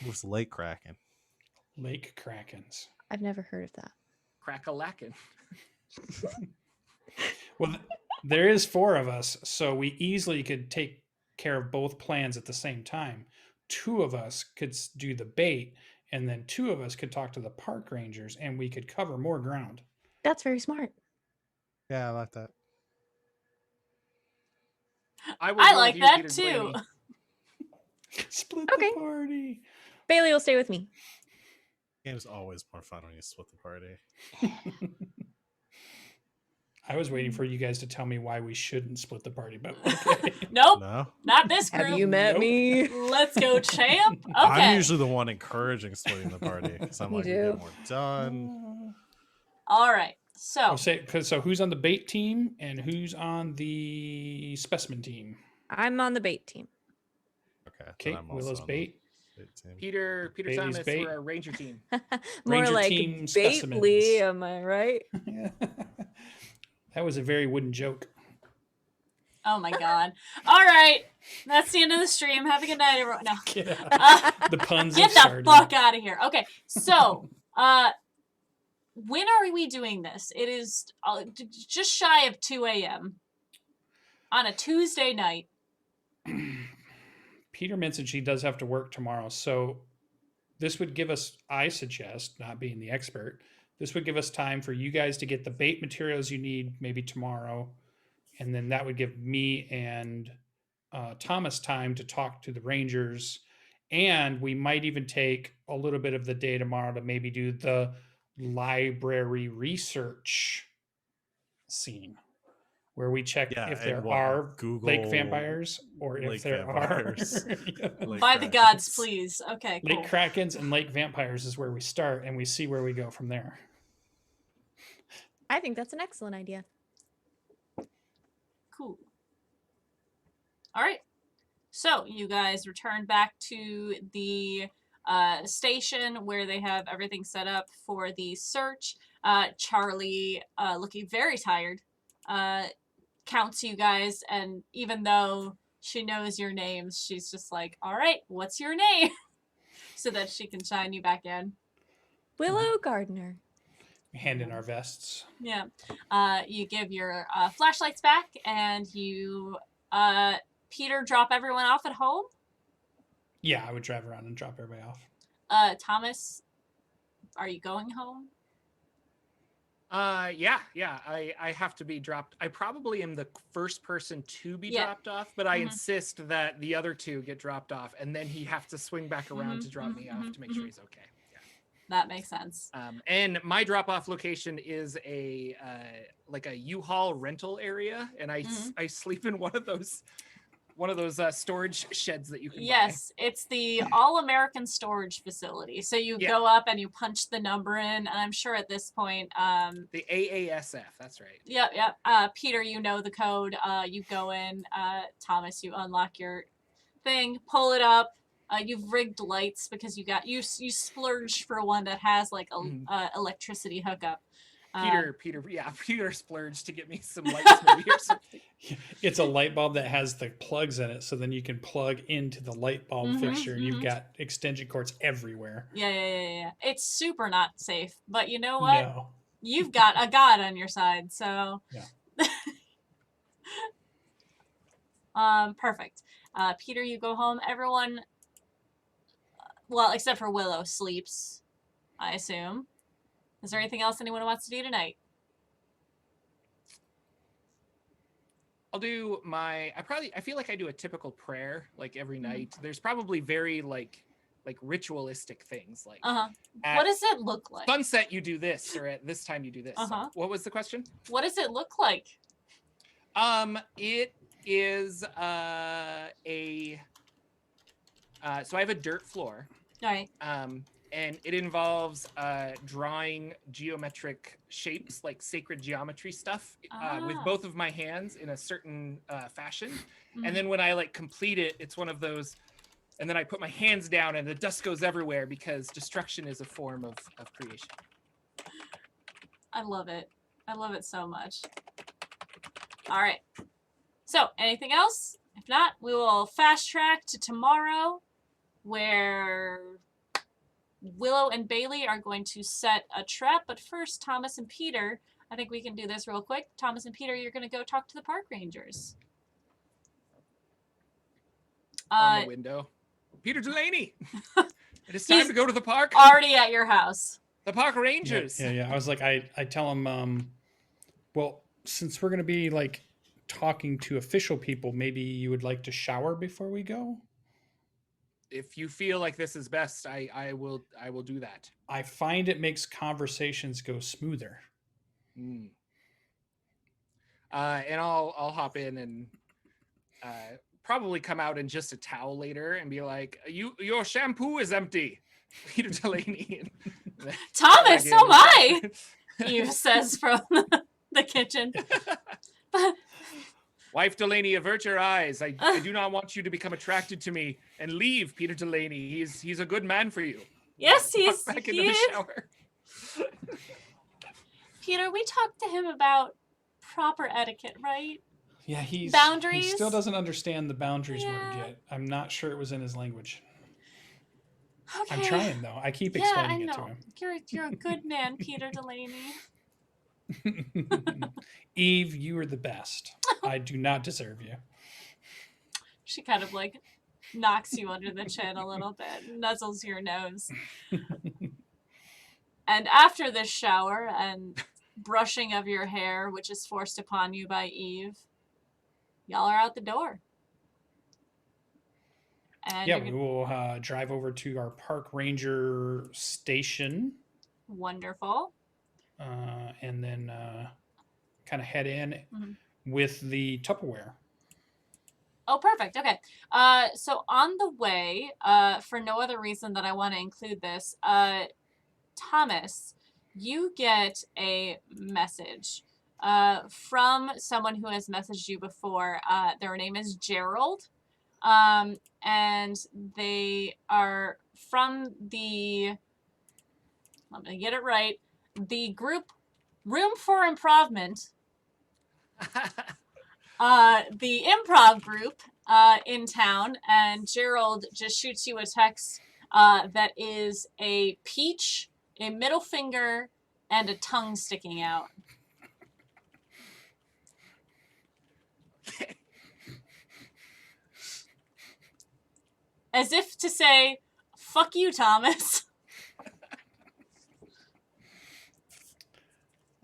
What's lake kraken? Lake krakens. I've never heard of that. Crack-a-lackin'. Well, there is 4 of us, so we easily could take care of both plans at the same time. 2 of us could do the bait, and then 2 of us could talk to the park rangers, and we could cover more ground. That's very smart. Yeah, I like that. I I go like with you, that Peter too. Delaney. Split Okay. the party. Bailey will stay with me. Game's always more fun when you split the party. I was waiting for you guys to tell me why we shouldn't split the party, but okay. Nope, No? not this crew. Have you met Nope. me? Let's go, champ. Okay. I'm usually the one encouraging splitting the party because I'm You like, we do. get more done. All right. So So who's on the bait team and who's on the specimen team? I'm on the bait team. Okay. then Okay, I'm also Willow's on the bait. bait team. Peter Bailey's Thomas, bait. we're our ranger team. More Ranger like team Bately, specimens. am I right? That was a very wooden joke. oh my god. All right. That's the end of the stream. Have a good night, everyone. No. Get out. The puns Get have the started. fuck out of here. Okay. So, when are we doing this? It is just shy of 2 a.m. on a Tuesday night. Peter mentioned she does have to work tomorrow, so this would give us, I suggest, not being the expert, this would give us time for you guys to get the bait materials you need maybe tomorrow, and then that would give me and Thomas time to talk to the Rangers, and we might even take a little bit of the day tomorrow to maybe do the library research scene, where we check Yeah, if and there what, are Google lake vampires or if lake there vampires. are Lake By the gods, Krakens. please. Okay, cool. lake krakens and lake vampires is where we start, and we see where we go from there. I think that's an excellent idea. Cool. All right. So you guys return back to the station where they have everything set up for the search. Charlie, looking very tired, counts you guys, and even though she knows your names, she's just like, all right, what's your name? So that she can shine you back in. Willow Gardner. We hand in our vests. Yeah. You give your flashlights back, and you, Peter, drop everyone off at home. Yeah, I would drive around and drop everybody off. Thomas, are you going home? Yeah. I have to be dropped. I probably am the first person to be Yeah. dropped off, but I Mhm. insist that the other two get dropped off, and then he have to swing back around to drop me off to make sure he's okay. That makes sense. And my drop-off location is a like a U-Haul rental area, and I sleep in one of those storage sheds that you can buy. Yes, it's the All-American Storage Facility. So you go up and you punch the number in, and I'm sure at this point, the AASF. That's right. Yep. Peter, you know the code. You go in. Thomas, you unlock your thing, pull it up. You've rigged lights because you splurged for one that has like a electricity hookup. Peter splurged to get me some lights maybe or something. It's a light bulb that has the plugs in it, so then you can plug into the light bulb fixture, and you've got extension cords everywhere. Yeah. It's super not safe, but you know what? No. You've got a god on your side, so Yeah. Perfect. Peter, you go home. Everyone, well, except for Willow, sleeps, I assume. Is there anything else anyone wants to do tonight? I'll do I feel like I do a typical prayer like every night. There's probably very like ritualistic things like what does it look like? Sunset you do this, or at this time you do this. So what was the question? What does it look like? It is so I have a dirt floor. All right. And it involves drawing geometric shapes, like sacred geometry stuff, with both of my hands in a certain fashion. And then when I like complete it, it's one of those, and then I put my hands down and the dust goes everywhere because destruction is a form of creation. I love it. I love it so much. All right. So, anything else? If not, we will fast track to tomorrow, where Willow and Bailey are going to set a trap. But first, Thomas and Peter, I think we can do this real quick. Thomas and Peter, you're going to go talk to the park rangers. On the window. Peter Delaney! It is time to go to the park. Already at your house. The park rangers. Yeah. I was like, I tell him, well, since we're going to be like talking to official people, maybe you would like to shower before we go? If you feel like this is best, I will do that. I find it makes conversations go smoother. And I'll hop in and probably come out in just a towel later and be like, your shampoo is empty, Peter Delaney. Thomas, so am I. Eve says from the kitchen. But Wife Delaney, avert your eyes. I do not want you to become attracted to me and leave Peter Delaney. He's a good man for you. yes, Walk back into the shower. Peter, we talked to him about proper etiquette, right? Yeah, he Boundaries? still doesn't understand the boundaries word Yeah. yet. I'm not sure it was in his language. Okay. I'm trying though. I keep Yeah, explaining I it to know. him. You're a good man, Peter Delaney. Eve, you are the best. I do not deserve you. She kind of like knocks you under the chin a little bit, nuzzles your nose. And after this shower and brushing of your hair, which is forced upon you by Eve, y'all are out the door. And Yeah, you're we will drive over to our park ranger station wonderful. and then kind of head in Mhm. with the Tupperware. Oh, perfect. Okay. So on the way, for no other reason that I want to include this, Thomas, you get a message from someone who has messaged you before. Their name is Gerald, and they are from the, let me get it right, the group Room for Improvement, the improv group in town, and Gerald just shoots you a text that is a peach, a middle finger, and a tongue sticking out. As if to say, fuck you, Thomas.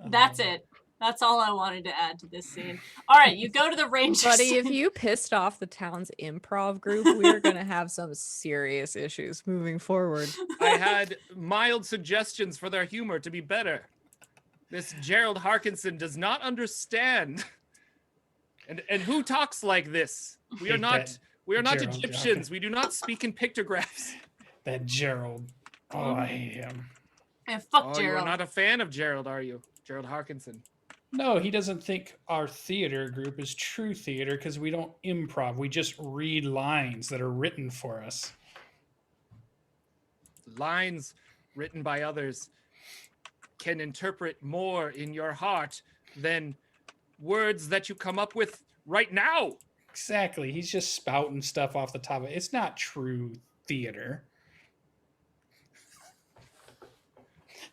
That's it. That's all I wanted to add to this scene. All right, you go to the ranger Buddy, if station. you pissed off the town's improv group, we're gonna have some serious issues moving forward. I had mild suggestions for their humor to be better. This Gerald Harkinson does not understand. And who talks like this? We are Hate not that Gerald Egyptians. Harkinson. We do not speak in pictographs. That Gerald. Oh, I hate him. And fuck Oh, you are Gerald. not a fan of Gerald, are you? Gerald Harkinson. No, he doesn't think our theater group is true theater because we don't improv. We just read lines that are written for us. Lines written by others can interpret more in your heart than words that you come up with right now. Exactly. He's just spouting stuff off the top of it. It's not true theater.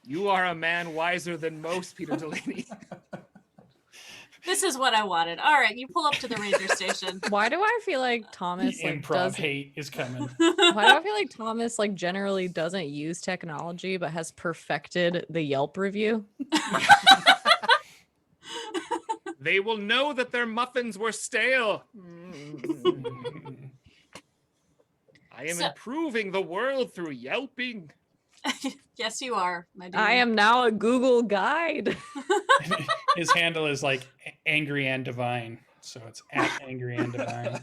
You are a man wiser than most, Peter Delaney. This is what I wanted. All right, you pull up to the ranger station. Why do I feel like Thomas The like improv does? hate is coming. Why do I feel like Thomas like generally doesn't use technology but has perfected the Yelp review? They will know that their muffins were stale. I am So- improving the world through yelping. Yes, you are, my dude. I am now a Google guide. His handle is like Angry and Divine. So it's at Angry and Divine.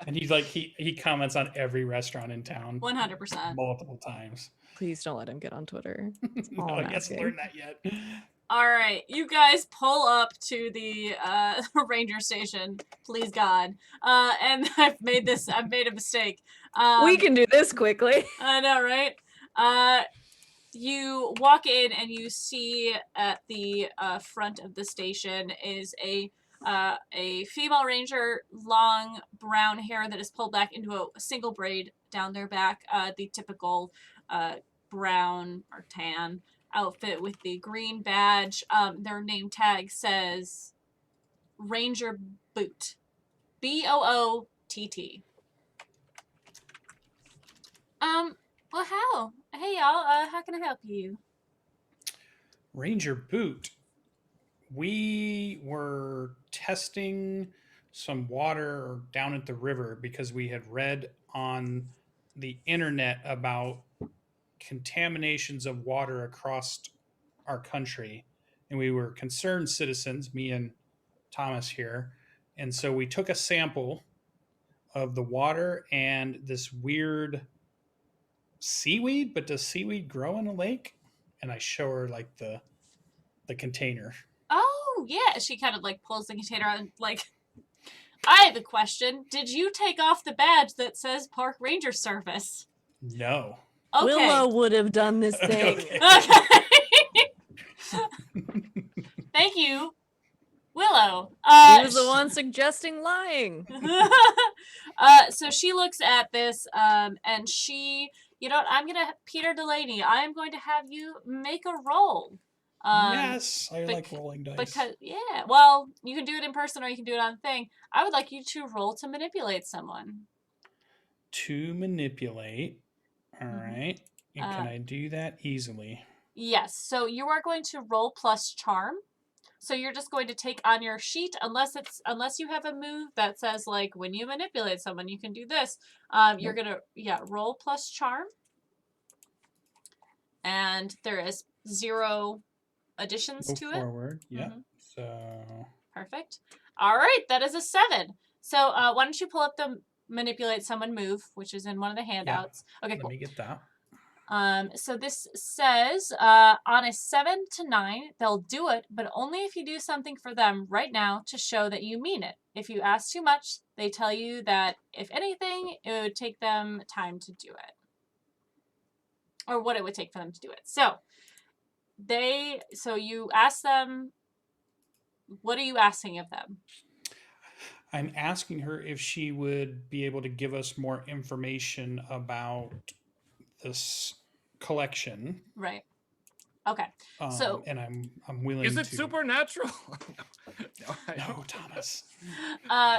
And he's like he comments on every restaurant in town 100%. multiple times. Please don't let him get on Twitter. all No, I'm he hasn't asking. learned that yet. All right, you guys pull up to the ranger station, please God. And I've made a mistake. We can do this quickly. I know, right? You walk in and you see at the front of the station is a female ranger, long brown hair that is pulled back into a single braid down their back, the typical brown or tan outfit with the green badge. Their name tag says Ranger Boot. BOOTT. Well, how? Hey, y'all. How can I help you? Ranger Boot. We were testing some water down at the river because we had read on the internet about contaminations of water across our country. And we were concerned citizens, me and Thomas here. And so we took a sample of the water and this weird seaweed, but does seaweed grow in a lake? And I show her like the the container. Oh, yeah. She kind of like pulls the container out and like, I have a question. Did you take off the badge that says Park Ranger Service? No. Okay. Willow would have done this thing. Okay. Okay. Thank you, Willow. She was the one suggesting lying. So she looks at this, and she, you know what, Peter Delaney, I'm going to have you make a roll. Yes, I like rolling dice. Because, yeah, well, you can do it in person or you can do it on thing. I would like you to roll to manipulate someone. To manipulate. All right. And can I do that easily? Yes. So you are going to roll plus charm. So you're just going to take on your sheet, unless you have a move that says like when you manipulate someone, you can do this. You're gonna roll plus charm, and there is 0 additions Go to forward. it. Yeah. Mm-hmm. So Perfect. All right, that is a 7. So why don't you pull up the manipulate someone move, which is in one of the handouts. Okay, cool. Let me get that. So this says on a 7 to 9, they'll do it, but only if you do something for them right now to show that you mean it. If you ask too much, they tell you that if anything, it would take them time to do it. Or what it would take for them to do it. So you ask them, what are you asking of them? I'm asking her if she would be able to give us more information about this collection. Right. Okay. And I'm willing to. Is it supernatural? No, Thomas.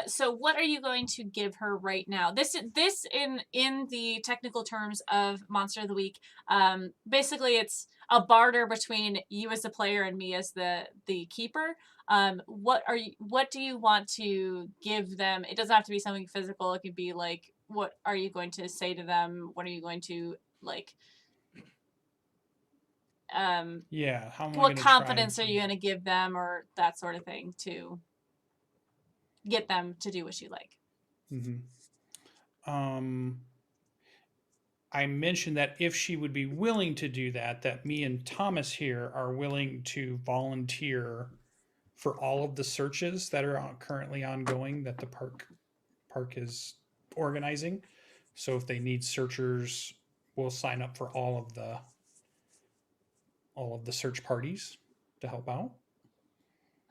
So what are you going to give her right now? This in the technical terms of Monster of the Week. Basically, it's a barter between you as the player and me as the keeper. What do you want to give them? It doesn't have to be something physical. It could be like, what are you going to say to them? What are you going to like? What confidence are you going to give them, or that sort of thing, to get them to do what you like? I mentioned that if she would be willing to do that, that me and Thomas here are willing to volunteer for all of the searches that are currently ongoing that the park is organizing. So if they need searchers, we'll sign up for all of the search parties to help out.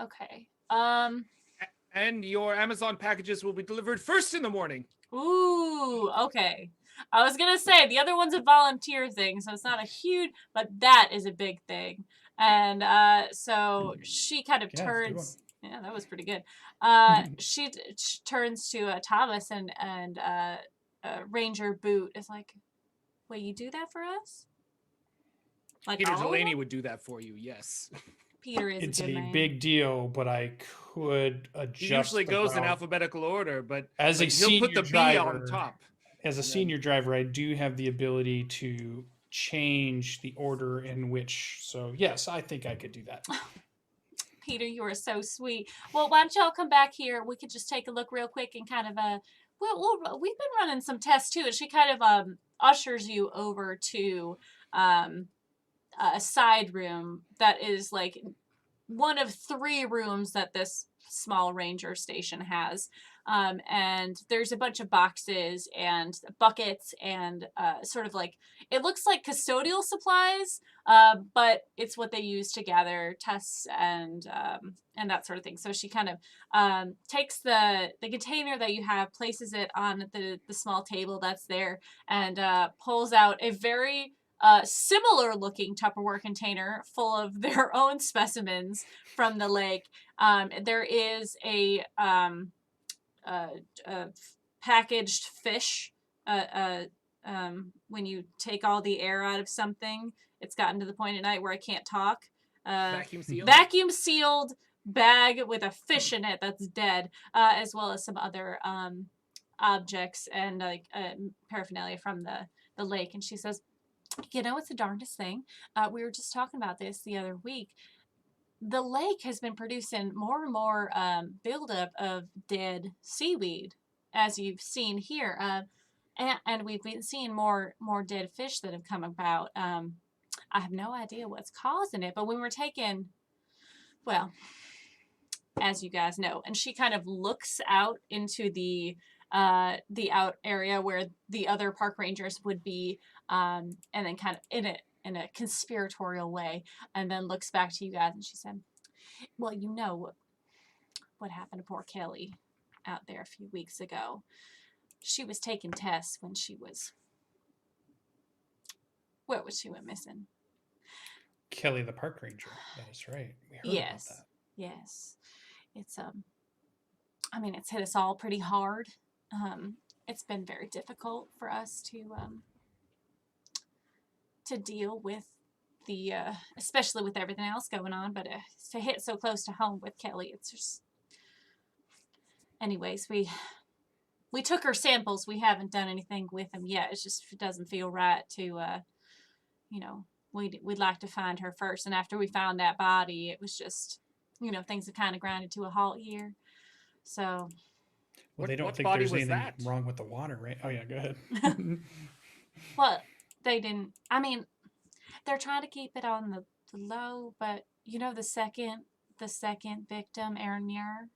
Okay. And your Amazon packages will be delivered first in the morning. Ooh, okay. I was gonna say the other one's a volunteer thing, so it's not a huge, but that is a big thing. And so she kind of turns. Yeah, that was pretty good. She turns to Thomas and Ranger Boot is like, "Wait, you do that for us?" Like Peter Delaney would do that for you, yes. Peter is it's a good a man. big deal, but I could adjust. He usually goes in alphabetical order, but as a he'll put the driver, B on top. As a senior driver, I do have the ability to change the order in which. So yes, I think I could do that. Peter, you are so sweet. Well, why don't y'all come back here? We could just take a look real quick and kind of we've been running some tests too, and she kind of ushers you over to a side room that is like one of 3 rooms that this small ranger station has. And there's a bunch of boxes and buckets and sort of like, it looks like custodial supplies, but it's what they use to gather tests and that sort of thing. So she kind of takes the container that you have, places it on the small table that's there, and pulls out a very similar looking Tupperware container full of their own specimens from the lake. There is a packaged fish. When you take all the air out of something, it's gotten to the point at night where I can't talk. Vacuum sealed bag with a fish in it that's dead, as well as some other objects and like paraphernalia from the lake. And she says, "You know, it's the darndest thing. We were just talking about this the other week. The lake has been producing more and more buildup of dead seaweed, as you've seen here. And we've been seeing more dead fish that have come about. I have no idea what's causing it, but when we're taking Well, as you guys know, and she kind of looks out into the out area where the other park rangers would be, and then kind of in a conspiratorial way, and then looks back to you guys, and she said, "Well, you know what happened to poor Kelly out there a few weeks ago. She was taking tests when she was, what was she went missing?" Kelly the park ranger. That is right. We heard about Yes, that. yes. It's I mean, it's hit us all pretty hard. It's been very difficult for us to deal with the, especially with everything else going on, but to hit so close to home with Kelly, it's just. Anyways, we took her samples. We haven't done anything with them yet. It's just it doesn't feel right to, you know, we'd like to find her first. And after we found that body, it was just, you know, things have kind of grinded to a halt here. So. Well, they don't what think body there's was anything that? wrong with the water, right? Oh yeah, go ahead. Well, they didn't. I mean, they're trying to keep it on the low, but you know, the second victim, Aaron Muir,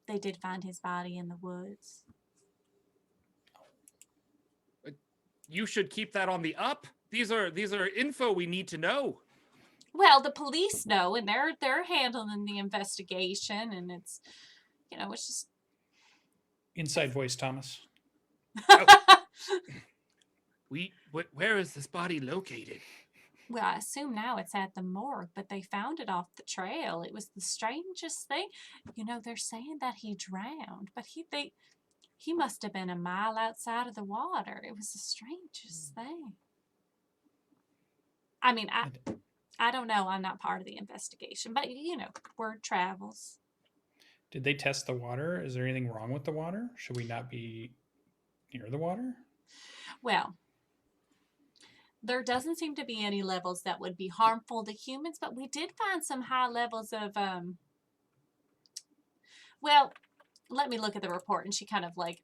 they did find his body in the woods. You should keep that on the up. These are info we need to know. Well, the police know, and they're handling the investigation, and it's, you know, it's just. Inside voice, Thomas. Where is this body located? Well, I assume now it's at the morgue, but they found it off the trail. It was the strangest thing. You know, they're saying that he drowned, but he must have been a mile outside of the water. It was the strangest thing. I mean, I don't know. I'm not part of the investigation, but you know, word travels. Did they test the water? Is there anything wrong with the water? Should we not be near the water? Well, there doesn't seem to be any levels that would be harmful to humans, but we did find some high levels of, well, let me look at the report. And she kind of like,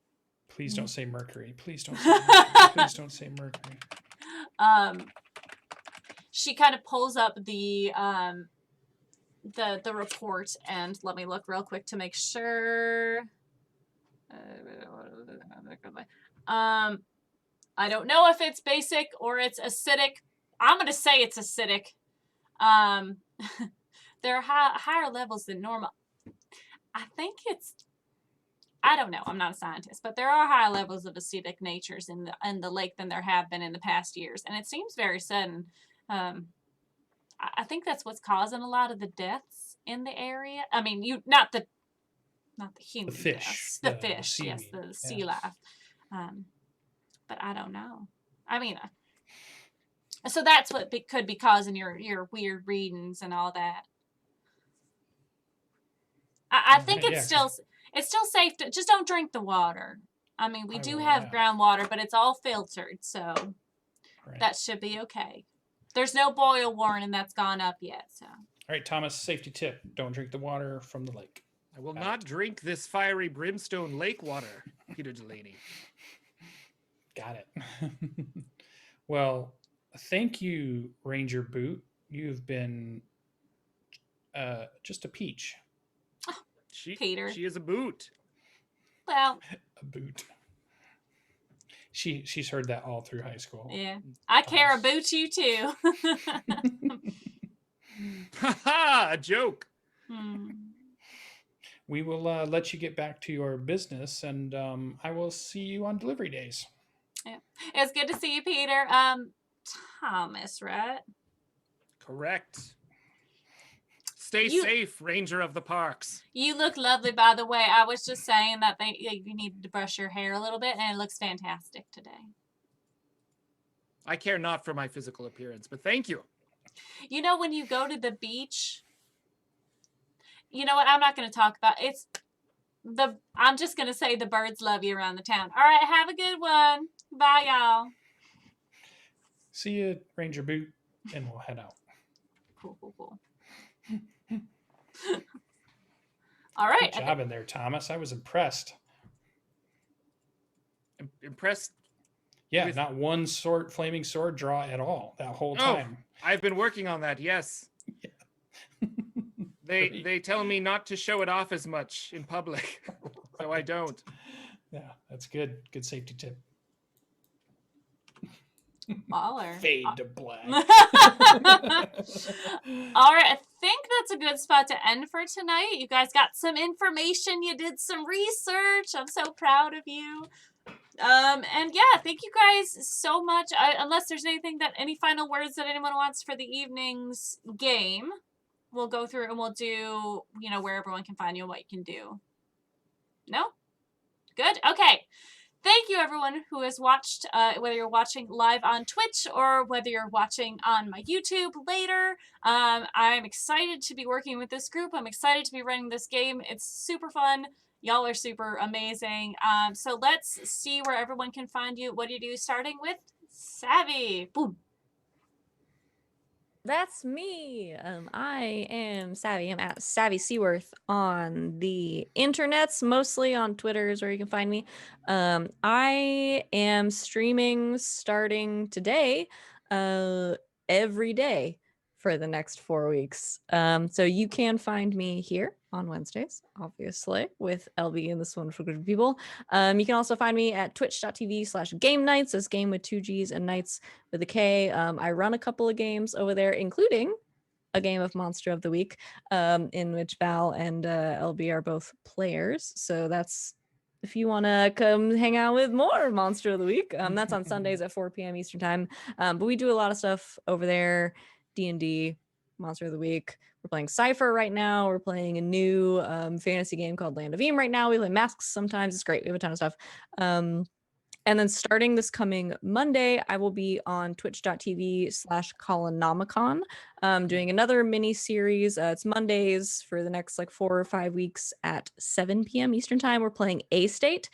Please don't say mercury. Please don't say mercury. Please don't say mercury. She kind of pulls up the report, and let me look real quick to make sure. I don't know if it's basic or it's acidic. I'm gonna say it's acidic. There are higher levels than normal. I think it's. I don't know. I'm not a scientist, but there are higher levels of acidic natures in the lake than there have been in the past years, and it seems very sudden. I think that's what's causing a lot of the deaths in the area. I mean, not the human fish, deaths, the fish, seaweed, yes, the sea life. But I don't know. I mean, so that's what could be causing your weird readings and all that. I think it's still safe to just don't drink the water. I mean, we do have groundwater, but it's all filtered, so that should be okay. There's no boil warning that's gone up yet. So. All right, Thomas, safety tip: don't drink the water from the lake. I will not drink this fiery brimstone lake water, Peter Delaney. Got it. Well, thank you, Ranger Boot. You've been just a peach. Peter. She is a boot. Well, a boot. She's heard that all through high school. Yeah, I care about you too. Ha! A joke. We will let you get back to your business, and I will see you on delivery days. Yeah, it's good to see you, Peter. Thomas, right? Correct. Stay safe, Ranger of the Parks. You look lovely, by the way. I was just saying that you needed to brush your hair a little bit, and it looks fantastic today. I care not for my physical appearance, but thank you. You know, when you go to the beach, you know what? I'm not going to talk about I'm just going to say the birds love you around the town. All right, have a good one. Bye, y'all. See you, Ranger Boot, and we'll head out. Cool. All right. Good job in there, Thomas. I was impressed. Impressed? Yeah, not one flaming sword draw at all that whole time. I've been working on that, yes. Yeah. They tell me not to show it off as much in public, so I don't. Yeah, that's good. Good safety tip. Baller. Fade to black. All right, I think that's a good spot to end for tonight. You guys got some information. You did some research. I'm so proud of you. And yeah, thank you guys so much. Unless there's any final words that anyone wants for the evening's game, we'll go through and we'll do, where everyone can find you and what you can do. No? Good? Okay. Thank you, everyone who has watched, whether you're watching live on Twitch or whether you're watching on my YouTube later. I'm excited to be working with this group. I'm excited to be running this game. It's super fun. Y'all are super amazing. So let's see where everyone can find you. What do you do? Starting with Savvy. Boom. That's me. I am Savvy. I'm at Savvy Seaworth on the internets, mostly on Twitter is where you can find me. I am streaming starting today, every day for the next 4 weeks. So you can find me here on Wednesdays, obviously, with LB and this wonderful group of people. You can also find me at twitch.tv/game nights, as game with 2 G's and nights with a K. I run a couple of games over there, including a game of Monster of the Week, in which Val and LB are both players. So that's if you want to come hang out with more Monster of the Week. That's on Sundays at 4 p.m. Eastern time. But we do a lot of stuff over there. D&D, Monster of the Week. We're playing Cypher right now. We're playing a new fantasy game called Land of Eam right now. We play Masks sometimes. It's great. We have a ton of stuff. And then starting this coming Monday, I will be on twitch.tv/Colonomicon, doing another mini series. It's Mondays for the next 4 or 5 weeks at 7 p.m. Eastern time. We're playing A State,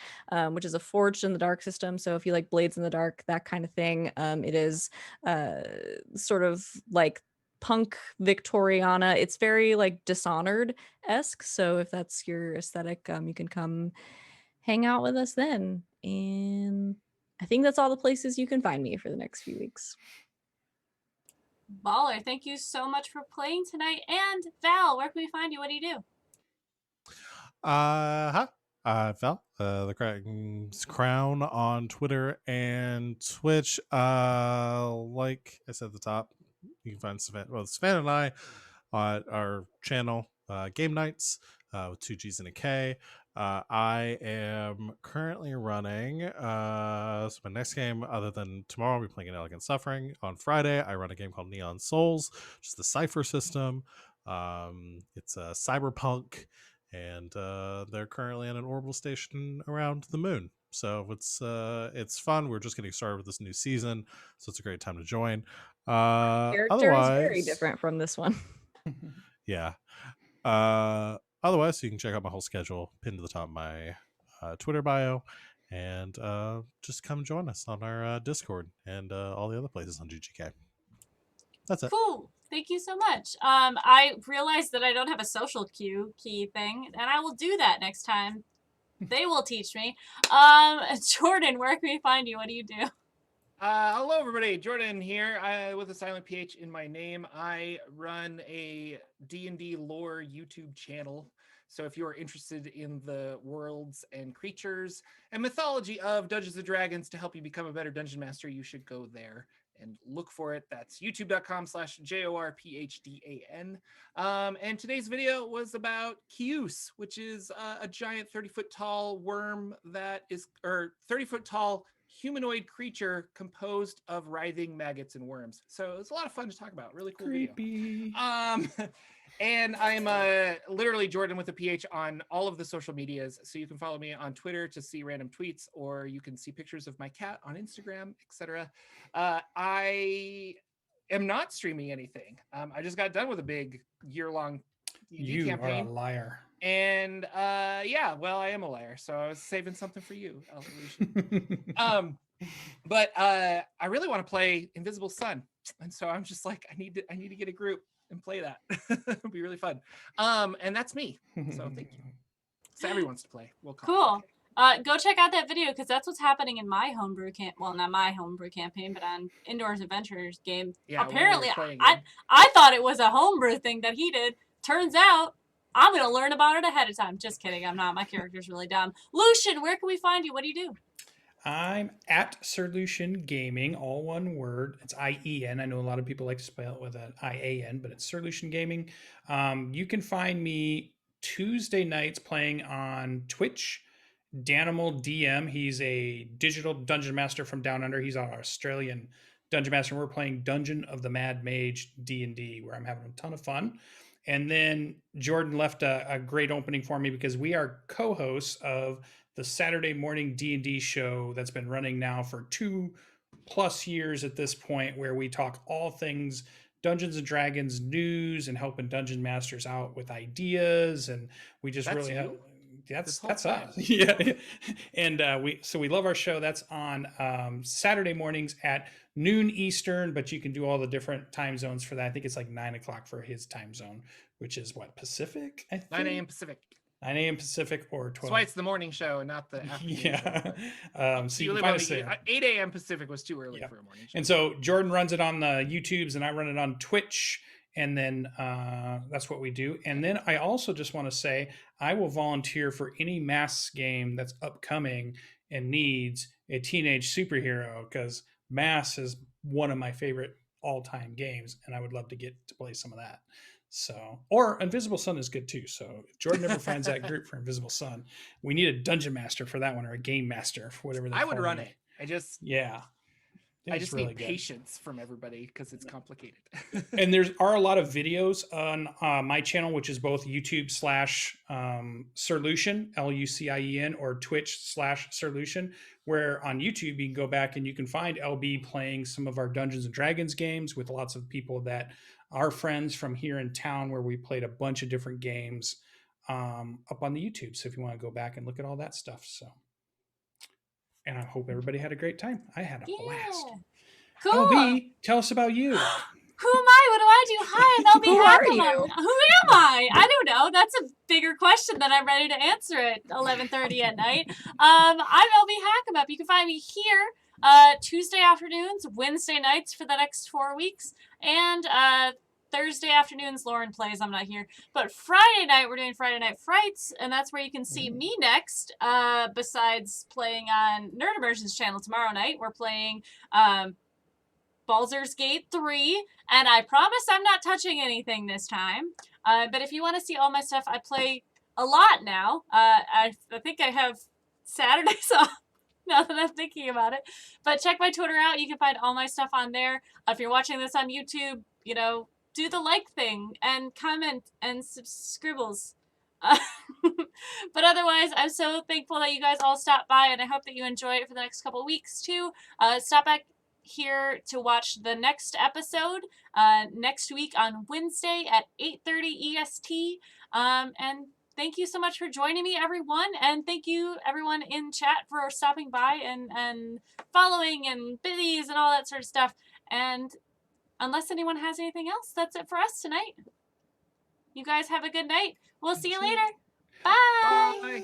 which is a Forged in the Dark system. So if you like Blades in the Dark, that kind of thing, it is sort of like punk Victoriana. It's very Dishonored-esque. So if that's your aesthetic, you can come hang out with us then. And I think that's all the places you can find me for the next few weeks. Baller. Thank you so much for playing tonight. And Val, where can we find you? What do you do? Hi. Val, the Kraken's Crown on Twitter and Twitch. Like I said at the top, you can find Savannah and I on our channel, Game Nights, with 2 G's and a K. I am currently running so my next game, other than tomorrow, I'll be playing Elegant Suffering. On Friday, I run a game called Neon Souls, which is the Cypher system. It's a cyberpunk, and they're currently on an orbital station around the moon. So it's fun. We're just getting started with this new season, so it's a great time to join. Character is very different from this one. Yeah. Otherwise, you can check out my whole schedule pinned to the top of my Twitter bio, and just come join us on our Discord and all the other places on GGK. That's it. Cool. Thank you so much. I realized that I don't have a social cue key thing, and I will do that next time. They will teach me. Jordan, where can we find you? What do you do? Hello, everybody. Jordan here, with a silent PH in my name. I run a D&D lore YouTube channel. So if you are interested in the worlds and creatures and mythology of Dungeons & Dragons to help you become a better dungeon master, you should go there and look for it. That's youtube.com/JORPHDAN. And today's video was about Kius, which is a giant 30-foot tall worm that is, or 30-foot tall humanoid creature composed of writhing maggots and worms. So it was a lot of fun to talk about. Really cool Creepy. video. And I'm literally Jordan with a PH on all of the social medias. So you can follow me on Twitter to see random tweets, or you can see pictures of my cat on Instagram, etc. I am not streaming anything. I just got done with a big year-long You campaign. are a liar. And yeah, well, I am a liar, so I was saving something for you, Evolution. But I really want to play Invisible Sun, and so I'm just like, I need to get a group and play that. It'll be really fun. And that's me. So thank you. Savvy wants to play. We'll call. Cool. Go check out that video, because that's what's happening in my homebrew camp. Well, not my homebrew campaign, but on Indoors Adventures game. Yeah, apparently, we were playing I thought it was a homebrew thing that he did, turns out I'm going to learn about it ahead of time. Just kidding. I'm not. My character's really dumb. Lucian, where can we find you? What do you do? I'm at Solution Gaming, all one word. It's IEN. I know a lot of people like to spell it with an IAN, but it's Solution Gaming. You can find me Tuesday nights playing on Twitch. Danimal DM, he's a digital dungeon master from Down Under. He's an Australian dungeon master. We're playing Dungeon of the Mad Mage D&D, where I'm having a ton of fun. And then Jordan left a great opening for me because we are co-hosts of the Saturday morning D&D show that's been running now for 2+ years at this point, where we talk all things Dungeons and Dragons news and helping dungeon masters out with ideas. And we just That's really have you? that's This whole us. Yeah. And we love our show. That's on Saturday mornings at noon Eastern, but you can do all the different time zones for that. I think it's like 9 o'clock for his time zone, which is what, Pacific? I think 9 a.m. Pacific. 9 a.m. Pacific or 12. That's why it's the morning show and not the afternoon show. Yeah. So you can find us there. 8 a.m. Pacific was too early Yeah. for a morning show. And so Jordan runs it on the YouTubes and I run it on Twitch. And then that's what we do. And then I also just want to say I will volunteer for any Masks game that's upcoming and needs a teenage superhero, because Masks is one of my favorite all-time games, and I would love to get to play some of that. So, or Invisible Sun is good too. So if Jordan ever finds that group for Invisible Sun, we need a dungeon master for that one, or a game master for whatever they I would call run it. I just It's need patience from everybody because it's complicated. And there are a lot of videos on my channel, which is both YouTube / Solution, LUCIEN, or Twitch / Solution, where on YouTube you can go back and you can find LB playing some of our Dungeons and Dragons games with lots of people that are friends from here in town, where we played a bunch of different games up on the YouTube. So if you want to go back and look at all that stuff. So. And I hope everybody had a great time. I had a blast. Cool. LB, tell us about you. Who am I? What do I do? Hi, I'm LB Who are Hackema. you? Who am I? I don't know. That's a bigger question that I'm ready to answer at 11:30 at night. I'm LB Hackema. You can find me here Tuesday afternoons, Wednesday nights for the next 4 weeks, and Thursday afternoons, Lauren plays. I'm not here. But Friday night, we're doing Friday Night Frights, and that's where you can see me next. Besides playing on Nerd Immersion's channel tomorrow night, we're playing Baldur's Gate 3, and I promise I'm not touching anything this time. But if you want to see all my stuff, I play a lot now. I think I have Saturdays off. Now that I'm thinking about it. But check my Twitter out. You can find all my stuff on there. If you're watching this on YouTube, do the like thing and comment and scribbles. But otherwise, I'm so thankful that you guys all stopped by, and I hope that you enjoy it for the next couple weeks too. Stop back here to watch the next episode next week on Wednesday at 8:30 EST. And thank you so much for joining me, everyone. And thank you, everyone in chat, for stopping by and following and biddies and all that sort of stuff. And unless anyone has anything else, that's it for us tonight. You guys have a good night. We'll see you later. Bye. Bye.